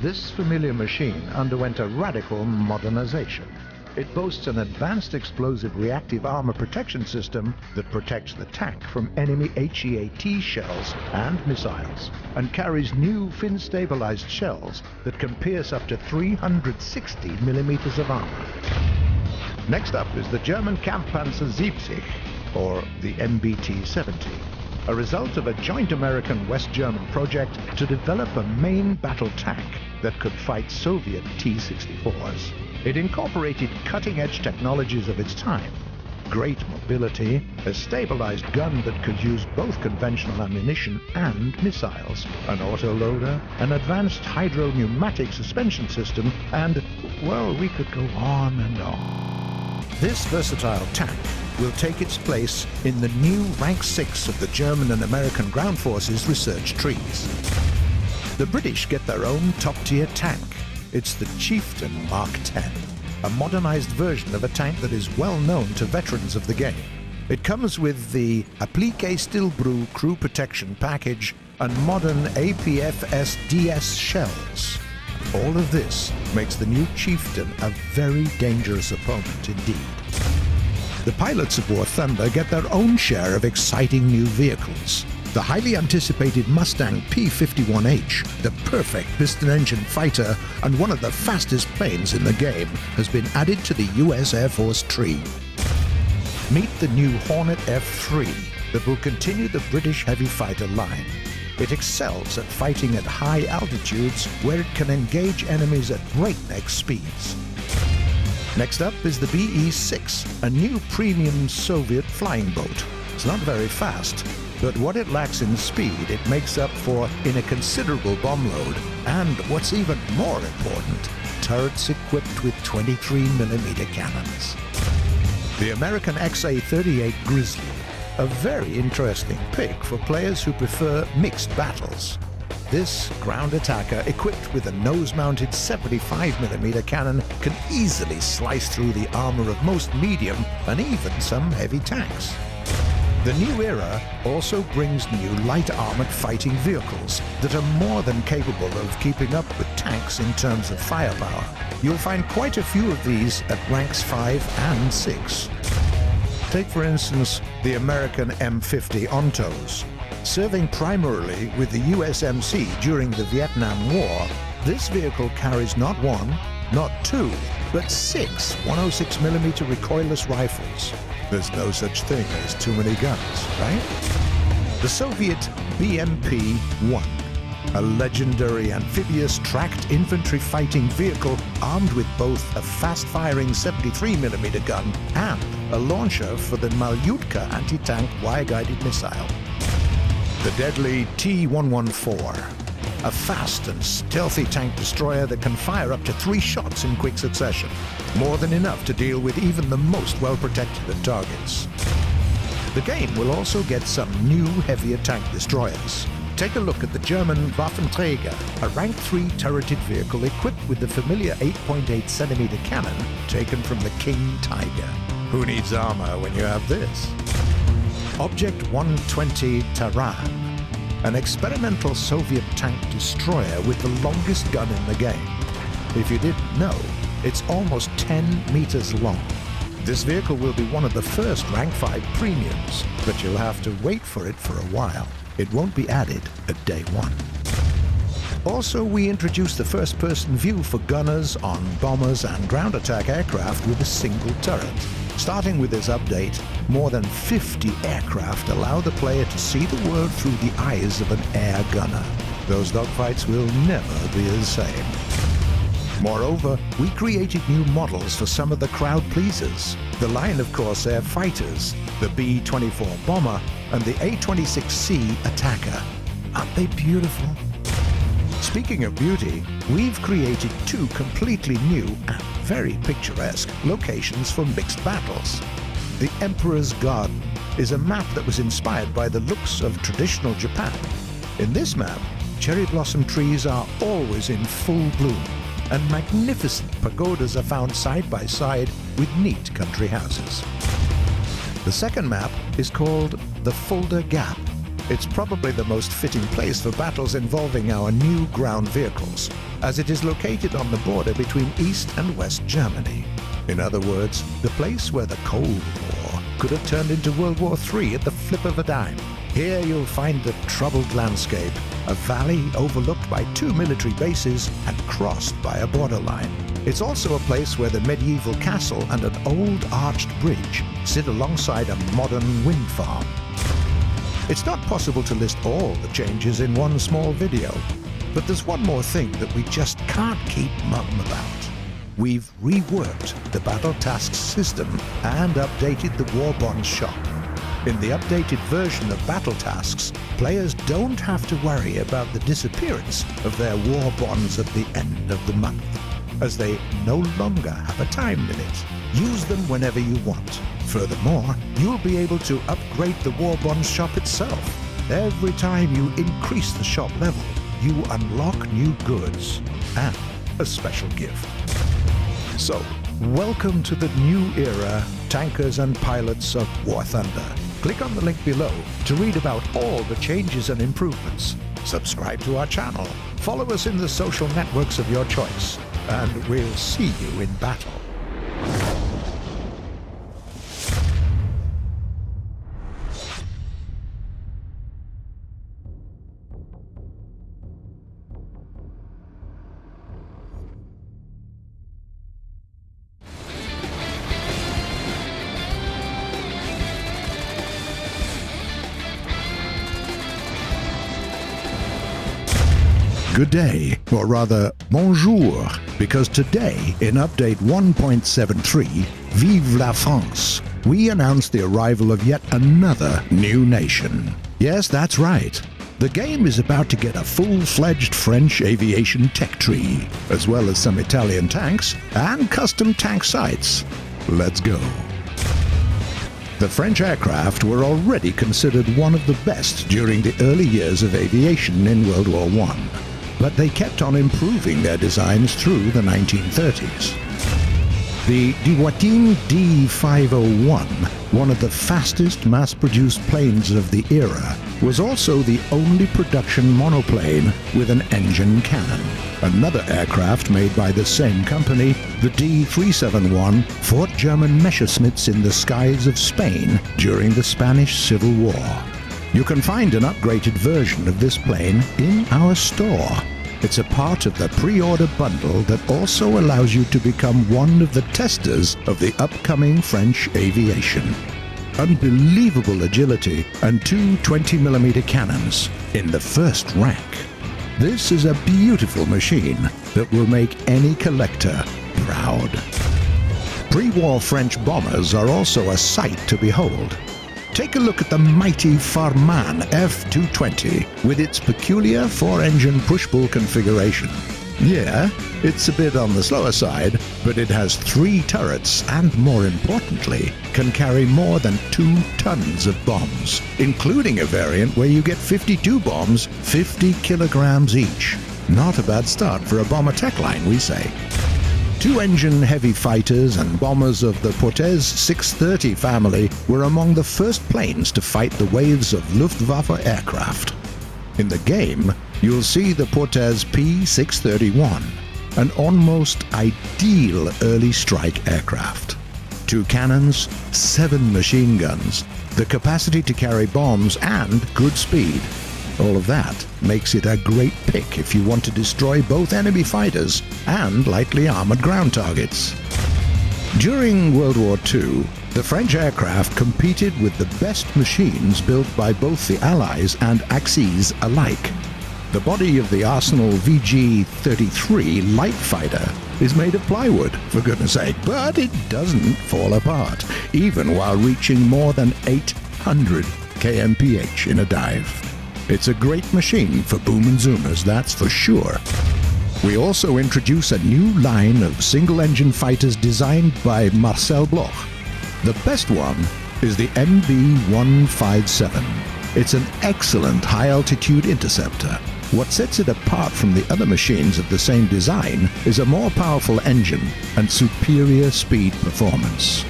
This familiar machine underwent a radical modernization. It boasts an advanced explosive reactive armor protection system that protects the tank from enemy HEAT shells and missiles, and carries new fin-stabilized shells that can pierce up to 360mm of armor. Next up is the German Kampfpanzer 70, or the MBT-70, a result of a joint American-West German project to develop a main battle tank that could fight Soviet T-64s. It incorporated cutting-edge technologies of its time, great mobility, a stabilized gun that could use both conventional ammunition and missiles, an autoloader, an advanced hydro-pneumatic suspension system, and, well, we could go on and on. This versatile tank will take its place in the new Rank 6 of the German and American ground forces research trees. The British get their own top-tier tank. It's the Chieftain Mark 10, a modernized version of a tank that is well known to veterans of the game. It comes with the Applique Stillbrew crew protection package and modern APFS-DS shells. All of this makes the new Chieftain a very dangerous opponent indeed. The pilots of War Thunder get their own share of exciting new vehicles. The highly anticipated Mustang P-51H, the perfect piston engine fighter and one of the fastest planes in the game, has been added to the US Air Force tree. Meet the new Hornet F-3 that will continue the British heavy fighter line. It excels at fighting at high altitudes where it can engage enemies at breakneck speeds. Next up is the BE-6, a new premium Soviet flying boat. It's not very fast, but what it lacks in speed it makes up for in a considerable bomb load, and what's even more important, turrets equipped with 23mm cannons. The American XA-38 Grizzly, a very interesting pick for players who prefer mixed battles. This ground attacker, equipped with a nose-mounted 75mm cannon, can easily slice through the armor of most medium and even some heavy tanks. The new era also brings new light armored fighting vehicles that are more than capable of keeping up with tanks in terms of firepower. You'll find quite a few of these at ranks 5 and 6. Take for instance the American M50 Ontos. Serving primarily with the USMC during the Vietnam War, this vehicle carries not one, not two, but 6 106mm recoilless rifles. There's no such thing as too many guns, right? The Soviet BMP-1, a legendary amphibious tracked infantry fighting vehicle armed with both a fast-firing 73mm gun and a launcher for the Malyutka anti-tank wire-guided missile. The deadly T-114, a fast and stealthy tank destroyer that can fire up to 3 shots in quick succession, more than enough to deal with even the most well-protected of targets. The game will also get some new heavier tank destroyers. Take a look at the German Waffenträger, a rank 3 turreted vehicle equipped with the familiar 8.8cm cannon taken from the King Tiger. Who needs armor when you have this? Object 120 Taran, an experimental Soviet tank destroyer with the longest gun in the game. If you didn't know, it's almost 10 meters long. This vehicle will be one of the first rank 5 premiums, but you'll have to wait for it for a while. It won't be added at day one. Also, we introduced the first-person view for gunners on bombers and ground attack aircraft with a single turret. Starting with this update, more than 50 aircraft allow the player to see the world through the eyes of an air gunner. Those dogfights will never be the same. Moreover, we created new models for some of the crowd pleasers. The line of Corsair fighters, the B-24 bomber, and the A-26C attacker. Aren't they beautiful? Speaking of beauty, we've created two completely new and very picturesque locations for mixed battles. The Emperor's Garden is a map that was inspired by the looks of traditional Japan. In this map, cherry blossom trees are always in full bloom, and magnificent pagodas are found side by side with neat country houses. The second map is called the Fulda Gap. It's probably the most fitting place for battles involving our new ground vehicles, as it is located on the border between East and West Germany. In other words, the place where the Cold War could have turned into World War III at the flip of a dime. Here you'll find the troubled landscape, a valley overlooked by two military bases and crossed by a borderline. It's also a place where the medieval castle and an old arched bridge sit alongside a modern wind farm. It's not possible to list all the changes in one small video, but there's one more thing that we just can't keep mum about. We've reworked the Battle Tasks system and updated the War Bonds shop. In the updated version of Battle Tasks, players don't have to worry about the disappearance of their War Bonds at the end of the month, as they no longer have a time limit. Use them whenever you want. Furthermore, you'll be able to upgrade the War Bonds shop itself. Every time you increase the shop level, you unlock new goods and a special gift. So, welcome to the new era, tankers and pilots of War Thunder. Click on the link below to read about all the changes and improvements. Subscribe to our channel, follow us in the social networks of your choice, and we'll see you in battle. Good day, or rather, bonjour, because today, in Update 1.73, Vive la France, we announce the arrival of yet another new nation. Yes, that's right. The game is about to get a full-fledged French aviation tech tree, as well as some Italian tanks and custom tank sites. Let's go. The French aircraft were already considered one of the best during the early years of aviation in World War I. But they kept on improving their designs through the 1930s. The Dewoitine D501, one of the fastest mass-produced planes of the era, was also the only production monoplane with an engine cannon. Another aircraft made by the same company, the D371, fought German Messerschmitts in the skies of Spain during the Spanish Civil War. You can find an upgraded version of this plane in our store. It's a part of the pre-order bundle that also allows you to become one of the testers of the upcoming French aviation. Unbelievable agility and two 20mm cannons in the first rank. This is a beautiful machine that will make any collector proud. Pre-war French bombers are also a sight to behold. Take a look at the mighty Farman F220 with its peculiar 4-engine push-pull configuration. Yeah, it's a bit on the slower side, but it has 3 turrets and, more importantly, can carry more than 2 tons of bombs, including a variant where you get 52 bombs, 50 kilograms each. Not a bad start for a bomber tech line, we say. 2-engine heavy fighters and bombers of the Portez 630 family were among the first planes to fight the waves of Luftwaffe aircraft. In the game, you'll see the Portez P631, an almost ideal early strike aircraft. 2 cannons, 7 machine guns, the capacity to carry bombs, and good speed. All of that makes it a great pick if you want to destroy both enemy fighters and lightly armored ground targets. During World War II, the French aircraft competed with the best machines built by both the Allies and Axis alike. The body of the Arsenal VG-33 light fighter is made of plywood, for goodness sake, but it doesn't fall apart, even while reaching more than 800 kmph in a dive. It's a great machine for boom and zoomers, that's for sure. We also introduce a new line of single-engine fighters designed by Marcel Bloch. The best one is the MB-157. It's an excellent high-altitude interceptor. What sets it apart from the other machines of the same design is a more powerful engine and superior speed performance.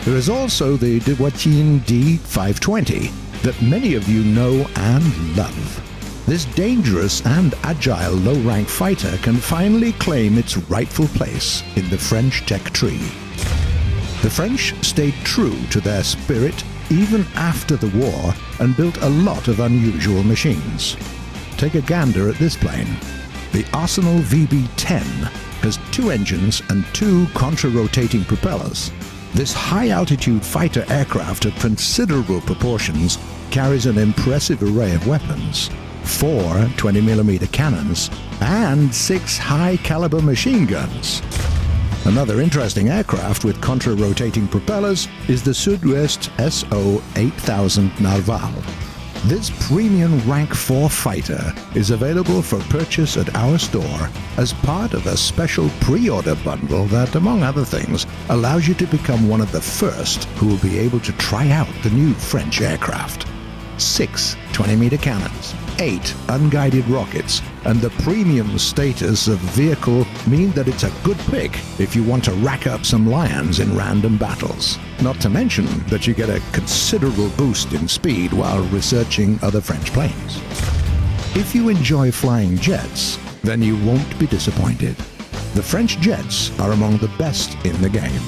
There is also the De Watine D520 that many of you know and love. This dangerous and agile low-rank fighter can finally claim its rightful place in the French tech tree. The French stayed true to their spirit even after the war and built a lot of unusual machines. Take a gander at this plane. The Arsenal VB-10 has 2 engines and 2 contra-rotating propellers. This high-altitude fighter aircraft of considerable proportions carries an impressive array of weapons, 4 20mm cannons, and 6 high-caliber machine guns. Another interesting aircraft with contra-rotating propellers is the Sud-Ouest SO-8000 Narval. This premium rank 4 fighter is available for purchase at our store as part of a special pre-order bundle that, among other things, allows you to become one of the first who will be able to try out the new French aircraft. 6 20-meter cannons, 8 unguided rockets, and the premium status of vehicle mean that it's a good pick if you want to rack up some lions in random battles. Not to mention that you get a considerable boost in speed while researching other French planes. If you enjoy flying jets, then you won't be disappointed. The French jets are among the best in the game.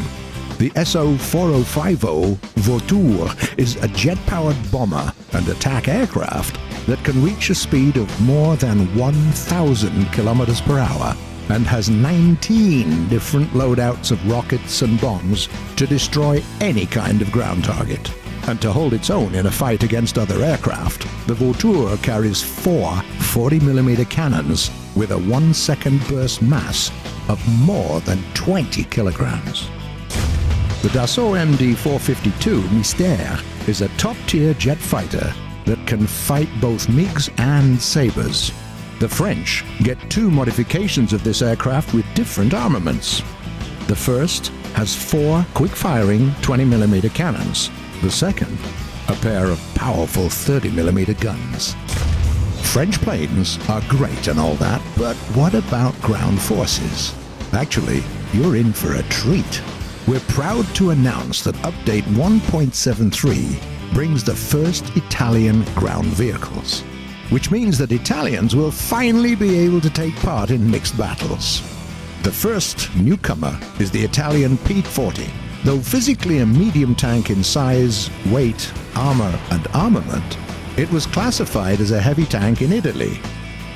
The SO-4050 Vautour is a jet-powered bomber and attack aircraft that can reach a speed of more than 1,000 kilometers per hour and has 19 different loadouts of rockets and bombs to destroy any kind of ground target. And to hold its own in a fight against other aircraft, the Vautour carries 4 40mm cannons with a 1-second burst mass of more than 20 kilograms. The Dassault MD-452 Mystère is a top-tier jet fighter that can fight both MiGs and Sabres. The French get 2 modifications of this aircraft with different armaments. The first has 4 quick-firing 20mm cannons. The second, a pair of powerful 30mm guns. French planes are great and all that, but what about ground forces? Actually, you're in for a treat. We're proud to announce that Update 1.73 brings the first Italian ground vehicles, which means that Italians will finally be able to take part in mixed battles. The first newcomer is the Italian P-40. Though physically a medium tank in size, weight, armor, and armament, it was classified as a heavy tank in Italy.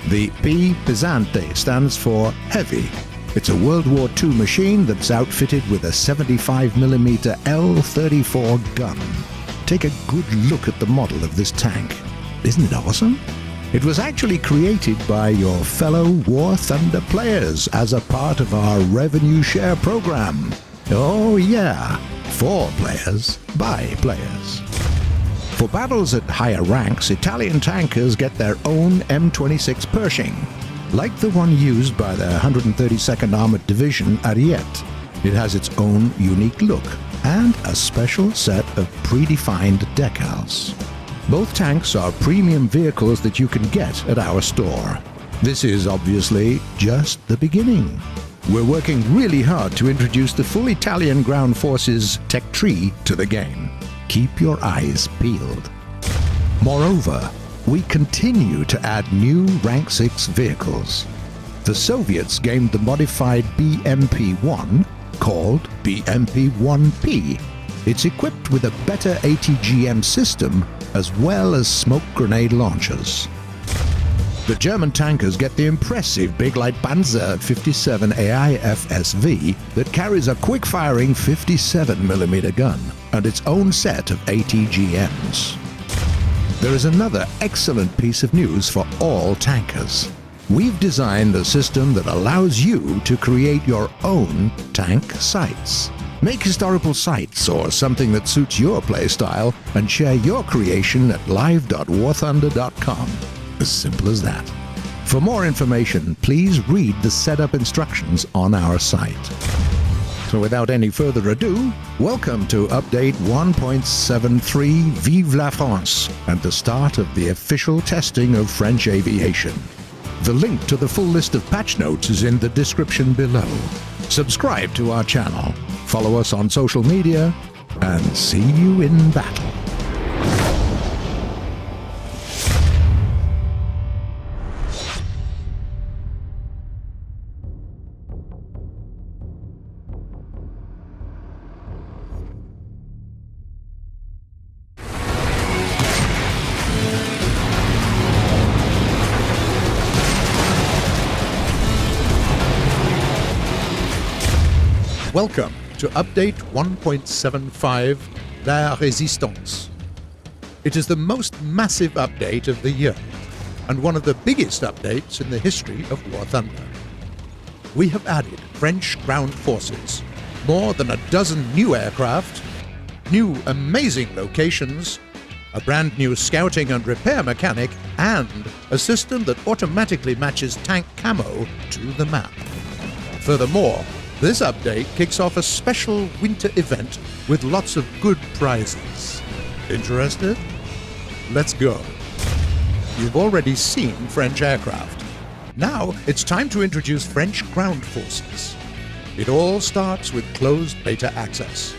The P Pesante stands for heavy. It's a World War II machine that's outfitted with a 75mm L-34 gun. Take a good look at the model of this tank. Isn't it awesome? It was actually created by your fellow War Thunder players as a part of our revenue share program. Oh yeah, for players, by players. For battles at higher ranks, Italian tankers get their own M26 Pershing, like the one used by the 132nd Armored Division Ariete. It has its own unique look and a special set of predefined decals. Both tanks are premium vehicles that you can get at our store. This is obviously just the beginning. We're working really hard to introduce the full Italian ground forces tech tree to the game. Keep your eyes peeled. Moreover, we continue to add new Rank 6 vehicles. The Soviets gained the modified BMP-1, called BMP-1P. It's equipped with a better ATGM system as well as smoke grenade launchers. The German tankers get the impressive Big Light Panzer 57 AIFSV that carries a quick-firing 57mm gun and its own set of ATGMs. There is another excellent piece of news for all tankers. We've designed a system that allows you to create your own tank sites. Make historical sites or something that suits your playstyle and share your creation at live.warthunder.com. As simple as that. For more information, please read the setup instructions on our site. So without any further ado, welcome to Update 1.73 Vive la France and the start of the official testing of French aviation. The link to the full list of patch notes is in the description below. Subscribe to our channel, follow us on social media, and see you in battle. Welcome to Update 1.75 La Résistance. It is the most massive update of the year, and one of the biggest updates in the history of War Thunder. We have added French ground forces, more than a dozen new aircraft, new amazing locations, a brand new scouting and repair mechanic, and a system that automatically matches tank camo to the map. Furthermore, this update kicks off a special winter event with lots of good prizes. Interested? Let's go. You've already seen French aircraft. Now it's time to introduce French ground forces. It all starts with closed beta access.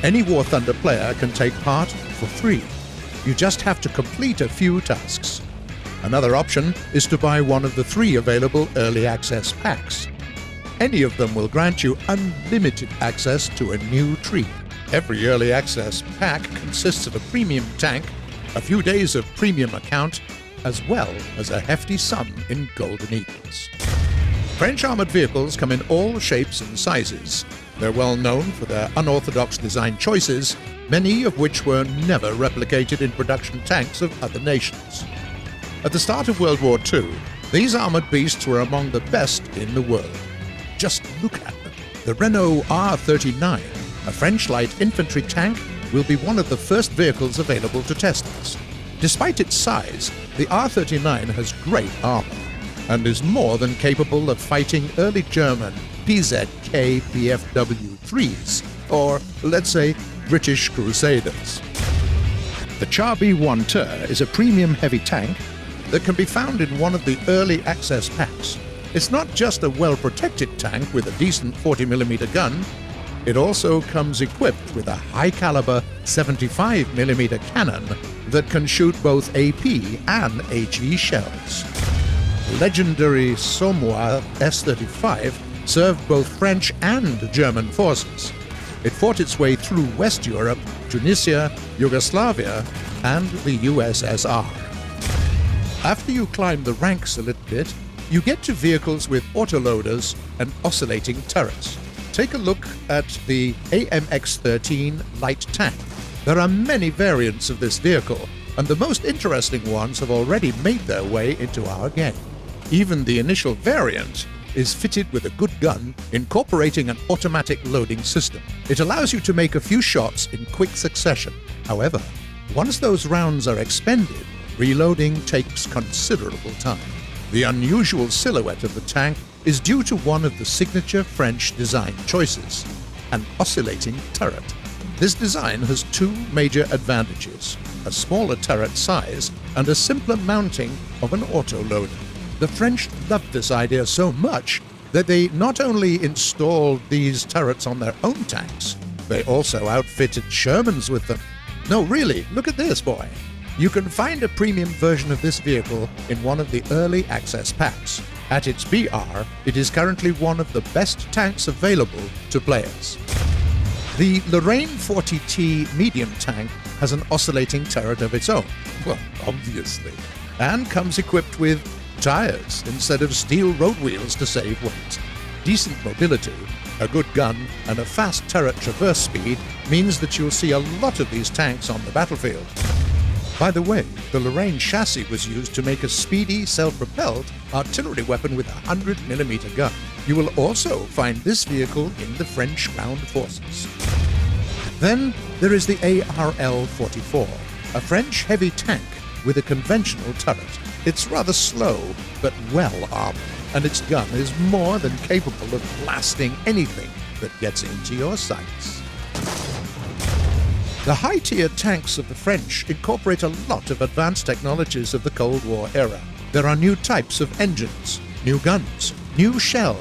Any War Thunder player can take part for free. You just have to complete a few tasks. Another option is to buy one of the 3 available early access packs. Any of them will grant you unlimited access to a new tree. Every early access pack consists of a premium tank, a few days of premium account, as well as a hefty sum in golden eagles. French armored vehicles come in all shapes and sizes. They're well known for their unorthodox design choices, many of which were never replicated in production tanks of other nations. At the start of World War II, these armored beasts were among the best in the world. Just look at them. The Renault R39, a French light infantry tank, will be one of the first vehicles available to testers. Despite its size, the R39 has great armor and is more than capable of fighting early German PZK PFW-3s, or let's say British Crusaders. The Char B1 Ter is a premium heavy tank that can be found in one of the early access packs. It's not just a well-protected tank with a decent 40mm gun, it also comes equipped with a high-caliber 75mm cannon that can shoot both AP and HE shells. Legendary Somois S-35 served both French and German forces. It fought its way through West Europe, Tunisia, Yugoslavia, and the USSR. After you climb the ranks a little bit, you get to vehicles with autoloaders and oscillating turrets. Take a look at the AMX-13 light tank. There are many variants of this vehicle, and the most interesting ones have already made their way into our game. Even the initial variant is fitted with a good gun, incorporating an automatic loading system. It allows you to make a few shots in quick succession. However, once those rounds are expended, reloading takes considerable time. The unusual silhouette of the tank is due to one of the signature French design choices, an oscillating turret. This design has 2 major advantages, a smaller turret size and a simpler mounting of an autoloader. The French loved this idea so much that they not only installed these turrets on their own tanks, they also outfitted Shermans with them. No, really, look at this, boy. You can find a premium version of this vehicle in one of the early access packs. At its BR, it is currently one of the best tanks available to players. The Lorraine 40T medium tank has an oscillating turret of its own, well, obviously, and comes equipped with tires instead of steel road wheels to save weight. Decent mobility, a good gun, and a fast turret traverse speed means that you'll see a lot of these tanks on the battlefield. By the way, the Lorraine chassis was used to make a speedy, self-propelled artillery weapon with a 100mm gun. You will also find this vehicle in the French ground forces. Then there is the ARL-44, a French heavy tank with a conventional turret. It's rather slow, but well armored, and its gun is more than capable of blasting anything that gets into your sights. The high-tier tanks of the French incorporate a lot of advanced technologies of the Cold War era. There are new types of engines, new guns, new shell,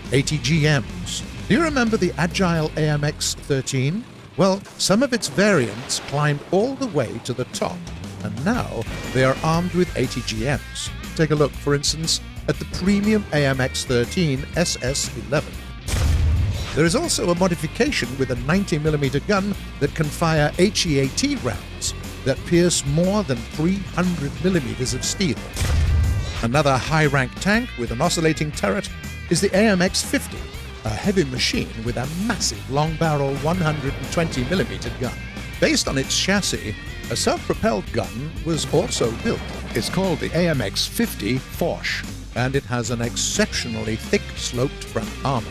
ATGMs. Do you remember the agile AMX-13? Well, some of its variants climbed all the way to the top, and now they are armed with ATGMs. Take a look, for instance, at the premium AMX-13 SS-11. There is also a modification with a 90mm gun that can fire HEAT rounds that pierce more than 300mm of steel. Another high-rank tank with an oscillating turret is the AMX-50, a heavy machine with a massive long-barrel 120mm gun. Based on its chassis, a self-propelled gun was also built. It's called the AMX-50 Foch, and it has an exceptionally thick sloped front armor.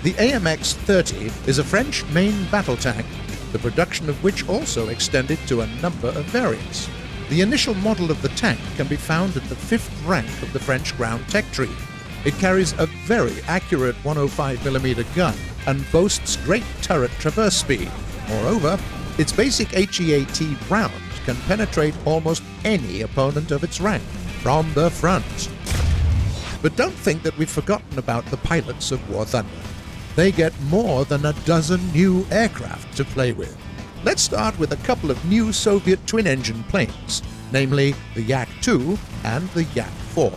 The AMX-30 is a French main battle tank, the production of which also extended to a number of variants. The initial model of the tank can be found at the 5th rank of the French ground tech tree. It carries a very accurate 105mm gun and boasts great turret traverse speed. Moreover, its basic HEAT round can penetrate almost any opponent of its rank from the front. But don't think that we've forgotten about the pilots of War Thunder. They get more than a dozen new aircraft to play with. Let's start with a couple of new Soviet twin-engine planes, namely the Yak-2 and the Yak-4.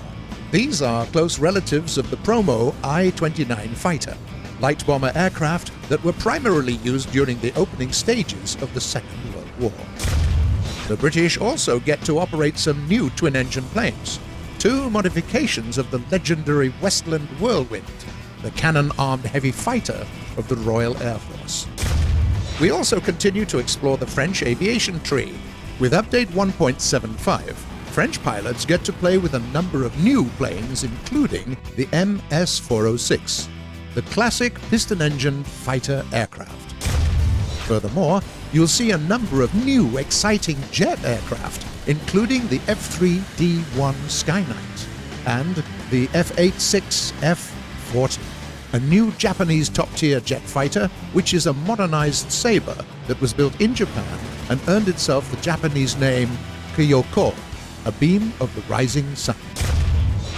These are close relatives of the Promo I-29 fighter, light bomber aircraft that were primarily used during the opening stages of the Second World War. The British also get to operate some new twin-engine planes, two modifications of the legendary Westland Whirlwind, the cannon-armed heavy fighter of the Royal Air Force. We also continue to explore the French aviation tree. With update 1.75, French pilots get to play with a number of new planes, including the MS-406, the classic piston-engine fighter aircraft. Furthermore, you'll see a number of new exciting jet aircraft, including the F-3D-1 Skyknight and the F-86F-40, a new Japanese top-tier jet fighter, which is a modernized Sabre that was built in Japan and earned itself the Japanese name Kyoko, a beam of the rising sun.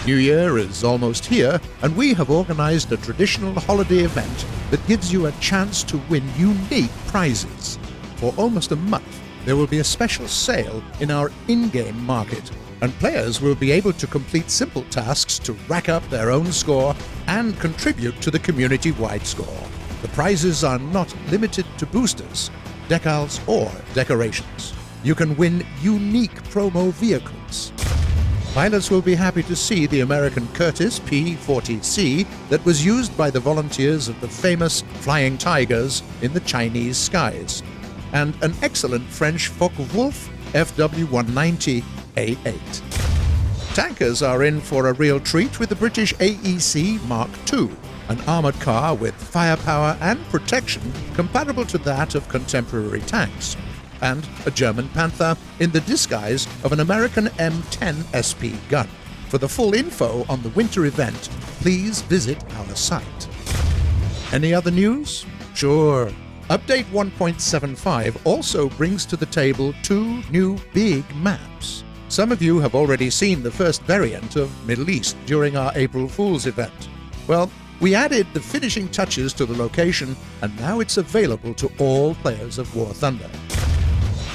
New Year is almost here, and we have organized a traditional holiday event that gives you a chance to win unique prizes. For almost a month, there will be a special sale in our in-game market, and players will be able to complete simple tasks to rack up their own score and contribute to the community-wide score. The prizes are not limited to boosters, decals, or decorations. You can win unique promo vehicles. Pilots will be happy to see the American Curtiss P-40C that was used by the volunteers of the famous Flying Tigers in the Chinese skies, and an excellent French Focke-Wulf FW-190 A8. Tankers are in for a real treat with the British AEC Mark II, an armoured car with firepower and protection compatible to that of contemporary tanks, and a German Panther in the disguise of an American M10 SP gun. For the full info on the winter event, please visit our site. Any other news? Sure. Update 1.75 also brings to the table two new big maps. Some of you have already seen the first variant of Middle East during our April Fool's event. Well, we added the finishing touches to the location, and now it's available to all players of War Thunder.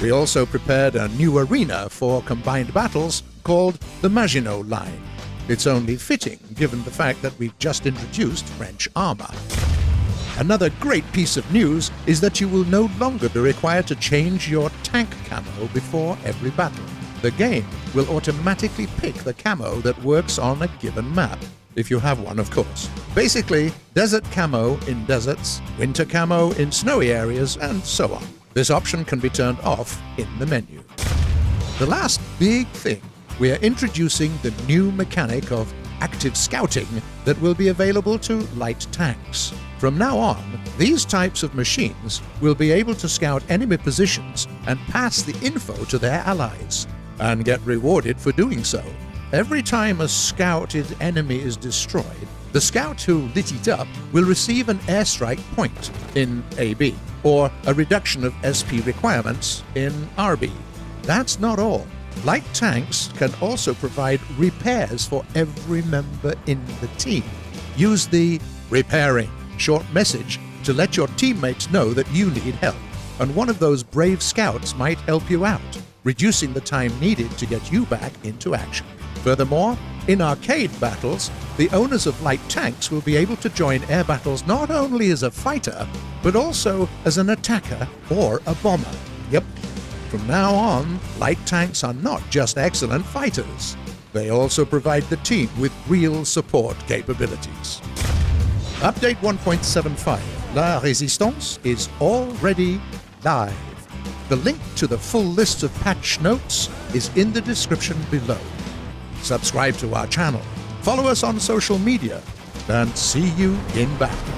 We also prepared a new arena for combined battles called the Maginot Line. It's only fitting given the fact that we've just introduced French armor. Another great piece of news is that you will no longer be required to change your tank camo before every battle. The game will automatically pick the camo that works on a given map, if you have one, of course. Basically, desert camo in deserts, winter camo in snowy areas, and so on. This option can be turned off in the menu. The last big thing, we are introducing the new mechanic of active scouting that will be available to light tanks. From now on, these types of machines will be able to scout enemy positions and pass the info to their allies, and get rewarded for doing so. Every time a scouted enemy is destroyed, the scout who lit it up will receive an airstrike point in AB, or a reduction of SP requirements in RB. That's not all. Light tanks can also provide repairs for every member in the team. Use the repairing short message to let your teammates know that you need help, and one of those brave scouts might help you out, reducing the time needed to get you back into action. Furthermore, in arcade battles, the owners of light tanks will be able to join air battles not only as a fighter, but also as an attacker or a bomber. Yep. From now on, light tanks are not just excellent fighters. They also provide the team with real support capabilities. Update 1.75, La Résistance, is already live. The link to the full list of patch notes is in the description below. Subscribe to our channel, follow us on social media, and see you in battle.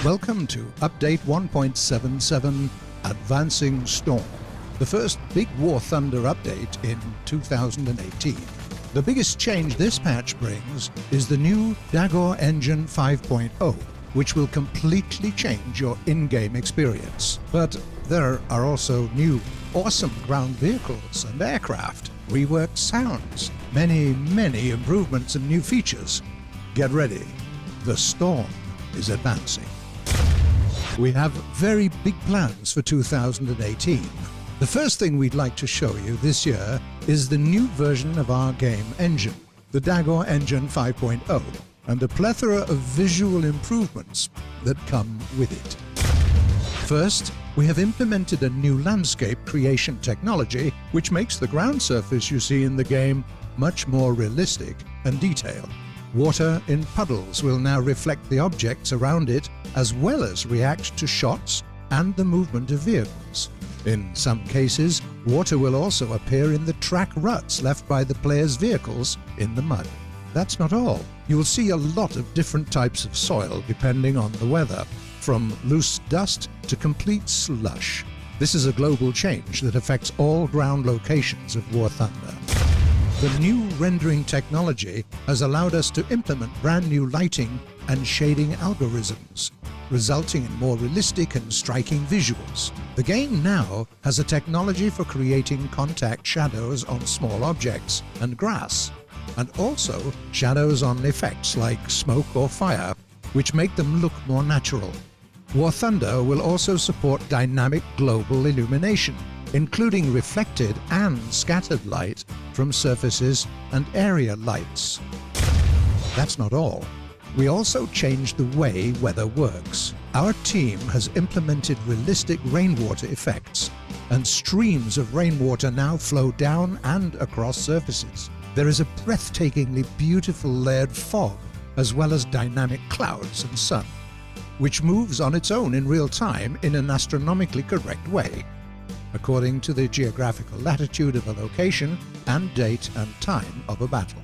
Welcome to Update 1.77, Advancing Storm, the first big War Thunder update in 2018. The biggest change this patch brings is the new Dagor Engine 5.0, which will completely change your in-game experience. But there are also new awesome ground vehicles and aircraft, reworked sounds, many improvements and new features. Get ready, the storm is advancing. We have very big plans for 2018. The first thing we'd like to show you this year is the new version of our game engine, the Dagor Engine 5.0, and a plethora of visual improvements that come with it. First, we have implemented a new landscape creation technology which makes the ground surface you see in the game much more realistic and detailed. Water in puddles will now reflect the objects around it, as well as react to shots and the movement of vehicles. In some cases, water will also appear in the track ruts left by the player's vehicles in the mud. That's not all. You'll see a lot of different types of soil depending on the weather, from loose dust to complete slush. This is a global change that affects all ground locations of War Thunder. The new rendering technology has allowed us to implement brand new lighting and shading algorithms, resulting in more realistic and striking visuals. The game now has a technology for creating contact shadows on small objects and grass, and also shadows on effects like smoke or fire, which make them look more natural. War Thunder will also support dynamic global illumination, including reflected and scattered light from surfaces and area lights. That's not all. We also changed the way weather works. Our team has implemented realistic rainwater effects, and streams of rainwater now flow down and across surfaces. There is a breathtakingly beautiful layered fog, as well as dynamic clouds and sun, which moves on its own in real time in an astronomically correct way, according to the geographical latitude of a location and date and time of a battle.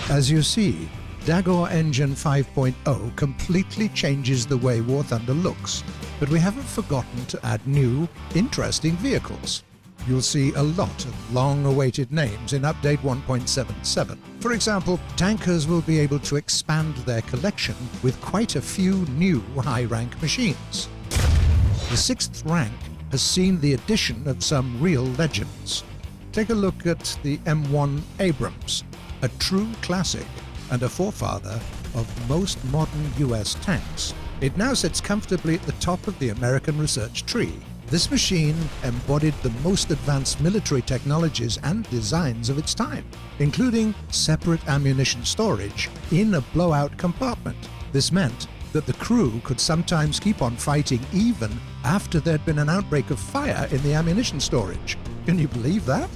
As you see, Dagor Engine 5.0 completely changes the way War Thunder looks, but we haven't forgotten to add new, interesting vehicles. You'll see a lot of long-awaited names in Update 1.77. For example, tankers will be able to expand their collection with quite a few new high-rank machines. The 6th rank has seen the addition of some real legends. Take a look at the M1 Abrams, a true classic and a forefather of most modern US tanks. It now sits comfortably at the top of the American research tree. This machine embodied the most advanced military technologies and designs of its time, including separate ammunition storage in a blowout compartment. This meant that the crew could sometimes keep on fighting even after there'd been an outbreak of fire in the ammunition storage. Can you believe that?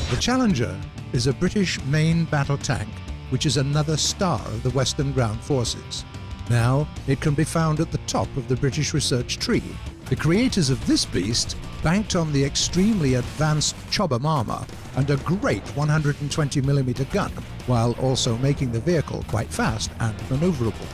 The Challenger is a British main battle tank, which is another star of the Western Ground Forces. Now, it can be found at the top of the British research tree. The creators of this beast banked on the extremely advanced Chobham armor and a great 120mm gun, while also making the vehicle quite fast and maneuverable.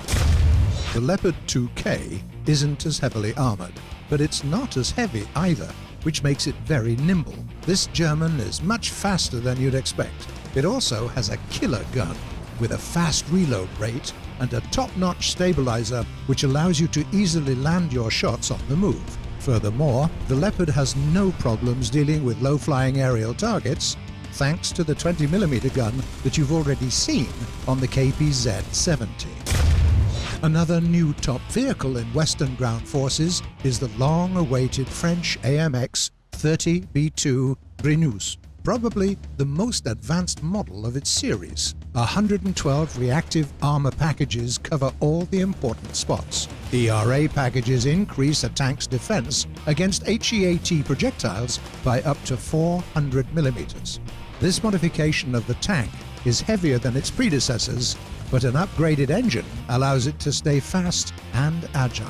The Leopard 2K isn't as heavily armored, but it's not as heavy either, which makes it very nimble. This German is much faster than you'd expect. It also has a killer gun with a fast reload rate and a top-notch stabilizer which allows you to easily land your shots on the move. Furthermore, the Leopard has no problems dealing with low-flying aerial targets thanks to the 20mm gun that you've already seen on the KPZ-70. Another new top vehicle in Western Ground Forces is the long-awaited French AMX 30B2 Grenouille, probably the most advanced model of its series. 112 reactive armor packages cover all the important spots. ERA packages increase a tank's defense against HEAT projectiles by up to 400mm. This modification of the tank is heavier than its predecessors, but an upgraded engine allows it to stay fast and agile.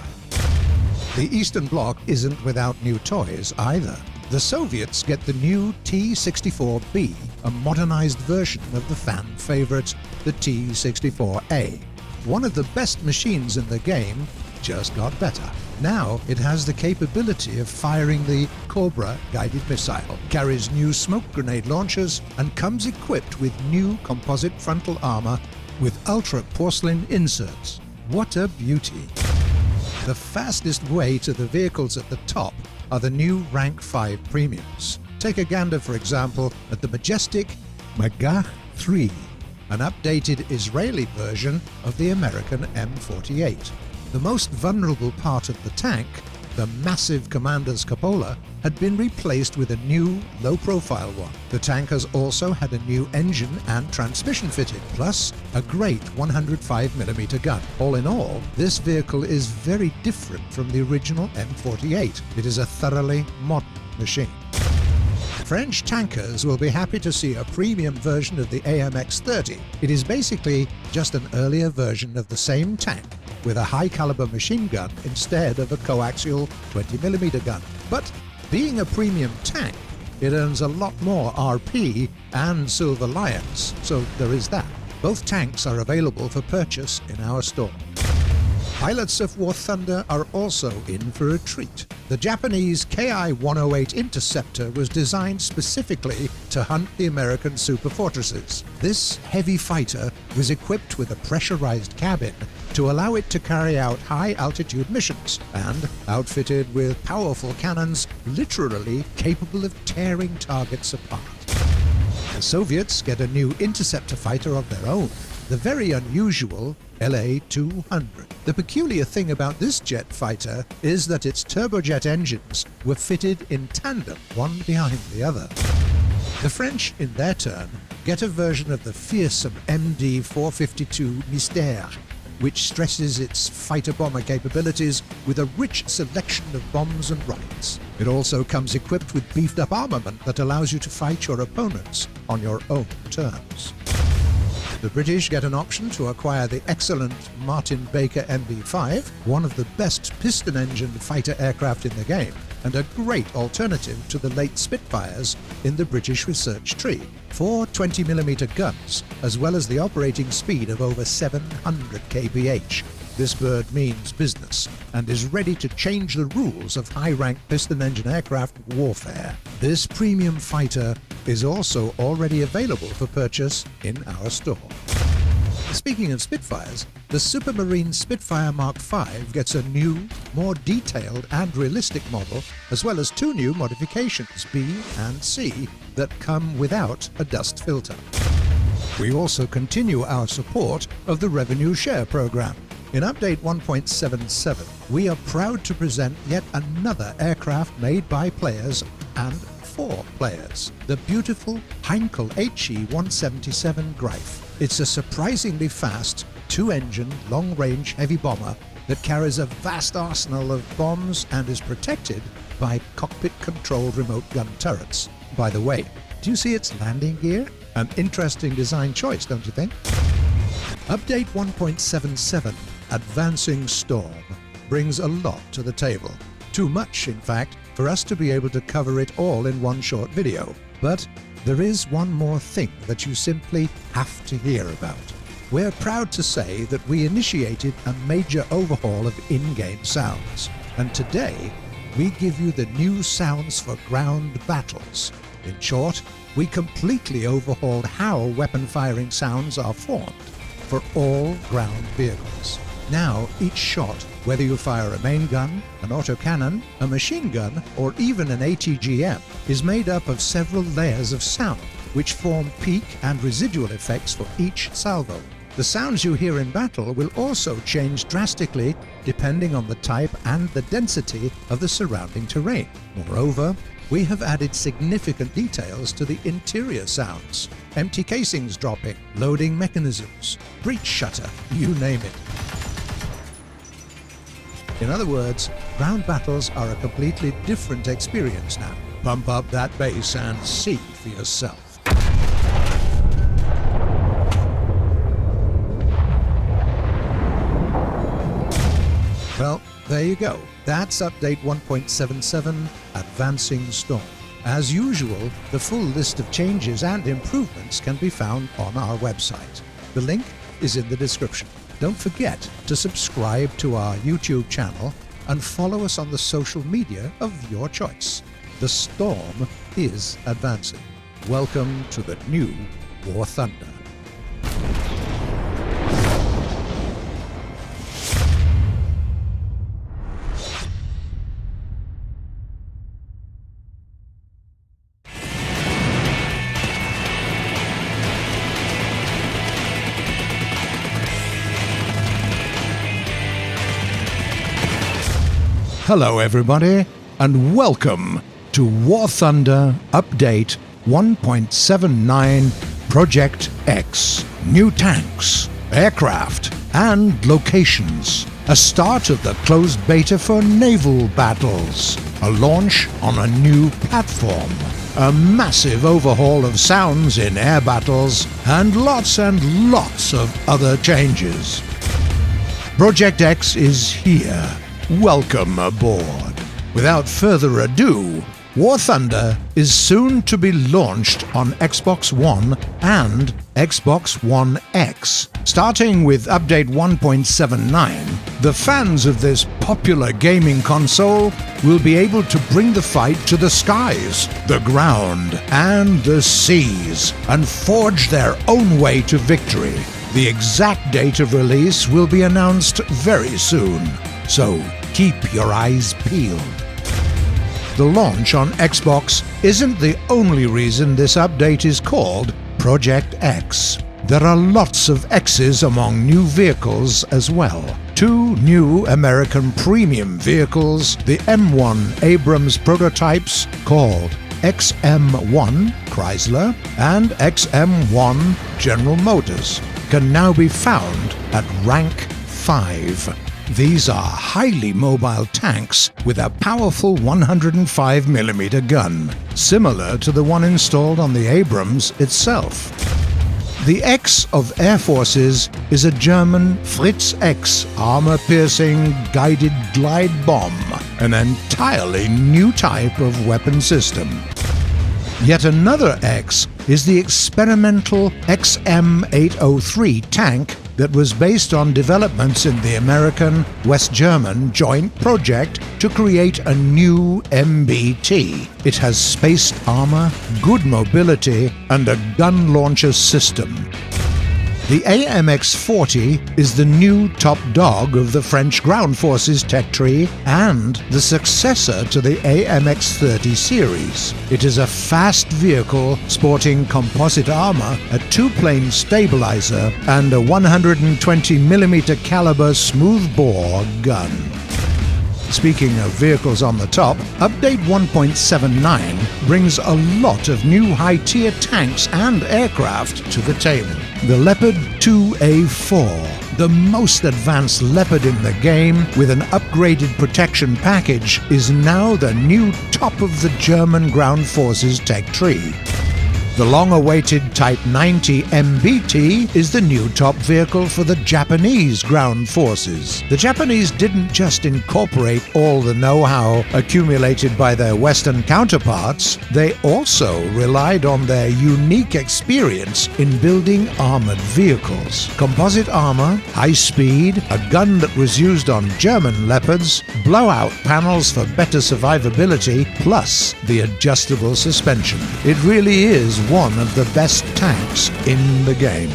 The Eastern Bloc isn't without new toys either. The Soviets get the new T-64B, a modernized version of the fan favorite, the T-64A. One of the best machines in the game, just got better. Now it has the capability of firing the Cobra guided missile, carries new smoke grenade launchers, and comes equipped with new composite frontal armor with ultra porcelain inserts. What a beauty! The fastest way to the vehicles at the top are the new Rank 5 premiums. Take a gander, for example, at the majestic Magach 3, an updated Israeli version of the American M48. The most vulnerable part of the tank, the massive commander's cupola, had been replaced with a new, low-profile one. The tank has also had a new engine and transmission fitted, plus a great 105mm gun. All in all, this vehicle is very different from the original M48. It is a thoroughly modern machine. French tankers will be happy to see a premium version of the AMX-30. It is basically just an earlier version of the same tank, with a high-caliber machine gun instead of a coaxial 20mm gun. But being a premium tank, it earns a lot more RP and Silver Lions, so there is that. Both tanks are available for purchase in our store. Pilots of War Thunder are also in for a treat. The Japanese Ki-108 Interceptor was designed specifically to hunt the American super fortresses. This heavy fighter was equipped with a pressurized cabin to allow it to carry out high-altitude missions, and outfitted with powerful cannons literally capable of tearing targets apart. The Soviets get a new interceptor fighter of their own, the very unusual LA-200. The peculiar thing about this jet fighter is that its turbojet engines were fitted in tandem, one behind the other. The French, in their turn, get a version of the fearsome MD-452 Mystère, which stresses its fighter-bomber capabilities with a rich selection of bombs and rockets. It also comes equipped with beefed-up armament that allows you to fight your opponents on your own terms. The British get an option to acquire the excellent Martin Baker MB-5, one of the best piston-engined fighter aircraft in the game, and a great alternative to the late Spitfires in the British research tree. 4 20mm guns, as well as the operating speed of over 700 kph. This bird means business, and is ready to change the rules of high-rank piston-engine aircraft warfare. This premium fighter is also already available for purchase in our store. Speaking of Spitfires, the Supermarine Spitfire Mark V gets a new, more detailed and realistic model, as well as 2 new modifications, B and C, that come without a dust filter. We also continue our support of the Revenue Share program. In Update 1.77, we are proud to present yet another aircraft made by players and for players, the beautiful Heinkel HE-177 Greif. It's a surprisingly fast, 2-engine, long-range heavy bomber that carries a vast arsenal of bombs and is protected by cockpit-controlled remote gun turrets. By the way, do you see its landing gear? An interesting design choice, don't you think? Update 1.77, Advancing Storm, brings a lot to the table. Too much, in fact, for us to be able to cover it all in one short video. But there is one more thing that you simply have to hear about. We're proud to say that we initiated a major overhaul of in-game sounds, and today we give you the new sounds for ground battles. In short, we completely overhauled how weapon firing sounds are formed for all ground vehicles. Now, each shot, whether you fire a main gun, an autocannon, a machine gun, or even an ATGM, is made up of several layers of sound, which form peak and residual effects for each salvo. The sounds you hear in battle will also change drastically depending on the type and the density of the surrounding terrain. Moreover, we have added significant details to the interior sounds. Empty casings dropping, loading mechanisms, breach shutter, you name it. In other words, ground battles are a completely different experience now. Pump up that bass and see for yourself. Well, there you go. That's Update 1.77, Advancing Storm. As usual, the full list of changes and improvements can be found on our website. The link is in the description. Don't forget to subscribe to our YouTube channel and follow us on the social media of your choice. The storm is advancing. Welcome to the new War Thunder. Hello everybody, and welcome to War Thunder Update 1.79 Project X. New tanks, aircraft, and locations. A start of the closed beta for naval battles. A launch on a new platform. A massive overhaul of sounds in air battles, and lots of other changes. Project X is here. Welcome aboard. Without further ado, War Thunder is soon to be launched on Xbox One and Xbox One X. Starting with Update 1.79, the fans of this popular gaming console will be able to bring the fight to the skies, the ground, and the seas, and forge their own way to victory. The exact date of release will be announced very soon, so keep your eyes peeled. The launch on Xbox isn't the only reason this update is called Project X. There are lots of X's among new vehicles as well. 2 new American premium vehicles, the M1 Abrams prototypes called XM1 Chrysler and XM1 General Motors, can now be found at Rank 5. These are highly mobile tanks with a powerful 105mm gun, similar to the one installed on the Abrams itself. The X of Air Forces is a German Fritz X armor-piercing guided glide bomb, an entirely new type of weapon system. Yet another X is the experimental XM803 tank that was based on developments in the American-West German joint project to create a new MBT. It has spaced armor, good mobility, and a gun launcher system. The AMX-40 is the new top dog of the French Ground Forces tech tree and the successor to the AMX-30 series. It is a fast vehicle sporting composite armor, a two-plane stabilizer, and a 120mm caliber smoothbore gun. Speaking of vehicles on the top, Update 1.79 brings a lot of new high-tier tanks and aircraft to the table. The Leopard 2A4, the most advanced Leopard in the game with an upgraded protection package, is now the new top of the German Ground Forces tech tree. The long-awaited Type 90 MBT is the new top vehicle for the Japanese ground forces. The Japanese didn't just incorporate all the know-how accumulated by their Western counterparts, they also relied on their unique experience in building armored vehicles. Composite armor, high speed, a gun that was used on German Leopards, blowout panels for better survivability, plus the adjustable suspension. It really is one of the best tanks in the game.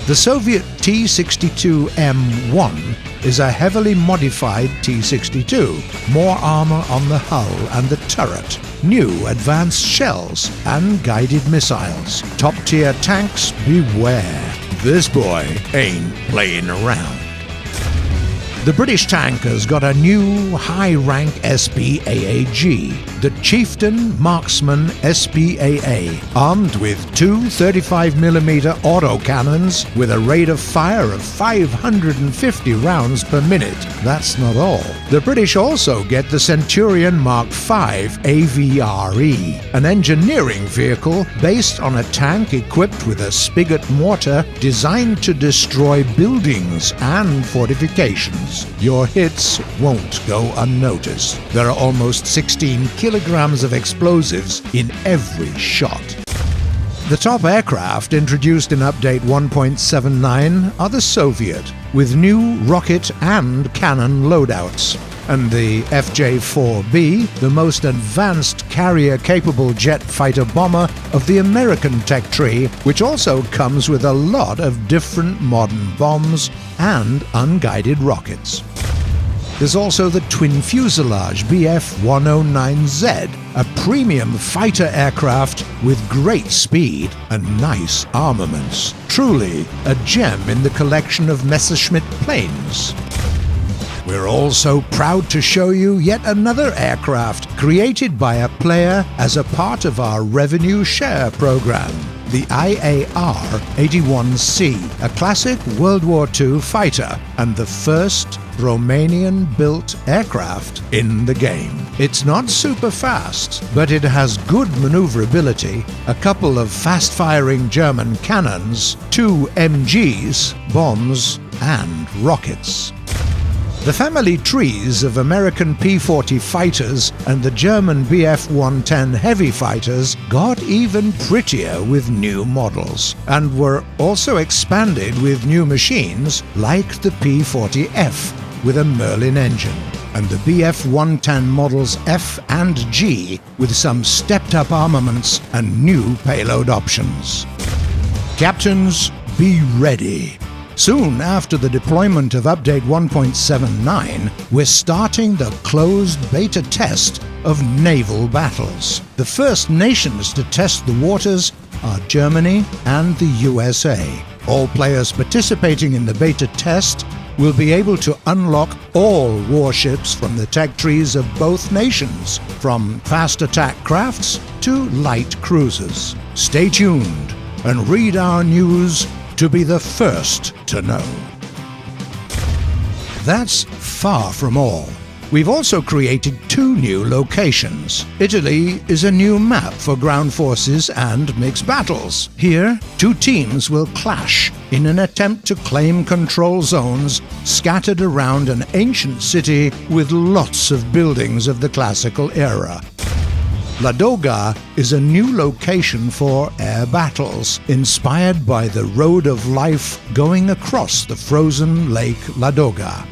The Soviet T-62M1 is a heavily modified T-62, more armor on the hull and the turret, new advanced shells and guided missiles. Top-tier tanks, beware. This boy ain't playing around. The British tank has got a new high-rank SPAAG, the Chieftain Marksman SPAA, armed with two 35mm autocannons with a rate of fire of 550 rounds per minute. That's not all. The British also get the Centurion Mark V AVRE, an engineering vehicle based on a tank equipped with a spigot mortar designed to destroy buildings and fortifications. Your hits won't go unnoticed. There are almost 16 kilograms of explosives in every shot. The top aircraft introduced in Update 1.79 are the Soviet, with new rocket and cannon loadouts, and the FJ-4B, the most advanced carrier-capable jet fighter-bomber of the American tech tree, which also comes with a lot of different modern bombs and unguided rockets. There's also the twin-fuselage Bf-109Z, a premium fighter aircraft with great speed and nice armaments. Truly a gem in the collection of Messerschmitt planes. We're also proud to show you yet another aircraft created by a player as a part of our revenue share program. The IAR-81C, a classic World War II fighter and the first Romanian-built aircraft in the game. It's not super fast, but it has good maneuverability, a couple of fast-firing German cannons, 2 MGs, bombs, and rockets. The family trees of American P-40 fighters and the German Bf-110 heavy fighters got even prettier with new models, and were also expanded with new machines like the P-40F with a Merlin engine, and the Bf-110 models F and G with some stepped-up armaments and new payload options. Captains, be ready. Soon after the deployment of Update 1.79, we're starting the closed beta test of naval battles. The first nations to test the waters are Germany and the USA. All players participating in the beta test will be able to unlock all warships from the tech trees of both nations, from fast attack crafts to light cruisers. Stay tuned and read our news to be the first to know. That's far from all. We've also created 2 new locations. Italy is a new map for ground forces and mixed battles. Here, 2 teams will clash in an attempt to claim control zones scattered around an ancient city with lots of buildings of the classical era. Ladoga is a new location for air battles, inspired by the road of life going across the frozen Lake Ladoga.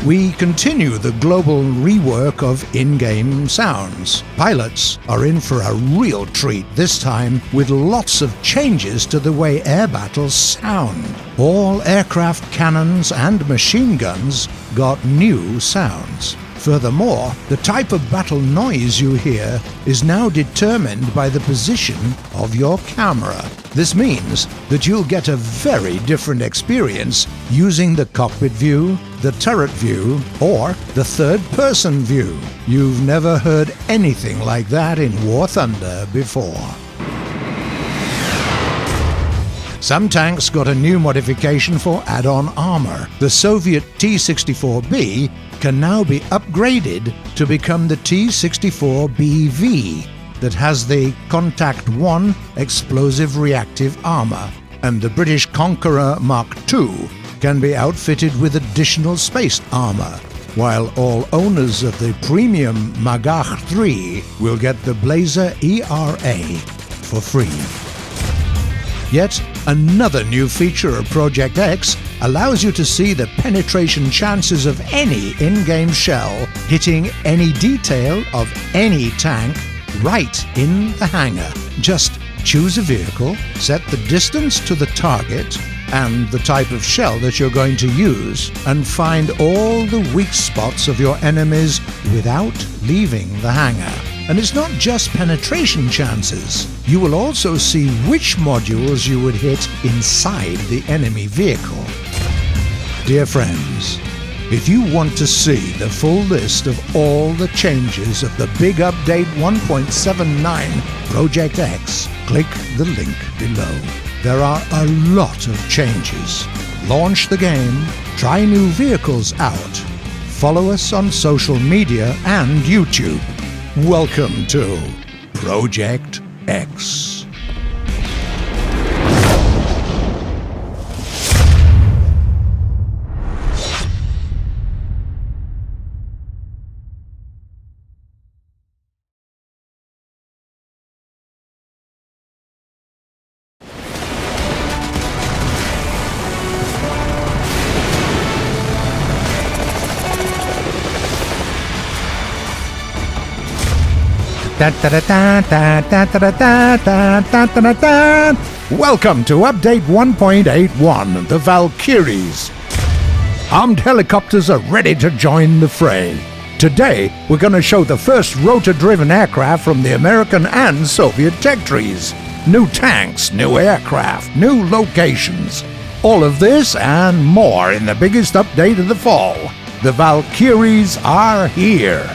we continue the global rework of in-game sounds. Pilots are in for a real treat this time, with lots of changes to the way air battles sound. All aircraft cannons and machine guns got new sounds. Furthermore, the type of battle noise you hear is now determined by the position of your camera. This means that you'll get a very different experience using the cockpit view, the turret view, or the third-person view. You've never heard anything like that in War Thunder before. Some tanks got a new modification for add-on armor. The Soviet T-64B can now be upgraded to become the T-64BV that has the Contact 1 explosive reactive armor, and the British Conqueror Mark II can be outfitted with additional space armor, while all owners of the premium Magach 3 will get the Blazer ERA for free. Yet another new feature of Project X allows you to see the penetration chances of any in-game shell hitting any detail of any tank right in the hangar. Just choose a vehicle, set the distance to the target and the type of shell that you're going to use, and find all the weak spots of your enemies without leaving the hangar. And it's not just penetration chances. You will also see which modules you would hit inside the enemy vehicle. Dear friends, if you want to see the full list of all the changes of the big update 1.79 Project X, click the link below. There are a lot of changes. Launch the game, try new vehicles out, follow us on social media and YouTube. Welcome to Project X. Welcome to Update 1.81, the Valkyries. Armed helicopters are ready to join the fray. Today, we're going to show the first rotor-driven aircraft from the American and Soviet tech trees. New tanks, new aircraft, new locations. All of this and more in the biggest update of the fall. The Valkyries are here.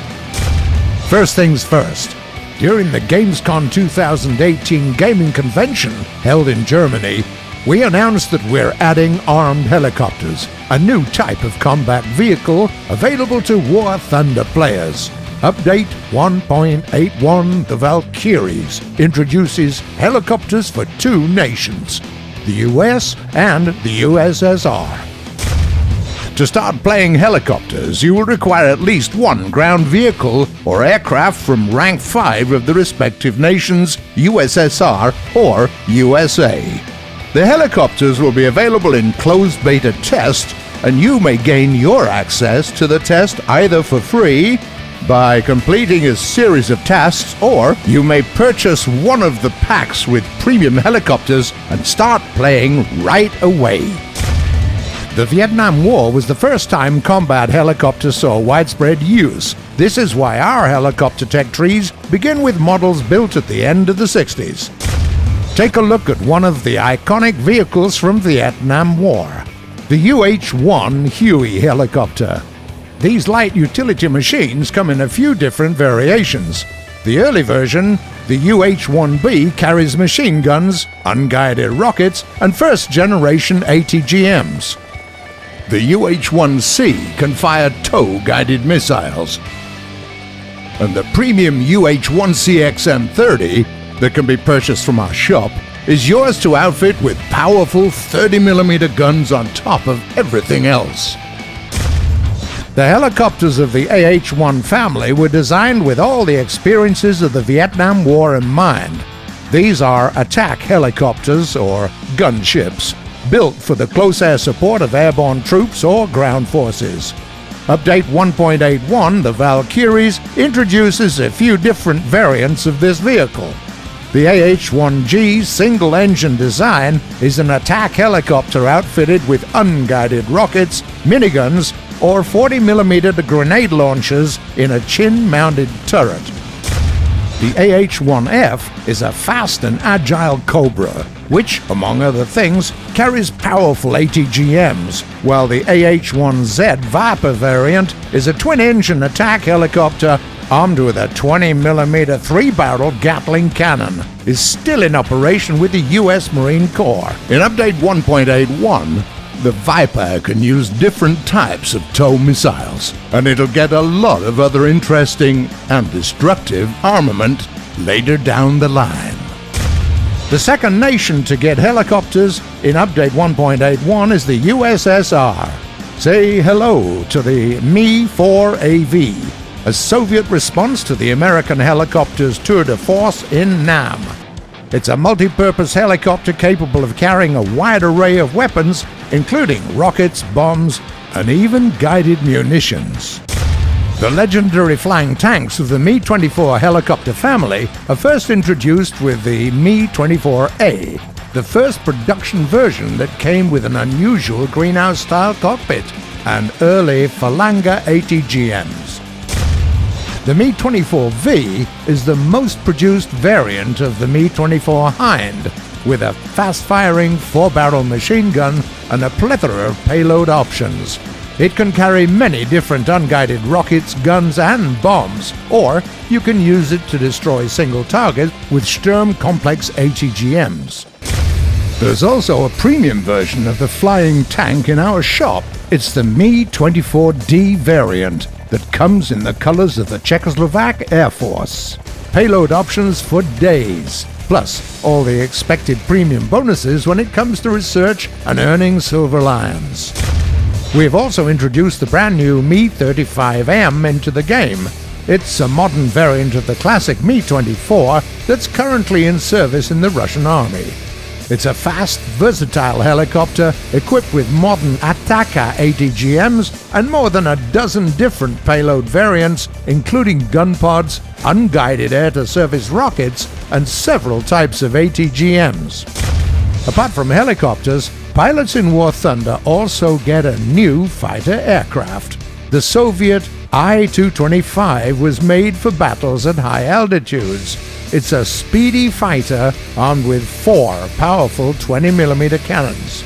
First things first. During the Gamescom 2018 gaming convention held in Germany, we announced that we're adding armed helicopters, a new type of combat vehicle available to War Thunder players. Update 1.81 The Valkyries introduces helicopters for two nations, the US and the USSR. To start playing helicopters, you will require at least one ground vehicle or aircraft from rank 5 of the respective nations, USSR or USA. The helicopters will be available in closed beta test, and you may gain your access to the test either for free, by completing a series of tasks, or you may purchase one of the packs with premium helicopters and start playing right away. The Vietnam War was the first time combat helicopters saw widespread use. This is why our helicopter tech trees begin with models built at the end of the 60s. Take a look at one of the iconic vehicles from Vietnam War, the UH-1 Huey helicopter. These light utility machines come in a few different variations. The early version, the UH-1B, carries machine guns, unguided rockets, and first-generation ATGMs. The UH-1C can fire tow-guided missiles. And the premium UH-1CXM30 that can be purchased from our shop is yours to outfit with powerful 30mm guns on top of everything else. The helicopters of the AH-1 family were designed with all the experiences of the Vietnam War in mind. These are attack helicopters, or gunships, built for the close air support of airborne troops or ground forces. Update 1.81, the Valkyries, introduces a few different variants of this vehicle. The AH-1G single-engine design is an attack helicopter outfitted with unguided rockets, miniguns, or 40mm grenade launchers in a chin-mounted turret. The AH-1F is a fast and agile Cobra, which, among other things, carries powerful ATGMs, while the AH-1Z Viper variant is a twin-engine attack helicopter armed with a 20mm 3-barrel Gatling cannon, is still in operation with the U.S. Marine Corps. In Update 1.81, the Viper can use different types of tow missiles, and it'll get a lot of other interesting and destructive armament later down the line. The second nation to get helicopters in Update 1.81 is the USSR. Say hello to the Mi-4AV, a Soviet response to the American helicopter's tour de force in Nam. It's a multi-purpose helicopter capable of carrying a wide array of weapons, including rockets, bombs, and even guided munitions. The legendary flying tanks of the Mi-24 helicopter family are first introduced with the Mi-24A, the first production version that came with an unusual greenhouse-style cockpit and early Falanga ATGMs. The Mi-24V is the most produced variant of the Mi-24 Hind, with a fast-firing 4-barrel machine gun and a plethora of payload options. It can carry many different unguided rockets, guns, and bombs, or you can use it to destroy single targets with Sturm Complex ATGMs. There's also a premium version of the flying tank in our shop. It's the Mi-24D variant that comes in the colors of the Czechoslovak Air Force. Payload options for days, plus all the expected premium bonuses when it comes to research and earning Silver Lions. We've also introduced the brand new Mi-35M into the game. It's a modern variant of the classic Mi-24 that's currently in service in the Russian Army. It's a fast, versatile helicopter equipped with modern Ataka ATGMs and more than a dozen different payload variants, including gun pods, unguided air-to-surface rockets, and several types of ATGMs. Apart from helicopters, pilots in War Thunder also get a new fighter aircraft. The Soviet I-225 was made for battles at high altitudes. It's a speedy fighter armed with 4 powerful 20mm cannons.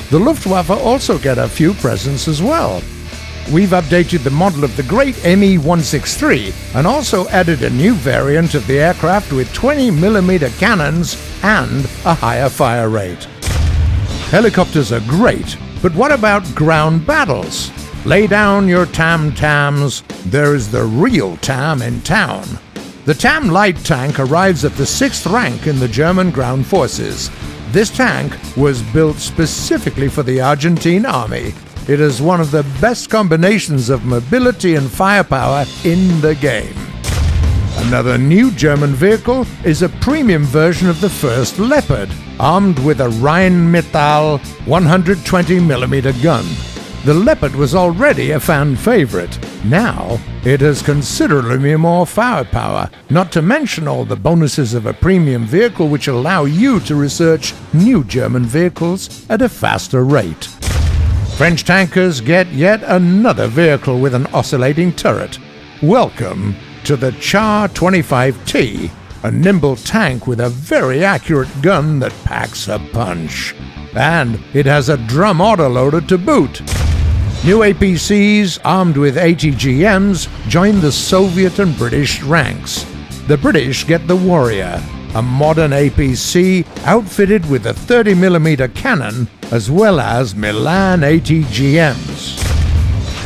The Luftwaffe also get a few presents as well. We've updated the model of the great Me-163 and also added a new variant of the aircraft with 20mm cannons and a higher fire rate. Helicopters are great, but what about ground battles? Lay down your tam-tams, there is the real tam in town. The TAM light tank arrives at the 6th rank in the German ground forces. This tank was built specifically for the Argentine army. It is one of the best combinations of mobility and firepower in the game. Another new German vehicle is a premium version of the first Leopard, armed with a Rheinmetall 120mm gun. The Leopard was already a fan favorite. Now, it has considerably more firepower, not to mention all the bonuses of a premium vehicle which allow you to research new German vehicles at a faster rate. French tankers get yet another vehicle with an oscillating turret. Welcome to the Char 25T, a nimble tank with a very accurate gun that packs a punch. And it has a drum autoloader to boot. New APCs armed with ATGMs join the Soviet and British ranks. The British get the Warrior, a modern APC outfitted with a 30mm cannon as well as Milan ATGMs.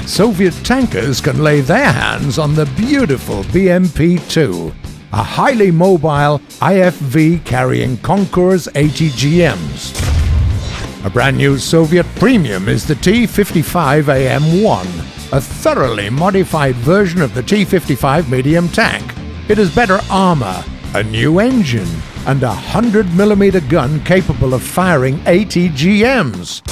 Soviet tankers can lay their hands on the beautiful BMP-2, a highly mobile IFV carrying Concours ATGMs. A brand new Soviet premium is the T-55AM-1, a thoroughly modified version of the T-55 medium tank. It has better armor, a new engine, and a 100mm gun capable of firing ATGMs.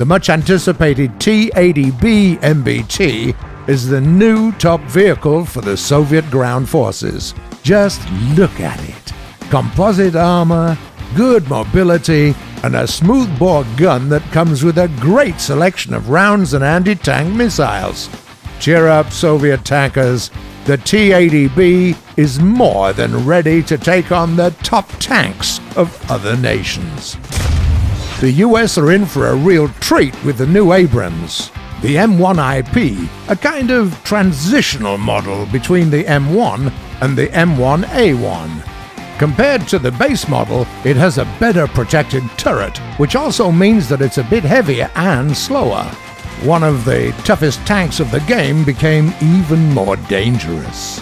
The much anticipated T-80B MBT is the new top vehicle for the Soviet ground forces. Just look at it. Composite armor, good mobility, and a smoothbore gun that comes with a great selection of rounds and anti-tank missiles. Cheer up, Soviet tankers. The T-80B is more than ready to take on the top tanks of other nations. The US are in for a real treat with the new Abrams. The M1IP, a kind of transitional model between the M1 and the M1A1. Compared to the base model, it has a better protected turret, which also means that it's a bit heavier and slower. One of the toughest tanks of the game became even more dangerous.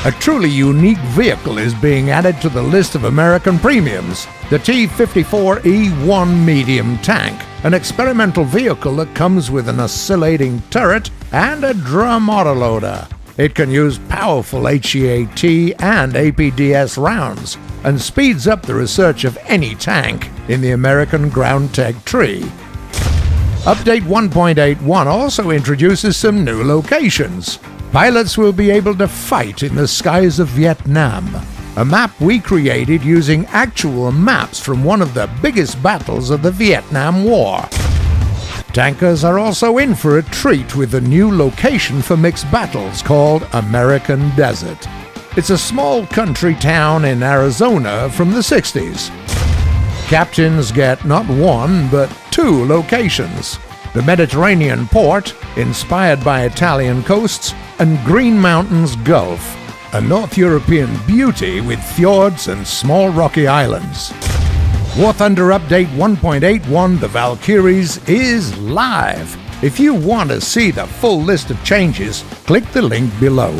A truly unique vehicle is being added to the list of American premiums, the T-54E1 medium tank, an experimental vehicle that comes with an oscillating turret and a drum autoloader. It can use powerful HEAT and APDS rounds and speeds up the research of any tank in the American ground tech tree. Update 1.81 also introduces some new locations. Pilots will be able to fight in the skies of Vietnam, a map we created using actual maps from one of the biggest battles of the Vietnam War. Tankers are also in for a treat with a new location for mixed battles called American Desert. It's a small country town in Arizona from the 60s. Captains get not one, but two locations. The Mediterranean port, inspired by Italian coasts, and Green Mountains Gulf, a North European beauty with fjords and small rocky islands. War Thunder Update 1.81 The Valkyries is live. If you want to see the full list of changes, click the link below.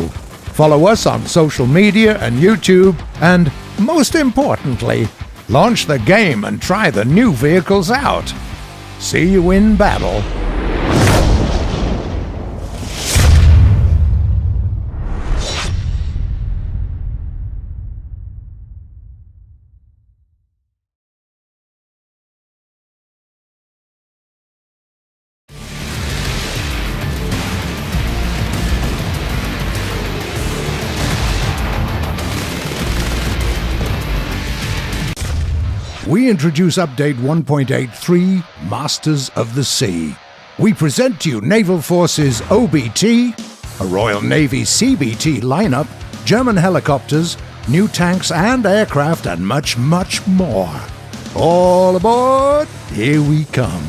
Follow us on social media and YouTube, and most importantly, launch the game and try the new vehicles out. See you in battle. We introduce Update 1.83, Masters of the Sea. We present to you Naval Forces OBT, a Royal Navy CBT lineup, German helicopters, new tanks and aircraft, and much, much more. All aboard, here we come.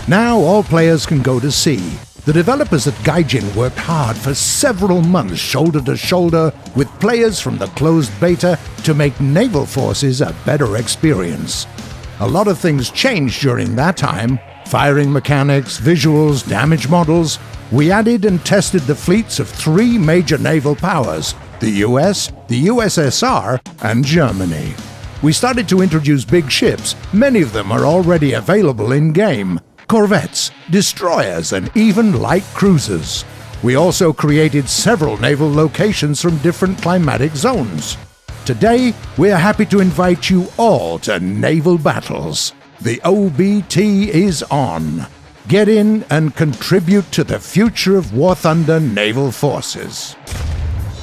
Now all players can go to sea. The developers at Gaijin worked hard for several months shoulder to shoulder with players from the closed beta to make Naval Forces a better experience. A lot of things changed during that time. Firing mechanics, visuals, damage models. We added and tested the fleets of three major naval powers, the US, the USSR, and Germany. We started to introduce big ships. Many of them are already available in-game. Corvettes, destroyers, and even light cruisers. We also created several naval locations from different climatic zones. Today, we're happy to invite you all to naval battles. The OBT is on. Get in and contribute to the future of War Thunder Naval Forces.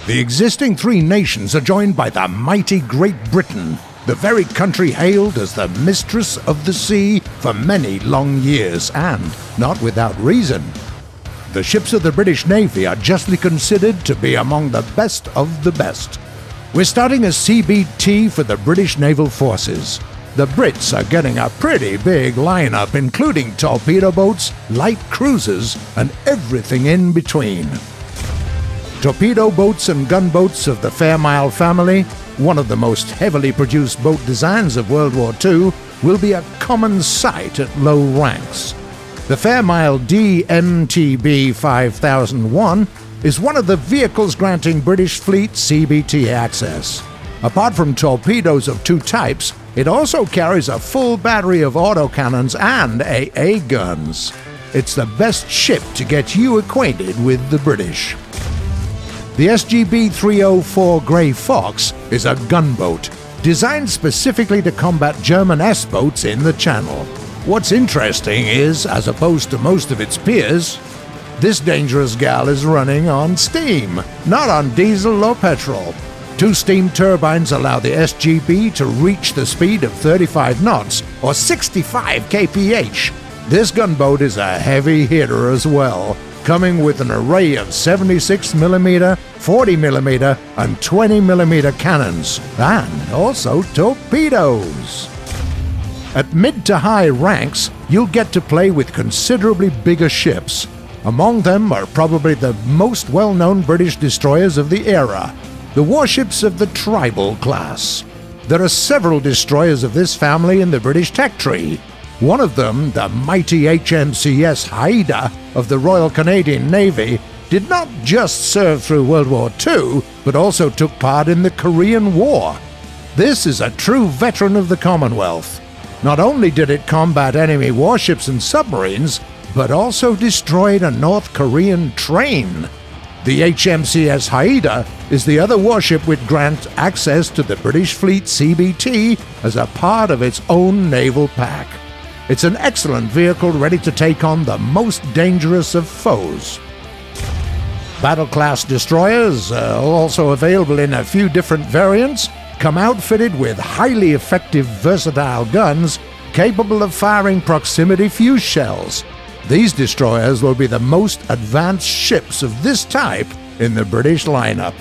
The existing three nations are joined by the mighty Great Britain, the very country hailed as the mistress of the sea for many long years, and not without reason. The ships of the British Navy are justly considered to be among the best of the best. We're starting a CBT for the British Naval Forces. The Brits are getting a pretty big lineup, including torpedo boats, light cruisers, and everything in between. Torpedo boats and gunboats of the Fairmile family, one of the most heavily produced boat designs of World War II, will be a common sight at low ranks. The Fairmile DMTB 5001 is one of the vehicles granting British Fleet CBT access. Apart from torpedoes of two types, it also carries a full battery of autocannons and AA guns. It's the best ship to get you acquainted with the British. The SGB 304 Grey Fox is a gunboat, designed specifically to combat German S-boats in the Channel. What's interesting is, as opposed to most of its peers, this dangerous gal is running on steam, not on diesel or petrol. 2 steam turbines allow the SGB to reach the speed of 35 knots or 65 kph. This gunboat is a heavy hitter as well, coming with an array of 76mm, 40mm, and 20mm cannons, and also torpedoes. At mid to high ranks, you'll get to play with considerably bigger ships. Among them are probably the most well-known British destroyers of the era, the warships of the Tribal class. There are several destroyers of this family in the British tech tree. One of them, the mighty HMCS Haida of the Royal Canadian Navy, did not just serve through World War II, but also took part in the Korean War. This is a true veteran of the Commonwealth. Not only did it combat enemy warships and submarines, but also destroyed a North Korean train. The HMCS Haida is the other warship which grants access to the British Fleet CBT as a part of its own naval pack. It's an excellent vehicle ready to take on the most dangerous of foes. Battle-class destroyers, also available in a few different variants, come outfitted with highly effective versatile guns capable of firing proximity fuse shells. These destroyers will be the most advanced ships of this type in the British lineup.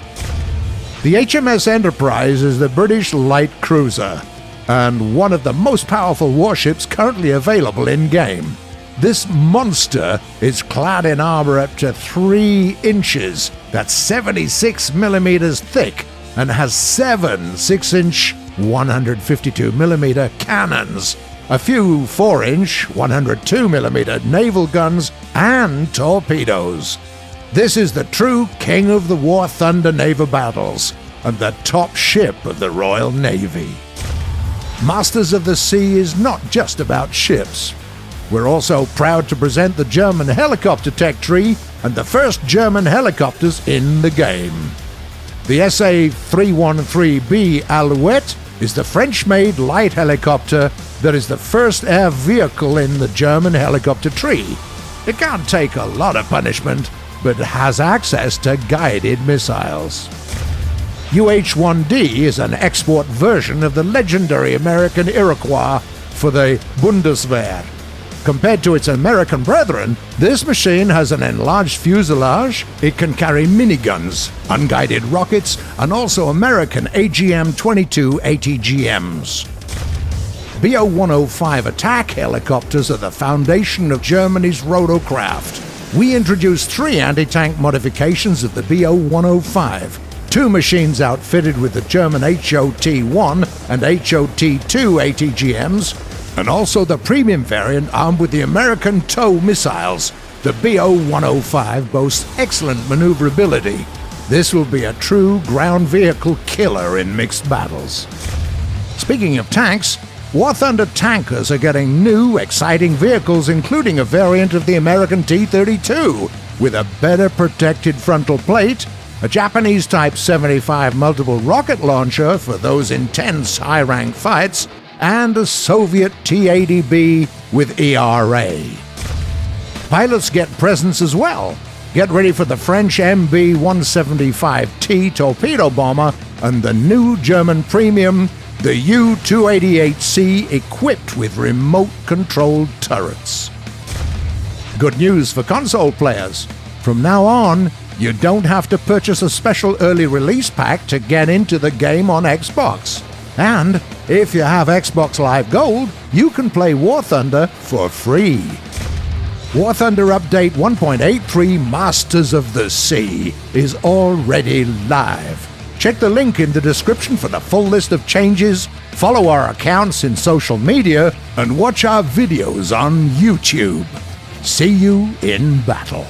The HMS Enterprise is the British light cruiser, and one of the most powerful warships currently available in-game. This monster is clad in armor up to 3 inches, that's 76mm thick, and has 7 6-inch 152mm cannons, a few 4-inch 102mm naval guns, and torpedoes. This is the true king of the War Thunder naval battles, and the top ship of the Royal Navy. Masters of the Sea is not just about ships. We're also proud to present the German helicopter tech tree and the first German helicopters in the game. The SA-313B Alouette is the French-made light helicopter that is the first air vehicle in the German helicopter tree. It can't take a lot of punishment, but has access to guided missiles. UH-1D is an export version of the legendary American Iroquois for the Bundeswehr. Compared to its American brethren, this machine has an enlarged fuselage, it can carry miniguns, unguided rockets, and also American AGM-22 ATGMs. BO-105 attack helicopters are the foundation of Germany's rotorcraft. We introduced 3 anti-tank modifications of the BO-105. 2 machines outfitted with the German HOT-1 and HOT-2 ATGMs, and also the premium variant armed with the American TOW missiles. The BO-105 boasts excellent maneuverability. This will be a true ground vehicle killer in mixed battles. Speaking of tanks, War Thunder tankers are getting new, exciting vehicles, including a variant of the American T-32 with a better protected frontal plate, a Japanese Type 75 multiple rocket launcher for those intense high-rank fights, and a Soviet T-80B with ERA. Pilots get presents as well. Get ready for the French MB-175T torpedo bomber and the new German premium, the U-288C, equipped with remote-controlled turrets. Good news for console players. From now on, you don't have to purchase a special early release pack to get into the game on Xbox. And if you have Xbox Live Gold, you can play War Thunder for free. War Thunder Update 1.83 Masters of the Sea is already live. Check the link in the description for the full list of changes, follow our accounts in social media, and watch our videos on YouTube. See you in battle.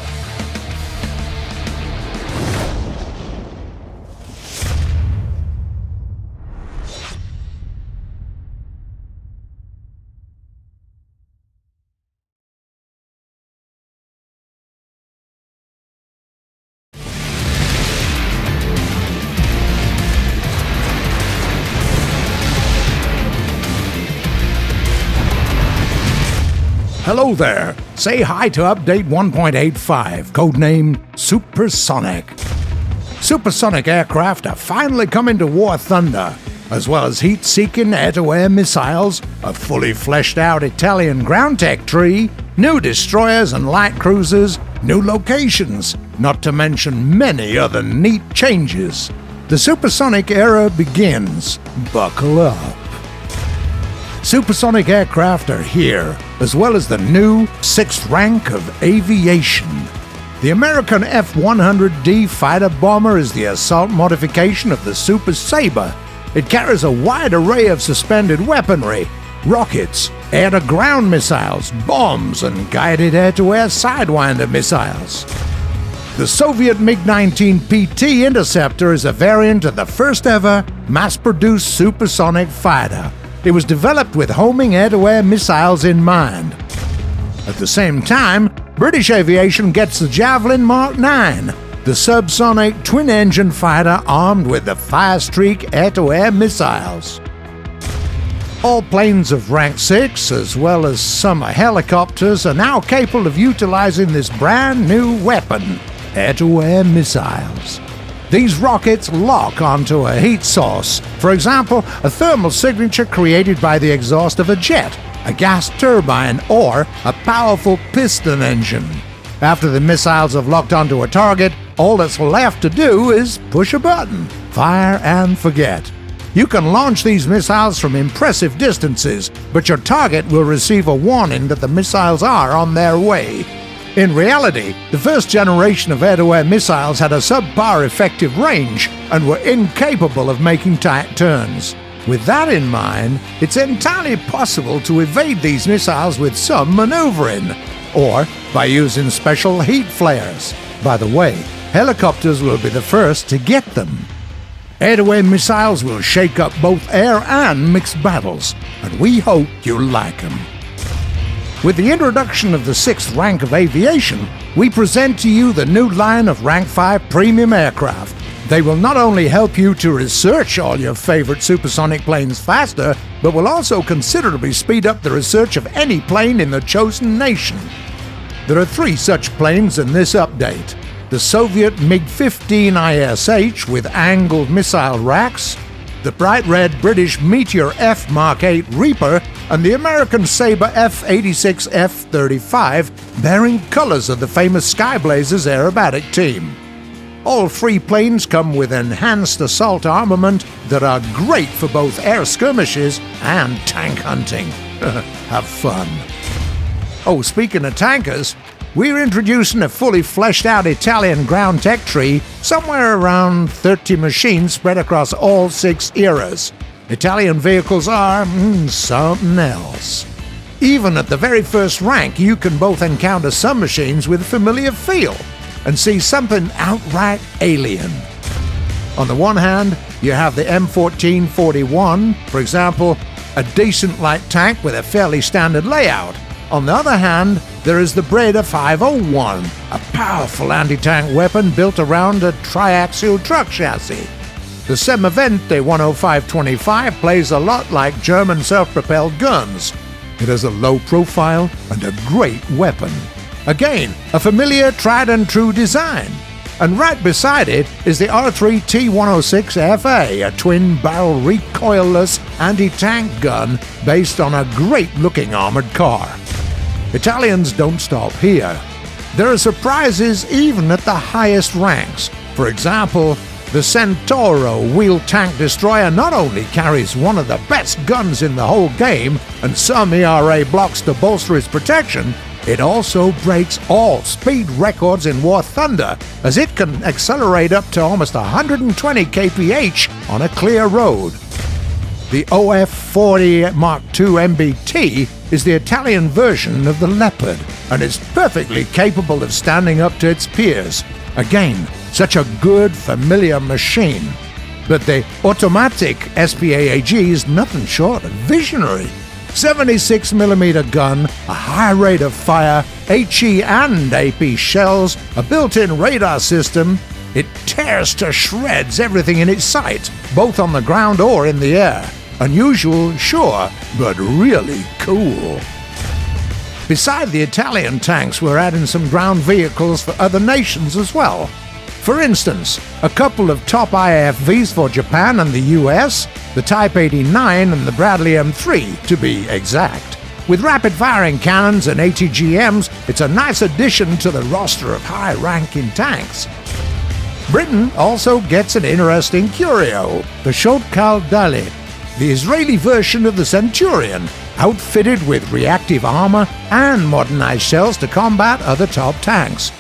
Hello there. Say hi to update 1.85, codenamed Supersonic. Supersonic aircraft are finally coming to War Thunder, as well as heat-seeking air-to-air missiles, a fully fleshed-out Italian ground tech tree, new destroyers and light cruisers, new locations, not to mention many other neat changes. The supersonic era begins. Buckle up. Supersonic aircraft are here, as well as the new 6th rank of aviation. The American F-100D fighter bomber is the assault modification of the Super Sabre. It carries a wide array of suspended weaponry, rockets, air-to-ground missiles, bombs, and guided air-to-air Sidewinder missiles. The Soviet MiG-19 PT Interceptor is a variant of the first-ever mass-produced supersonic fighter. It was developed with homing air-to-air missiles in mind. At the same time, British aviation gets the Javelin Mark 9, the subsonic twin-engine fighter armed with the Firestreak air-to-air missiles. All planes of rank 6, as well as some helicopters, are now capable of utilizing this brand new weapon, air-to-air missiles. These rockets lock onto a heat source, for example, a thermal signature created by the exhaust of a jet, a gas turbine, or a powerful piston engine. After the missiles have locked onto a target, all that's left to do is push a button, fire and forget. You can launch these missiles from impressive distances, but your target will receive a warning that the missiles are on their way. In reality, the first generation of air-to-air missiles had a subpar effective range and were incapable of making tight turns. With that in mind, it's entirely possible to evade these missiles with some maneuvering, or by using special heat flares. By the way, helicopters will be the first to get them. Air-to-air missiles will shake up both air and mixed battles, and we hope you like them. With the introduction of the 6th rank of aviation, we present to you the new line of Rank 5 premium aircraft. They will not only help you to research all your favorite supersonic planes faster, but will also considerably speed up the research of any plane in the chosen nation. There are 3 such planes in this update: the Soviet MiG-15 ISH with angled missile racks, the bright red British Meteor F Mark 8 Reaper, and the American Sabre F-86 F-35, bearing colors of the famous Skyblazers aerobatic team. All 3 planes come with enhanced assault armament that are great for both air skirmishes and tank hunting. Have fun. Oh, speaking of tankers, we're introducing a fully fleshed out Italian ground tech tree, somewhere around 30 machines spread across all 6 eras. Italian vehicles are something else. Even at the very first rank, you can both encounter some machines with a familiar feel and see something outright alien. On the one hand, you have the M1441, for example, a decent light tank with a fairly standard layout. On the other hand, there is the Breda 501, a powerful anti-tank weapon built around a triaxial truck chassis. The Semavente 10525 plays a lot like German self-propelled guns. It has a low profile and a great weapon. Again, a familiar tried-and-true design. And right beside it is the R3 T106FA, a twin-barrel recoilless anti-tank gun based on a great-looking armored car. Italians don't stop here. There are surprises even at the highest ranks. For example, the Centauro wheeled tank destroyer not only carries one of the best guns in the whole game and some ERA blocks to bolster its protection, it also breaks all speed records in War Thunder, as it can accelerate up to almost 120 kph on a clear road. The OF-40 Mark II MBT is the Italian version of the Leopard, and is perfectly capable of standing up to its peers. Again, such a good, familiar machine. But the automatic SPAAG is nothing short of visionary. 76mm gun, a high rate of fire, HE and AP shells, a built-in radar system. It tears to shreds everything in its sight, both on the ground or in the air. Unusual, sure, but really cool. Beside the Italian tanks, we're adding some ground vehicles for other nations as well. For instance, a couple of top IFVs for Japan and the US, the Type 89 and the Bradley M3 to be exact. With rapid-firing cannons and ATGMs, it's a nice addition to the roster of high-ranking tanks. Britain also gets an interesting curio, the Shotkal Dalit, the Israeli version of the Centurion, outfitted with reactive armor and modernized shells to combat other top tanks.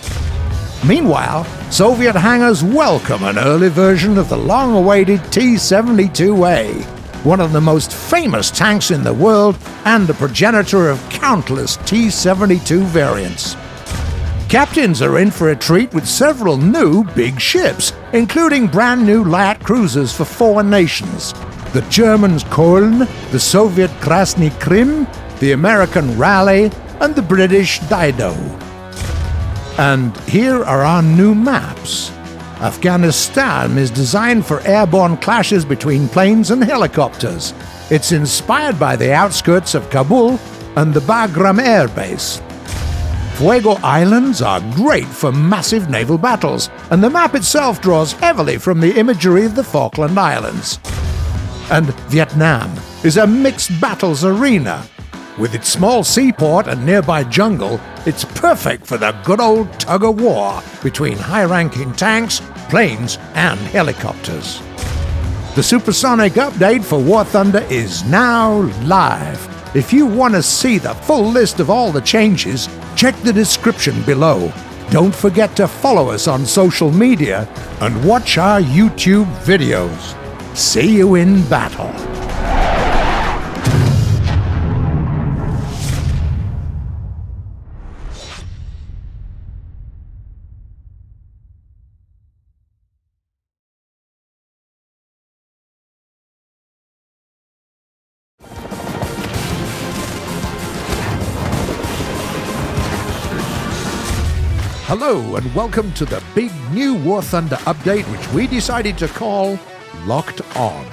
Meanwhile, Soviet hangars welcome an early version of the long-awaited T-72A, one of the most famous tanks in the world and the progenitor of countless T-72 variants. Captains are in for a treat with several new big ships, including brand new light cruisers for four nations: the Germans Köln, the Soviet Krasny Krim, the American Raleigh, and the British Dido. And here are our new maps. Afghanistan is designed for airborne clashes between planes and helicopters. It's inspired by the outskirts of Kabul and the Bagram Air Base. Fuego Islands are great for massive naval battles, and the map itself draws heavily from the imagery of the Falkland Islands. And Vietnam is a mixed battles arena. With its small seaport and nearby jungle, it's perfect for the good old tug-of-war between high-ranking tanks, planes, and helicopters. The supersonic update for War Thunder is now live. If you want to see the full list of all the changes, check the description below. Don't forget to follow us on social media and watch our YouTube videos. See you in battle. Hello and welcome to the big new War Thunder update, which we decided to call Locked On.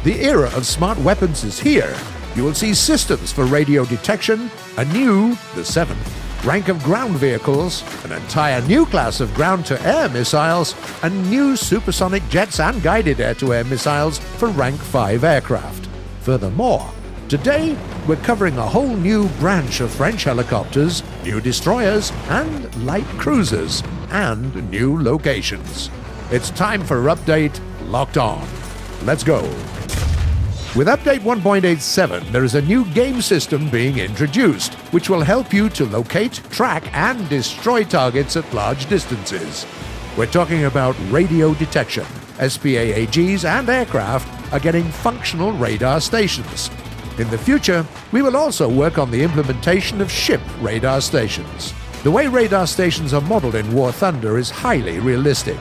The era of smart weapons is here. You will see systems for radio detection, a new, the 7th, rank of ground vehicles, an entire new class of ground-to-air missiles, and new supersonic jets and guided air-to-air missiles for rank 5 aircraft. Furthermore, today, we're covering a whole new branch of French helicopters, new destroyers, and light cruisers, and new locations. It's time for Update Locked On. Let's go. With Update 1.87, there is a new game system being introduced, which will help you to locate, track, and destroy targets at large distances. We're talking about radio detection. SPAAGs and aircraft are getting functional radar stations. In the future, we will also work on the implementation of ship radar stations. The way radar stations are modeled in War Thunder is highly realistic.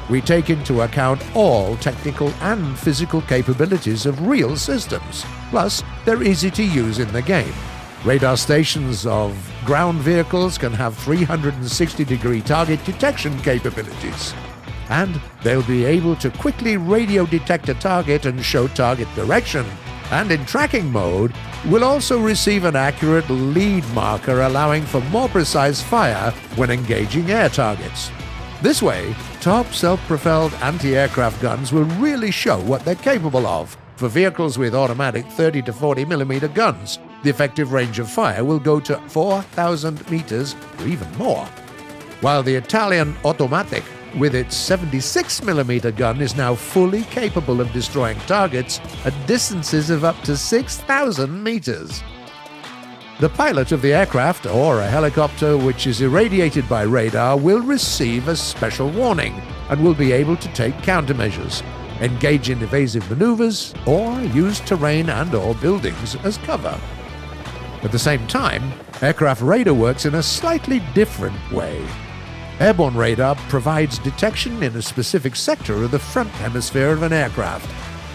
We take into account all technical and physical capabilities of real systems. Plus, they're easy to use in the game. Radar stations of ground vehicles can have 360-degree target detection capabilities. And they'll be able to quickly radio detect a target and show target direction. And in tracking mode, will also receive an accurate lead marker, allowing for more precise fire when engaging air targets. This way, top self-propelled anti-aircraft guns will really show what they're capable of. For vehicles with automatic 30 to 40 millimeter guns, the effective range of fire will go to 4,000 meters or even more. While the Italian Automatic, with its 76mm gun, is now fully capable of destroying targets at distances of up to 6,000 meters. The pilot of the aircraft, or a helicopter which is irradiated by radar, will receive a special warning and will be able to take countermeasures, engage in evasive maneuvers, or use terrain and/or buildings as cover. At the same time, aircraft radar works in a slightly different way. Airborne radar provides detection in a specific sector of the front hemisphere of an aircraft,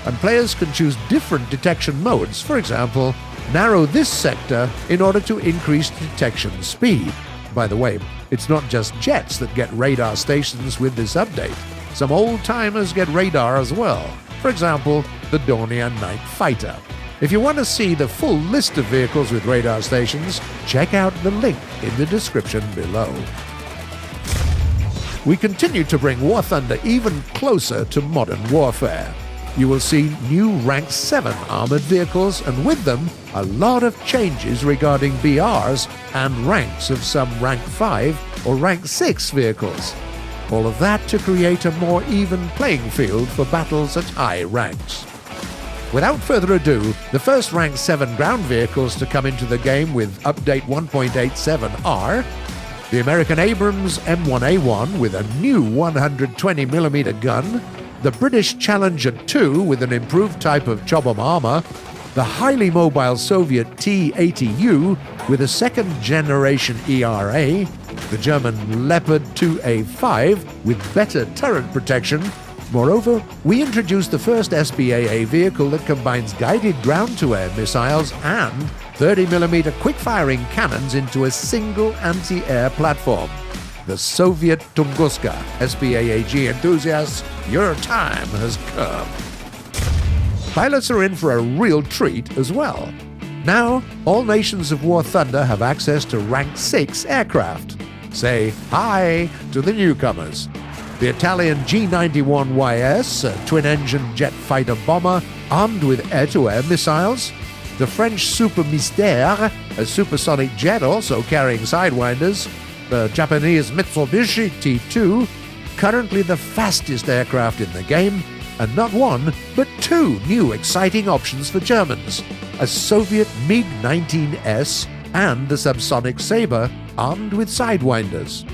and players can choose different detection modes. For example, narrow this sector in order to increase detection speed. By the way, it's not just jets that get radar stations with this update. Some old-timers get radar as well. For example, the Dornier Night Fighter. If you want to see the full list of vehicles with radar stations, check out the link in the description below. We continue to bring War Thunder even closer to modern warfare. You will see new Rank 7 armored vehicles, and with them, a lot of changes regarding BRs and ranks of some Rank 5 or Rank 6 vehicles. All of that to create a more even playing field for battles at high ranks. Without further ado, the first Rank 7 ground vehicles to come into the game with Update 1.87 are the American Abrams M1A1 with a new 120mm gun, the British Challenger 2 with an improved type of Chobham armor, the highly mobile Soviet T-80U with a second-generation ERA, the German Leopard 2A5 with better turret protection. Moreover, we introduced the first SBAA vehicle that combines guided ground-to-air missiles and 30mm quick-firing cannons into a single anti-air platform. The Soviet Tunguska. SBAAG enthusiasts, your time has come. Pilots are in for a real treat as well. Now, all nations of War Thunder have access to Rank 6 aircraft. Say hi to the newcomers. The Italian G91YS, a twin-engine jet fighter bomber armed with air-to-air missiles. The French Super Mystère, a supersonic jet also carrying sidewinders. The Japanese Mitsubishi T2, currently the fastest aircraft in the game, and not one, but two new exciting options for Germans, a Soviet MiG-19S and the subsonic Sabre, armed with sidewinders.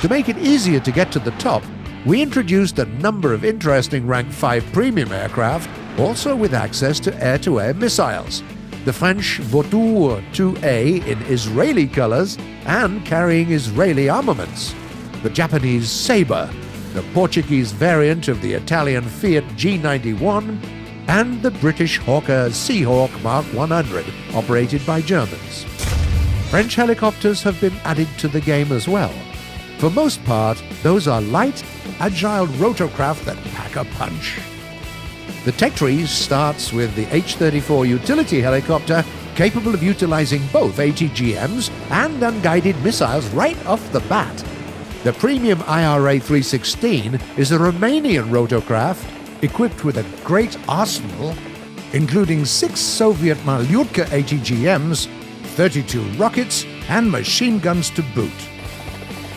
To make it easier to get to the top, we introduced a number of interesting Rank 5 premium aircraft, also with access to air-to-air missiles. The French Vautour 2A in Israeli colors and carrying Israeli armaments. The Japanese Sabre, the Portuguese variant of the Italian Fiat G91, and the British Hawker Seahawk Mark 100, operated by Germans. French helicopters have been added to the game as well. For most part, those are light, agile rotorcraft that pack a punch. The tech tree starts with the H-34 utility helicopter, capable of utilizing both ATGMs and unguided missiles right off the bat. The premium IRA-316 is a Romanian rotorcraft equipped with a great arsenal, including 6 Soviet Malyutka ATGMs, 32 rockets, and machine guns to boot.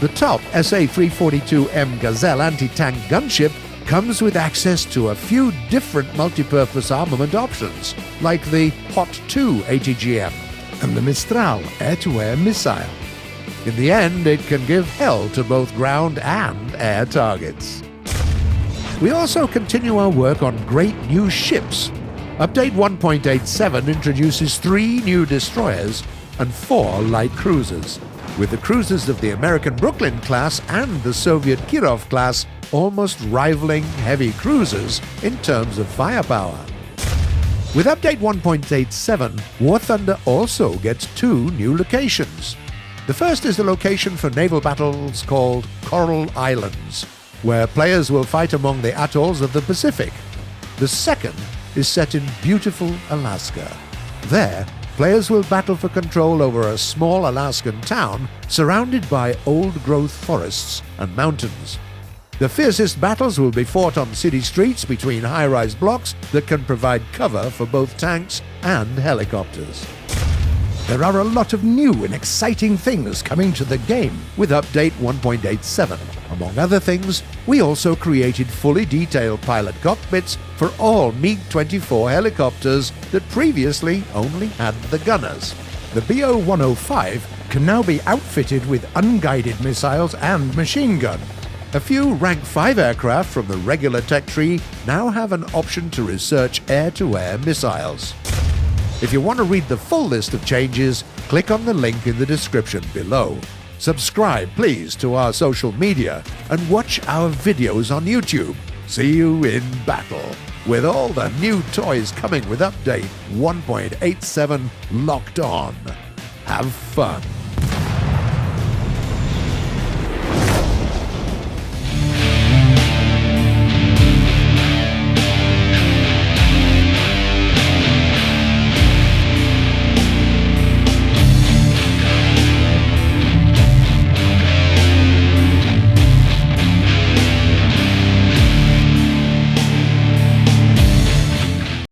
The top SA-342M Gazelle anti-tank gunship comes with access to a few different multi-purpose armament options, like the HOT-2 ATGM and the Mistral air-to-air missile. In the end, it can give hell to both ground and air targets. We also continue our work on great new ships. Update 1.87 introduces 3 new destroyers and 4 light cruisers, with the cruisers of the American Brooklyn class and the Soviet Kirov class almost rivaling heavy cruisers in terms of firepower. With Update 1.87, War Thunder also gets 2 new locations. The first is the location for naval battles called Coral Islands, where players will fight among the atolls of the Pacific. The second is set in beautiful Alaska. There, players will battle for control over a small Alaskan town surrounded by old-growth forests and mountains. The fiercest battles will be fought on city streets between high-rise blocks that can provide cover for both tanks and helicopters. There are a lot of new and exciting things coming to the game with Update 1.87. Among other things, we also created fully detailed pilot cockpits for all MiG-24 helicopters that previously only had the gunners. The BO-105 can now be outfitted with unguided missiles and machine gun. A few Rank 5 aircraft from the regular tech tree now have an option to research air-to-air missiles. If you want to read the full list of changes, click on the link in the description below. Subscribe, please, to our social media and watch our videos on YouTube. See you in battle, with all the new toys coming with Update 1.87 locked on. Have fun.